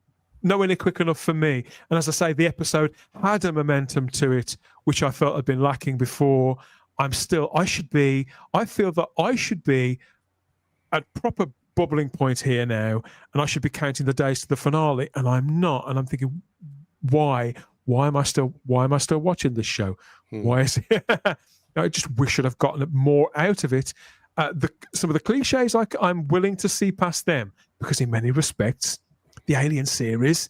for me. And as I say, the episode had a momentum to it, which I felt had been lacking before. I feel that I should be at proper bubbling point here now, and I should be counting the days to the finale, and I'm not. And I'm thinking, why am I still watching this show? Why is it? I just wish I'd have gotten more out of it. Some of the cliches, I'm willing to see past them, because in many respects, the Alien series,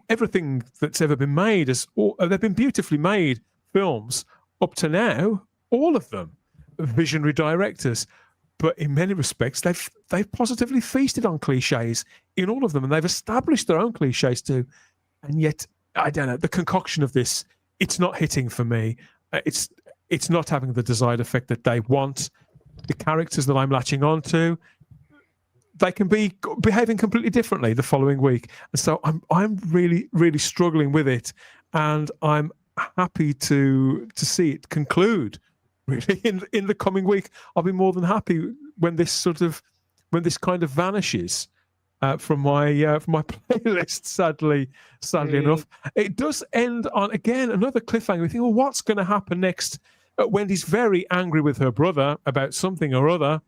everything that's ever been made they've been beautifully made films up to now, all of them, visionary directors. But in many respects, they've positively feasted on cliches in all of them, and they've established their own cliches too. And yet, I don't know, the concoction of this, it's not hitting for me. It's not having the desired effect that they want. The characters that I'm latching on to, they can be behaving completely differently the following week. And so I'm really, really struggling with it. And I'm happy to see it conclude. Really, in the coming week, I'll be more than happy when this kind of vanishes from my playlist. Sadly enough, it does end on again another cliffhanger. We think, well, what's going to happen next? Wendy's very angry with her brother about something or other,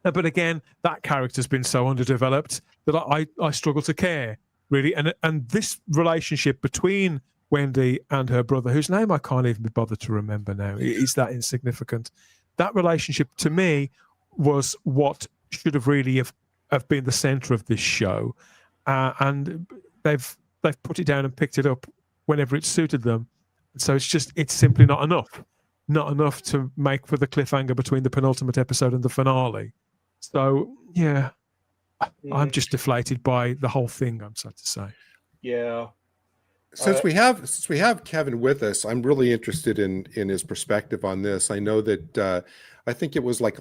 but again, that character's been so underdeveloped that I struggle to care really. And this relationship between Wendy and her brother, whose name I can't even be bothered to remember now, is that insignificant. That relationship to me was what should have really have been the center of this show, and they've put it down and picked it up whenever it suited them. So it's simply not enough to make for the cliffhanger between the penultimate episode and the finale. So yeah, I'm just deflated by the whole thing, I'm sad to say. Yeah. Since we have Kevin with us, I'm really interested in his perspective on this. I know that I think it was like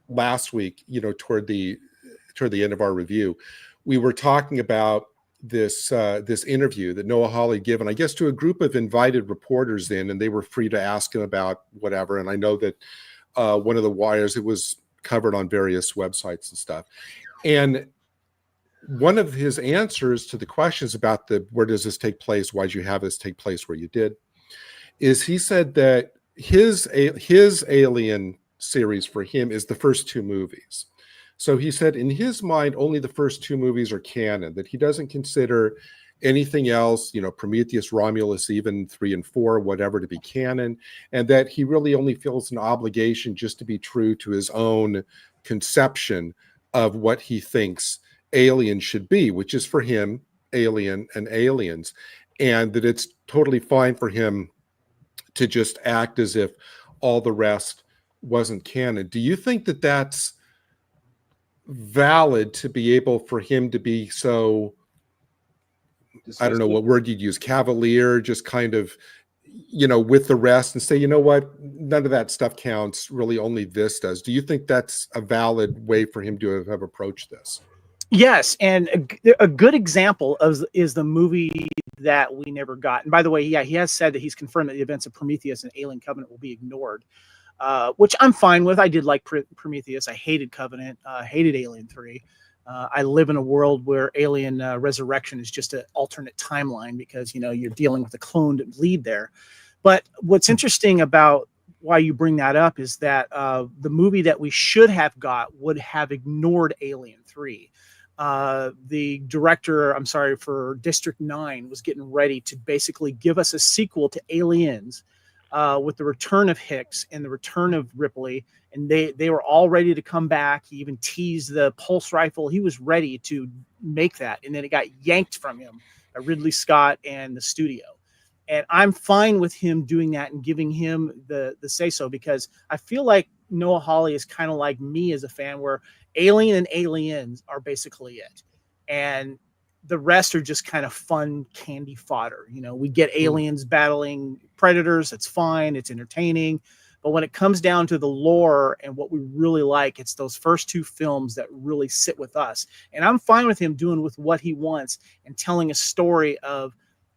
last week, toward the end of our review, we were talking about this interview that Noah Hawley given, I guess, to a group of invited reporters and they were free to ask him about whatever. And I know that one of the wires, it was covered on various websites and stuff. And one of his answers to the questions about where does this take place, why did you have this take place where you did, is he said that his Alien series for him is the first two movies. So he said in his mind, only the first two movies are canon, that he doesn't consider anything else, Prometheus, Romulus, even 3 and 4, whatever, to be canon, and that he really only feels an obligation just to be true to his own conception of what he thinks Alien should be, which is for him Alien and Aliens, and that it's totally fine for him to just act as if all the rest wasn't canon. Do you think that that's valid to be able for him to be so, I don't know what word you'd use, cavalier, just kind of, with the rest and say, you know what, none of that stuff counts. Really, only this does. Do you think that's a valid way for him to have approached this? Yes, and a good example is the movie that we never got. And by the way, yeah, he has said that he's confirmed that the events of Prometheus and Alien Covenant will be ignored, which I'm fine with. I did like Prometheus. I hated Covenant. Hated Alien 3. I live in a world where Alien Resurrection is just an alternate timeline because you're dealing with a cloned lead there. But what's interesting about why you bring that up is that the movie that we should have got would have ignored Alien 3. The director, I'm sorry, for District 9 was getting ready to basically give us a sequel to Aliens with the return of Hicks and the return of Ripley, and they were all ready to come back. He even teased the pulse rifle. He was ready to make that, and then it got yanked from him by Ridley Scott and the studio. And I'm fine with him doing that and giving him the say-so, because I feel like Noah Hawley is kind of like me as a fan, where Alien and Aliens are basically it. And the rest are just kind of fun candy fodder. We get aliens battling predators. It's fine. It's entertaining. But when it comes down to the lore and what we really like, it's those first two films that really sit with us. And I'm fine with him doing with what he wants and telling a story of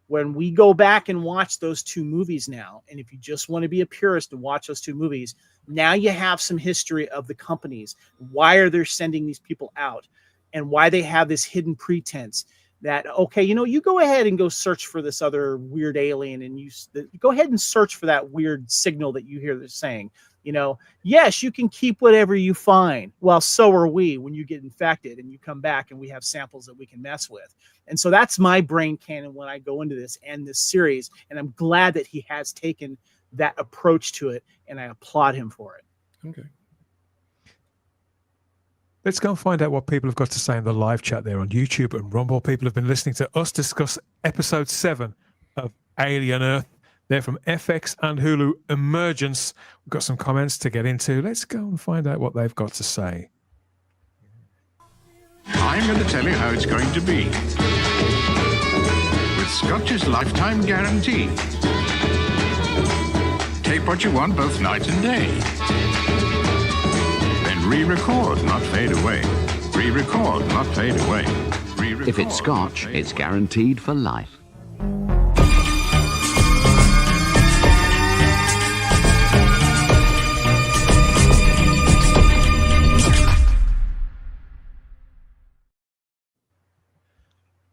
when we go back and watch those two movies now. And if you just want to be a purist and watch those two movies, now you have some history of the companies. Why are they sending these people out? And why they have this hidden pretense that, okay, you go ahead and go search for this other weird alien, and you go ahead and search for that weird signal that you hear they're saying. Yes, you can keep whatever you find. Well, so are we when you get infected and you come back and we have samples that we can mess with. And so that's my brain canon when I go into this and this series. And I'm glad that he has taken that approach to it, and I applaud him for it. Okay. Let's go and find out what people have got to say in the live chat there on YouTube and Rumble. People have been listening to us discuss episode 7 of Alien Earth. They're from FX and Hulu Emergence. We've got some comments to get into. Let's go and find out what they've got to say. I'm going to tell you how it's going to be. With Scotch's lifetime guarantee. Take what you want both night and day. Then re-record, not fade away. Re-record, not fade away. If it's Scotch, it's guaranteed for life.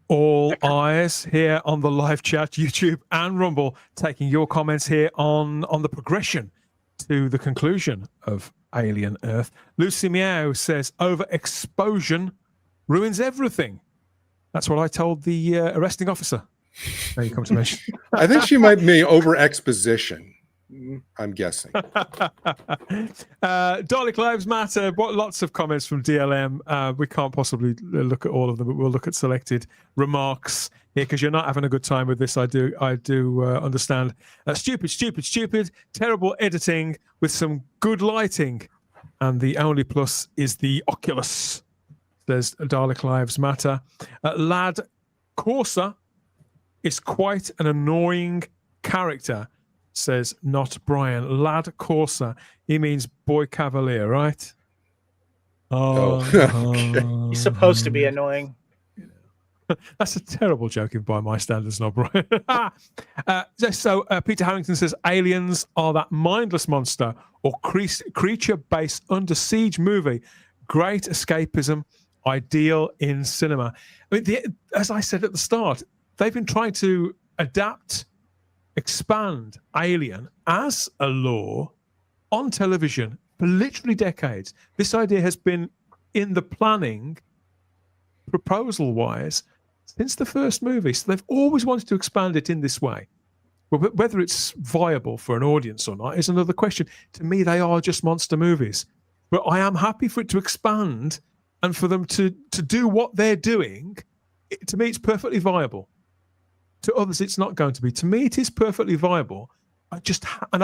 All eyes here on the live chat, YouTube and Rumble, taking your comments here on the progression to the conclusion of Alien Earth. Lucy Meow says, overexposure ruins everything. That's what I told the arresting officer. Now you come to mention. I think she might mean over exposition. I'm guessing. Dalek Lives Matter. Lots of comments from DLM. We can't possibly look at all of them, but we'll look at selected remarks here because you're not having a good time with this. I do understand. Stupid. Terrible editing with some good lighting, and the only plus is the Oculus. There's Dalek Lives Matter. Lad Corsa is quite an annoying character, says not Brian. Lad Corsa, he means boy cavalier, right? Okay. He's supposed to be annoying. That's a terrible joke by my standards, not Brian. So Peter Harrington says aliens are that mindless monster or creature-based under siege movie. Great escapism, ideal in cinema. I mean, as I said at the start, they've been trying to expand Alien as a lore on television for literally decades. This idea has been in the planning, proposal-wise, since the first movie. So they've always wanted to expand it in this way. But whether it's viable for an audience or not is another question. To me, they are just monster movies. But I am happy for it to expand and for them to do what they're doing. To me, it's perfectly viable. To others, it's not going to be. To me, it is perfectly viable. I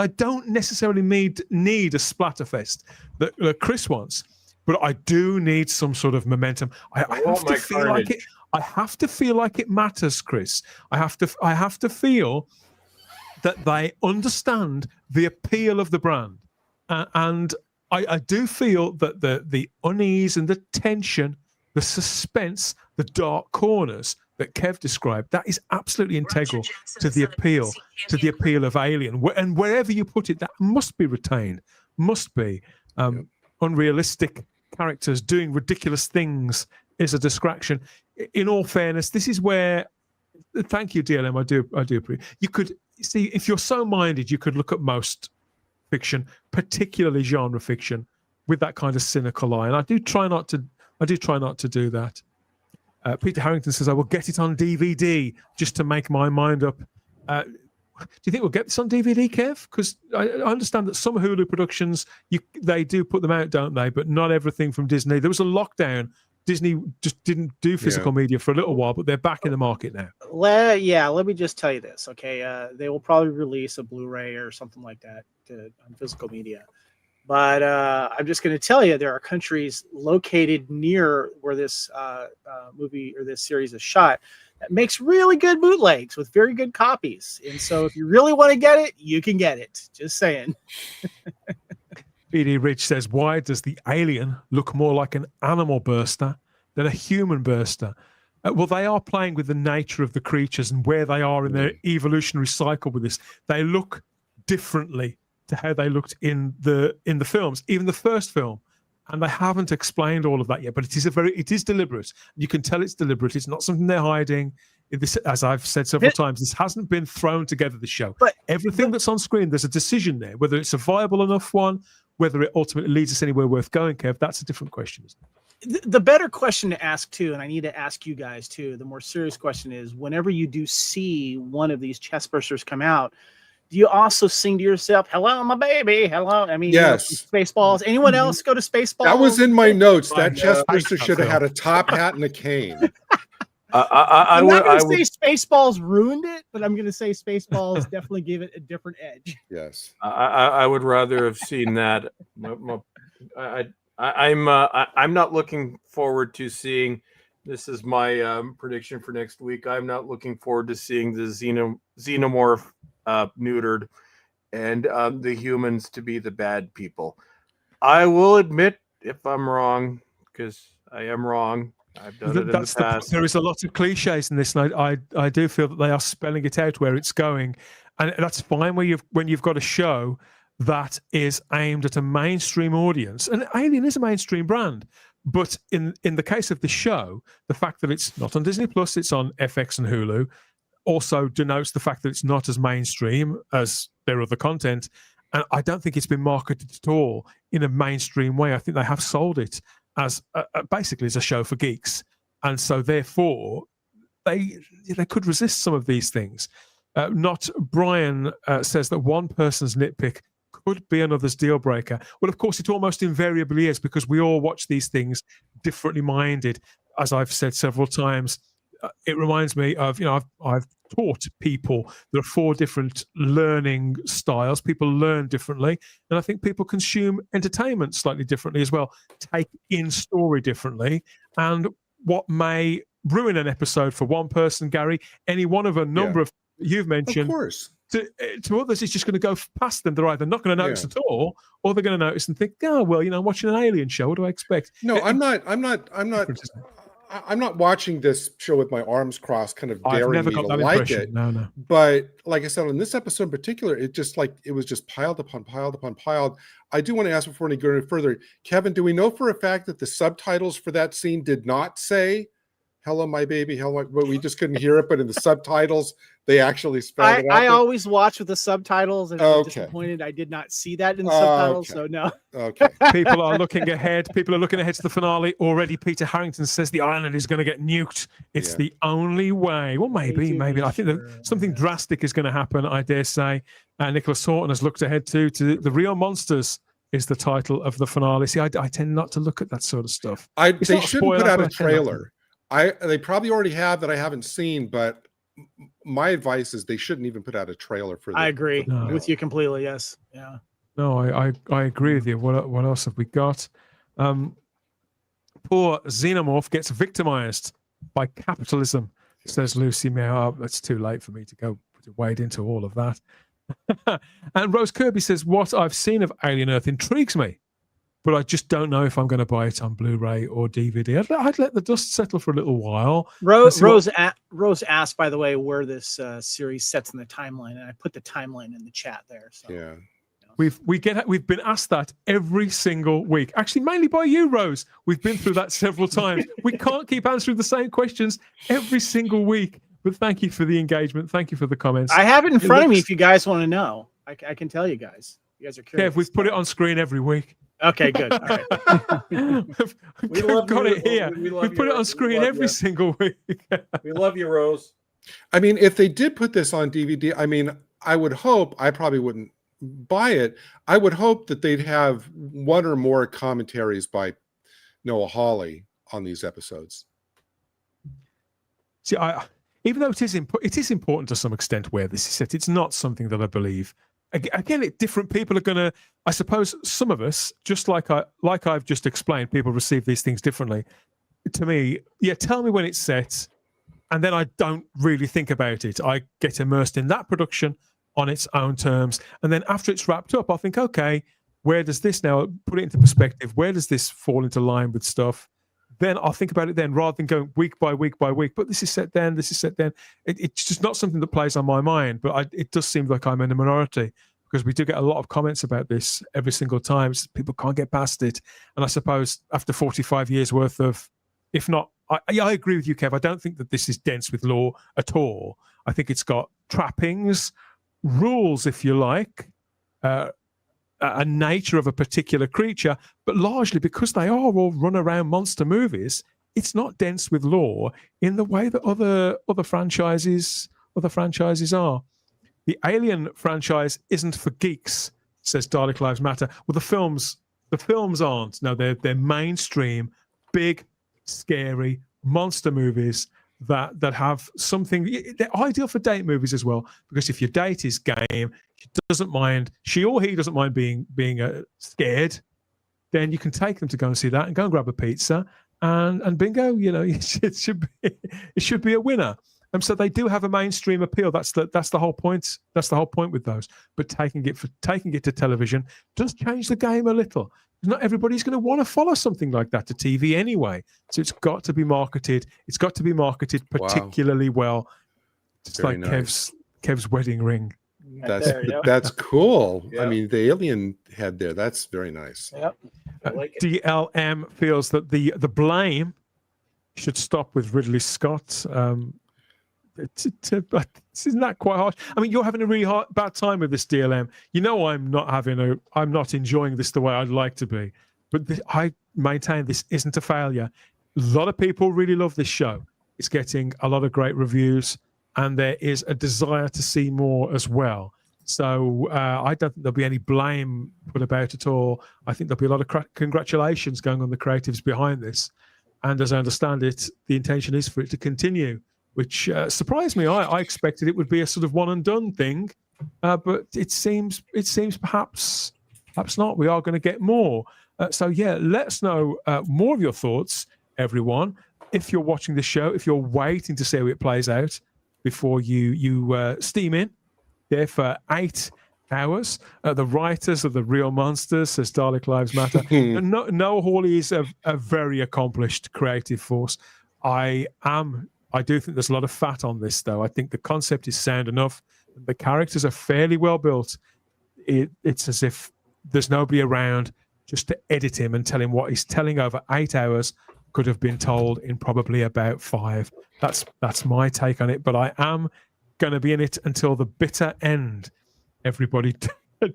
don't necessarily need a splatterfest that Chris wants, but I do need some sort of momentum. I have to feel like it. I have to feel like it matters, Chris. I have to feel that they understand the appeal of the brand. And I do feel that the unease and the tension, the suspense, the dark corners that Kev described, that is absolutely integral to the appeal of Alien. And wherever you put it, that must be retained, must be. Unrealistic characters doing ridiculous things is a distraction. In all fairness, this is where, thank you, DLM, I do appreciate. You could see, if you're so minded, you could look at most fiction, particularly genre fiction, with that kind of cynical eye. And I do try not to do that. Peter Harrington says, I will get it on DVD just to make my mind up. Do you think we'll get this on DVD, Kev? Because I understand that some Hulu productions, they do put them out, don't they? But not everything from Disney. There was a lockdown. Disney just didn't do physical media for a little while, but they're back in the market now. Let me just tell you this, okay? They will probably release a Blu-ray or something like that on physical media. But I'm just going to tell you, there are countries located near where this movie or this series is shot that makes really good bootlegs with very good copies. And so if you really want to get it, you can get it. Just saying. BD Rich says, why does the alien look more like an animal burster than a human burster? Well, they are playing with the nature of the creatures and where they are in their evolutionary cycle with this. They look differently to how they looked in the films, even the first film. And they haven't explained all of that yet, but it is deliberate. You can tell it's deliberate. It's not something they're hiding. This, as I've said several times, this hasn't been thrown together, the show. But everything that's on screen, there's a decision there. Whether it's a viable enough one, whether it ultimately leads us anywhere worth going, Kev, that's a different question, isn't it? The better question to ask, too, and I need to ask you guys, too, the more serious question is, whenever you do see one of these chest bursters come out, do you also sing to yourself, hello, my baby, hello? I mean, yes. Spaceballs. Anyone else go to Spaceballs? That was in my notes. That chest burster should have had a top hat and a cane. I'm not going to say Spaceballs ruined it, but I'm going to say Spaceballs definitely gave it a different edge. Yes. I would rather have seen that. I'm not looking forward to seeing. This is my prediction for next week. I'm not looking forward to seeing the xenomorph neutered and the humans to be the bad people. I will admit if I'm wrong, because I am wrong. I've done it in the past. There is a lot of cliches in this, and I do feel that they are spelling it out where it's going, and that's fine when you've got a show that is aimed at a mainstream audience, and Alien is a mainstream brand. But in the case of the show, the fact that it's not on Disney Plus, it's on FX and Hulu, also denotes the fact that it's not as mainstream as their other content. And I don't think it's been marketed at all in a mainstream way. I think they have sold it as basically as a show for geeks. And so therefore, they could resist some of these things. Not Brian says that one person's nitpick could be another's deal breaker. Well, of course, it almost invariably is, because we all watch these things differently minded. As I've said several times, it reminds me of, I've taught people there are 4 different learning styles. People learn differently. And I think people consume entertainment slightly differently as well, take in story differently. And what may ruin an episode for one person, Gary, any one of a number of you've mentioned, of course. To others, it's just going to go past them. They're either not going to notice at all, or they're going to notice and think, oh, well, I'm watching an alien show. What do I expect? No, I'm not watching this show with my arms crossed, kind of daring me to like it. No. But like I said, on this episode in particular, it was just piled upon piled upon piled. I do want to ask before we go any further, Kevin, do we know for a fact that the subtitles for that scene did not say "Hello, my baby"? Hello, but we just couldn't hear it. But in the subtitles, they actually spelled it out. I always watch with the subtitles, and I'm disappointed I did not see that in the subtitles. So no. Okay. People are looking ahead. People are looking ahead to the finale already. Peter Harrington says the island is going to get nuked. It's the only way. Well, maybe. I think that something drastic is going to happen, I dare say. Nicholas Horton has looked ahead to The Real Monsters is the title of the finale. See, I tend not to look at that sort of stuff. They shouldn't put out a trailer. They probably already have that I haven't seen, but my advice is they shouldn't even put out a trailer for that. I agree with you completely. Yes. Yeah. No, I agree with you. What else have we got? Poor xenomorph gets victimized by capitalism, says Lucy Meow. Oh, it's too late for me to wade into all of that. And Rose Kirby says, what I've seen of Alien Earth intrigues me, but I just don't know if I'm going to buy it on Blu-ray or DVD. I'd let the dust settle for a little while. Rose asked, by the way, where this series sets in the timeline, and I put the timeline in the chat there. So. Yeah. We've been asked that every single week. Actually, mainly by you, Rose. We've been through that several times. We can't keep answering the same questions every single week. But thank you for the engagement. Thank you for the comments. I have it in front of me if you guys want to know. I can tell you guys. You guys are curious. Kev, we've put it on screen every week. Okay, good. All right. We've got it here. We put it on screen every single week. We love you, Rose. I mean, if they did put this on DVD, I mean, I would hope, I probably wouldn't buy it. I would hope that they'd have one or more commentaries by Noah Hawley on these episodes. See, even though it is important to some extent where this is set, it's not something that I believe. Again, different people are going to, I suppose some of us, just like I've just explained, people receive these things differently. To me, yeah, tell me when it's set, and then I don't really think about it. I get immersed in that production on its own terms. And then after it's wrapped up, I'll think, okay, where does this now, put it into perspective, where does this fall into line with stuff? Then I'll think about it then, rather than going week by week by week. But this is set then, this is set then. It's just not something that plays on my mind. But it does seem like I'm in a minority, because we do get a lot of comments about this every single time. People can't get past it. And I suppose after 45 years worth of, if not, I agree with you, Kev. I don't think that this is dense with lore at all. I think it's got trappings, rules, if you like, a nature of a particular creature, but largely because they are all run around monster movies, it's not dense with lore in the way that other franchises are. The Alien franchise isn't for geeks, says Dalek Lives Matter. Well, the films aren't. No, they're mainstream, big, scary monster movies that have something. They're ideal for date movies as well, because if your date is game, she or he doesn't mind being scared, then you can take them to go and see that and go and grab a pizza and bingo, it should be a winner. And so they do have a mainstream appeal. That's the whole point. That's the whole point with those. But taking it to television does change the game a little. Not everybody's going to want to follow something like that to TV anyway. So it's got to be marketed. It's got to be marketed particularly well. It's very like nice. Kev's wedding ring. That's cool. Yep. I mean, the alien head there. That's very nice. Yep. I like it. DLM feels that the blame should stop with Ridley Scott. Isn't that quite harsh? I mean, you're having a really bad time with this, DLM. I'm not enjoying this the way I'd like to be. But I maintain this isn't a failure. A lot of people really love this show. It's getting a lot of great reviews, and there is a desire to see more as well. So I don't think there'll be any blame put about at all. I think there'll be a lot of congratulations going on the creatives behind this. And as I understand it, the intention is for it to continue, which surprised me. I expected it would be a sort of one and done thing, but it seems perhaps not. We are going to get more. So yeah, let us know more of your thoughts, everyone. If you're watching the show, if you're waiting to see how it plays out before you steam in there for 8 hours, the writers of The Real Monsters, says Dalek Lives Matter. Noah Hawley is a very accomplished creative force. I do think there's a lot of fat on this, though. I think the concept is sound enough. The characters are fairly well built. It's as if there's nobody around just to edit him and tell him what he's telling over 8 hours could have been told in probably about 5. That's my take on it. But I am going to be in it until the bitter end. Everybody,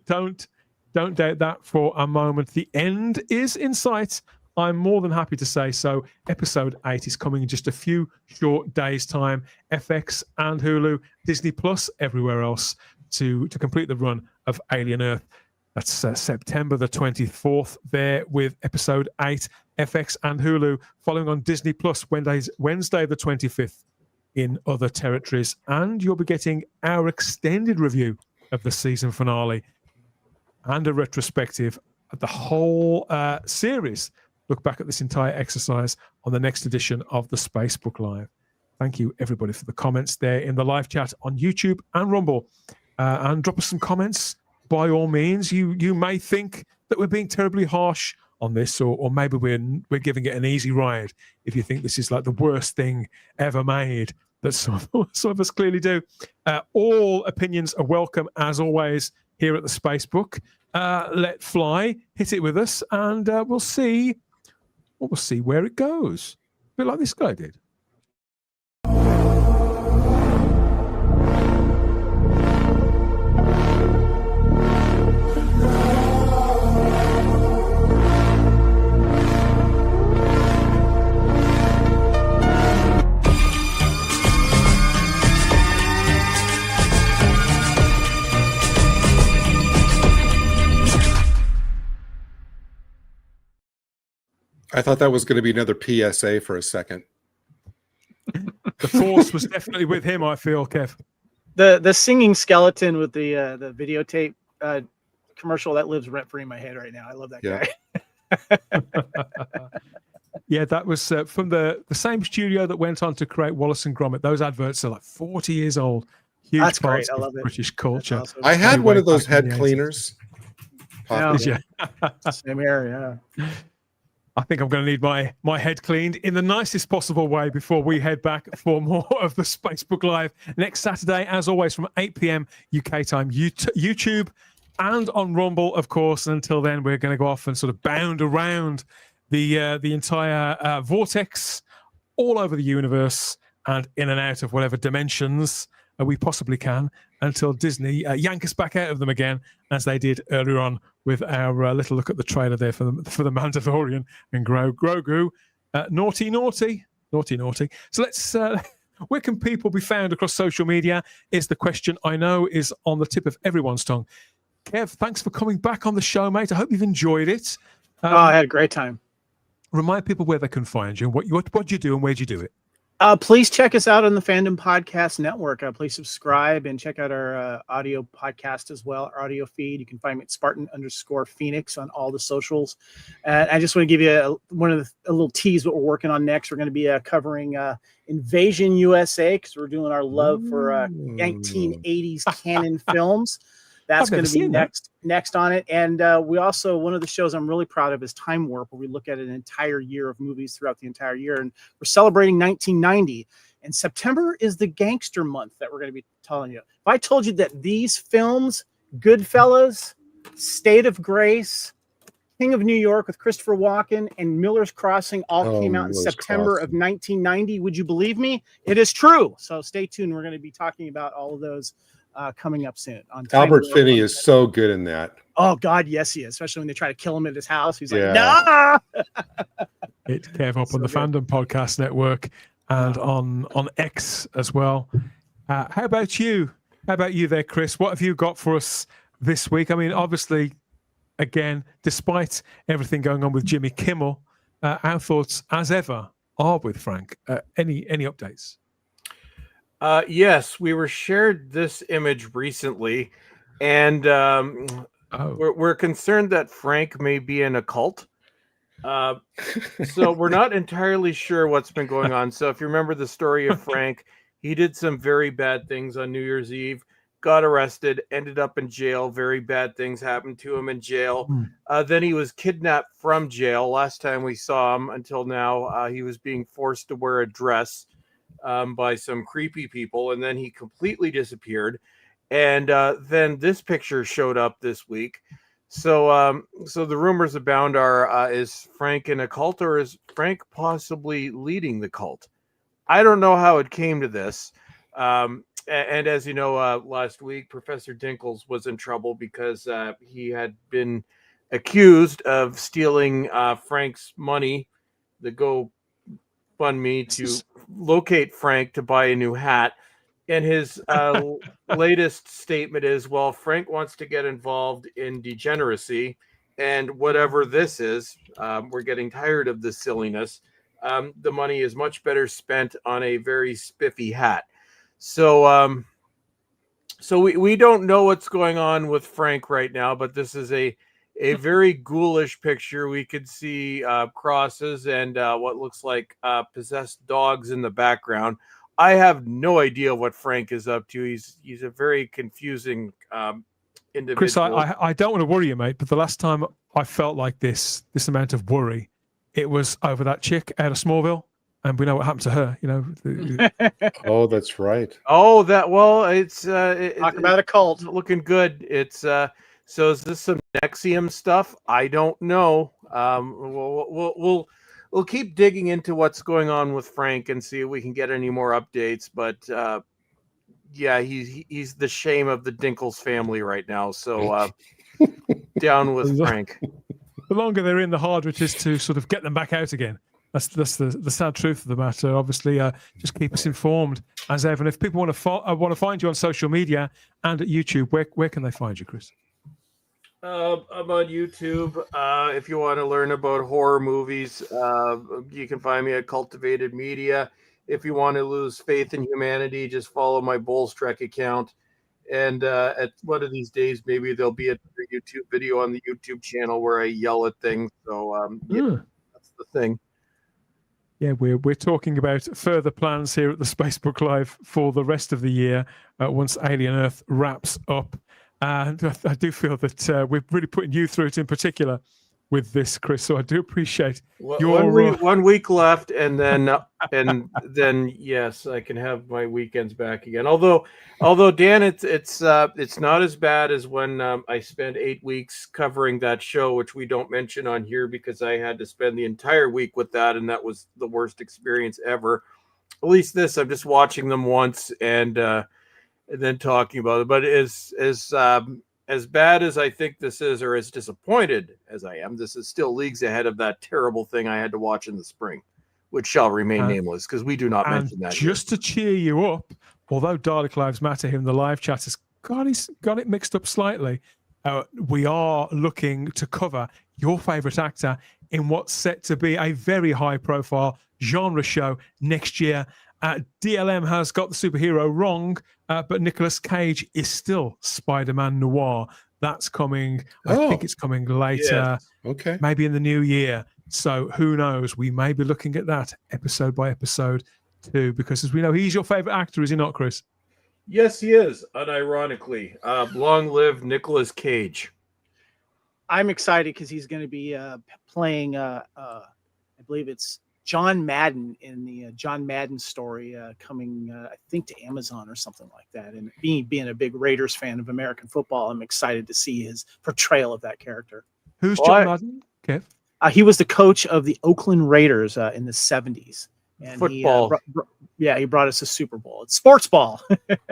don't doubt that for a moment. The end is in sight. I'm more than happy to say so. Episode 8 is coming in just a few short days' time. FX and Hulu, Disney Plus, everywhere else to complete the run of Alien Earth. That's September the 24th there with episode 8, FX and Hulu, following on Disney Plus Wednesday the 25th in other territories. And you'll be getting our extended review of the season finale and a retrospective of the whole series. Look back at this entire exercise on the next edition of the Spacebook Live. Thank you, everybody, for the comments there in the live chat on YouTube and Rumble. and drop us some comments by all means. You may think that we're being terribly harsh on this, or maybe we're giving it an easy ride. If you think this is like the worst thing ever made, that some of us clearly do. All opinions are welcome, as always, here at the Spacebook. Let fly, hit it with us, and we'll see where it goes. A bit like this guy did. I thought that was going to be another PSA for a second. The force was definitely with him, I feel, Kev. The singing skeleton with the videotape commercial that lives rent free in my head right now. I love that guy. Yeah, that was from the same studio that went on to create Wallace and Gromit. Those adverts are like 40 years old. Huge That's parts great. I love of it. British culture. Awesome. I had one of those head cleaners. Yeah. Same here, yeah. I think I'm going to need my head cleaned in the nicest possible way before we head back for more of the Spacebook Live next Saturday, as always, from 8 p.m. UK time, YouTube and on Rumble, of course. And until then, we're going to go off and sort of bound around the entire vortex all over the universe and in and out of whatever dimensions we possibly can, until Disney yank us back out of them again, as they did earlier on with our little look at the trailer there for the Mandalorian and Grogu. Naughty. So let's. Where can people be found across social media? Is the question I know is on the tip of everyone's tongue. Kev, thanks for coming back on the show, mate. I hope you've enjoyed it. I had a great time. Remind people where they can find you, what you do, and where do you do it. Please check us out on the Fandom Podcast Network. Please subscribe and check out our audio podcast as well, our audio feed. You can find me at Spartan_Phoenix on all the socials. I just want to give you a little tease what we're working on next. We're going to be covering Invasion USA, because we're doing our love for 1980s canon films. That's going to be next on it. And we also, one of the shows I'm really proud of is Time Warp, where we look at an entire year of movies throughout the entire year. And we're celebrating 1990. And September is the gangster month that we're going to be telling you. If I told you that these films, Goodfellas, State of Grace, King of New York with Christopher Walken, and Miller's Crossing all came out in September of 1990, would you believe me? It is true. So stay tuned. We're going to be talking about all of those coming up soon. Albert Finney is so good in that. Oh God, yes he is. Especially when they try to kill him at his house. He's like, nah. It's Kev up on the Fandom Podcast Network and on X as well. How about you? How about you there, Chris? What have you got for us this week? I mean, obviously, again, despite everything going on with Jimmy Kimmel, our thoughts, as ever, are with Frank. Any updates? Yes, we were shared this image recently, and we're concerned that Frank may be in a cult. So we're not entirely sure what's been going on. So if you remember the story of Frank, he did some very bad things on New Year's Eve, got arrested, ended up in jail. Very bad things happened to him in jail. Then he was kidnapped from jail. Last time we saw him until now, he was being forced to wear a dress by some creepy people, and then he completely disappeared. And then this picture showed up this week. So the rumors abound are, is Frank in a cult, or is Frank possibly leading the cult? I don't know how it came to this. And as you know, last week, Professor Dinkles was in trouble because he had been accused of stealing Frank's money, the GoFundMe to locate Frank to buy a new hat. And his latest statement is, well, Frank wants to get involved in degeneracy, and whatever this is, we're getting tired of this silliness. The money is much better spent on a very spiffy hat. So we don't know what's going on with Frank right now, but this is a very ghoulish picture. We could see crosses and what looks like possessed dogs in the background. I have no idea what Frank is up to. He's a very confusing individual. Chris, I don't want to worry you, mate, but the last time I felt like this amount of worry, it was over that chick out of Smallville, and we know what happened to her. You know. Oh, that's right. Oh, it's talk about a cult. Looking good. It's so is this some Nexium stuff? I don't know. We'll keep digging into what's going on with Frank and see if we can get any more updates. But yeah, he's the shame of the Dinkles family right now. So down with Frank. The longer they're in, the harder it is to sort of get them back out again. That's the sad truth of the matter. Obviously, just keep us informed as ever. And if people want to find you on social media and at YouTube, where can they find you, Chris? I'm on YouTube. If you want to learn about horror movies, you can find me at Cultivated Media. If you want to lose faith in humanity, just follow my Bulls Trek account. And at one of these days, maybe there'll be a YouTube video on the YouTube channel where I yell at things. So yeah, that's the thing. Yeah, we're talking about further plans here at the Spacebook Live for the rest of the year once Alien Earth wraps up. And I do feel that we're really putting you through it in particular with this, Chris. So I do appreciate your 1 week left, and then yes, I can have my weekends back again. Although Dan, it's not as bad as when I spent 8 weeks covering that show, which we don't mention on here because I had to spend the entire week with that, and that was the worst experience ever. At least this, I'm just watching them once and then talking about it. But as bad as I think this is, or as disappointed as I am, this is still leagues ahead of that terrible thing I had to watch in the spring, which shall remain nameless because we do not mention that. Just to cheer you up, although Dalek Lives Matter here in the live chat has got it mixed up slightly, we are looking to cover your favourite actor in what's set to be a very high-profile genre show next year. DLM has got the superhero wrong, but Nicolas Cage is still Spider-Man Noir. That's coming. I think it's coming later. Yes. Okay. Maybe in the new year. So who knows? We may be looking at that episode by episode too, because as we know, he's your favorite actor, is he not, Chris? Yes, he is. Unironically, long live Nicolas Cage. I'm excited because he's going to be playing. I believe it's John Madden in the John Madden story coming, I think, to Amazon or something like that. And being a big Raiders fan of American football, I'm excited to see his portrayal of that character. Who's John Madden? Kev? He was the coach of the Oakland Raiders in the 70s. And football. He brought us a Super Bowl. It's sports ball.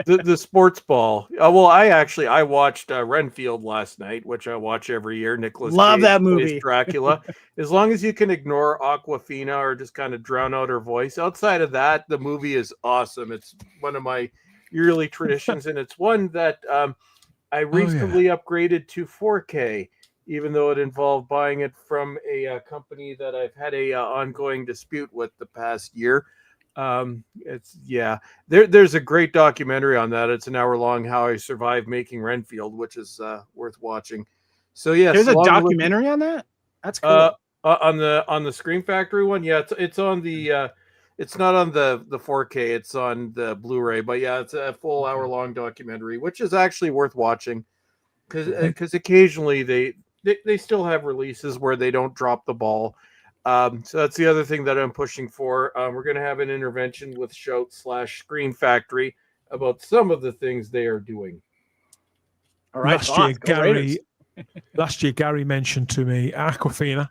the sports ball. Well, I watched Renfield last night, which I watch every year. Nicholas Love Cage that plays movie. Dracula. As long as you can ignore Aquafina or just kind of drown out her voice. Outside of that, the movie is awesome. It's one of my yearly traditions, and it's one that I recently upgraded to 4K. Even though it involved buying it from a company that I've had a ongoing dispute with the past year. There's a great documentary on that. It's an hour long, How I Survived Making Renfield, which is worth watching. So yes, there's a documentary on that. That's cool. On the Scream Factory one. Yeah, it's on the it's not on the 4K, it's on the Blu-ray, but yeah, it's a full hour long documentary, which is actually worth watching because occasionally they still have releases where they don't drop the ball. So that's the other thing that I'm pushing for. We're going to have an intervention with Shout/Screen Factory about some of the things they are doing. All right. Last year, Gary mentioned to me Aquafina.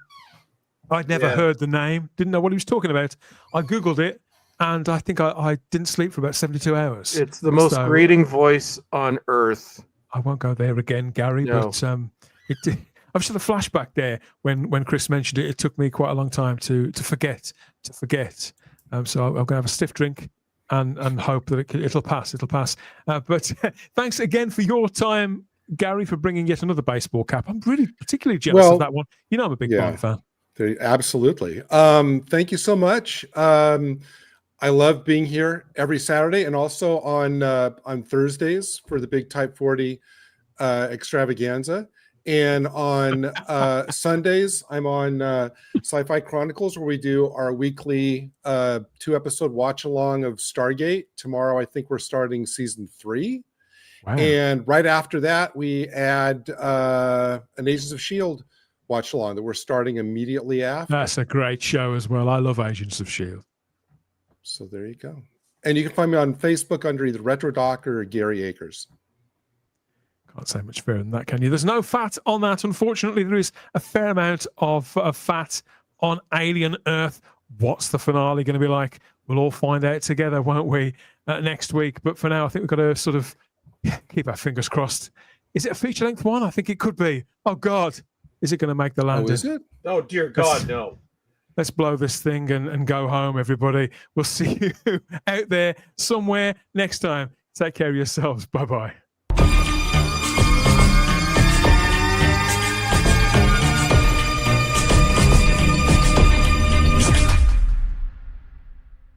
I'd never heard the name, didn't know what he was talking about. I Googled it, and I think I didn't sleep for about 72 hours. It's the most grating voice on earth. I won't go there again, Gary, but I've just had a flashback there when Chris mentioned it. It took me quite a long time to forget. So I'm going to have a stiff drink and hope that it'll pass. But thanks again for your time, Gary, for bringing yet another baseball cap. I'm really particularly jealous of that one. You know I'm a big Bond fan. Absolutely. Thank you so much. I love being here every Saturday and also on Thursdays for the big Type 40 extravaganza. And on Sundays, I'm on Sci-Fi Chronicles, where we do our weekly 2-episode watch-along of Stargate. Tomorrow, I think we're starting season 3. Wow. And right after that, we add an Agents of S.H.I.E.L.D. watch-along that we're starting immediately after. That's a great show as well. I love Agents of S.H.I.E.L.D. So there you go. And you can find me on Facebook under either Retro Doc or Gary Akers. Can't say much further than that, can you? There's no fat on that. Unfortunately, there is a fair amount of fat on Alien Earth. What's the finale going to be like? We'll all find out together, won't we, next week? But for now, I think we've got to sort of keep our fingers crossed. Is it a feature-length one? I think it could be. Oh, God. Is it going to make the landing? Oh, is it? Oh, dear God, no. Let's blow this thing and go home, everybody. We'll see you out there somewhere next time. Take care of yourselves. Bye-bye.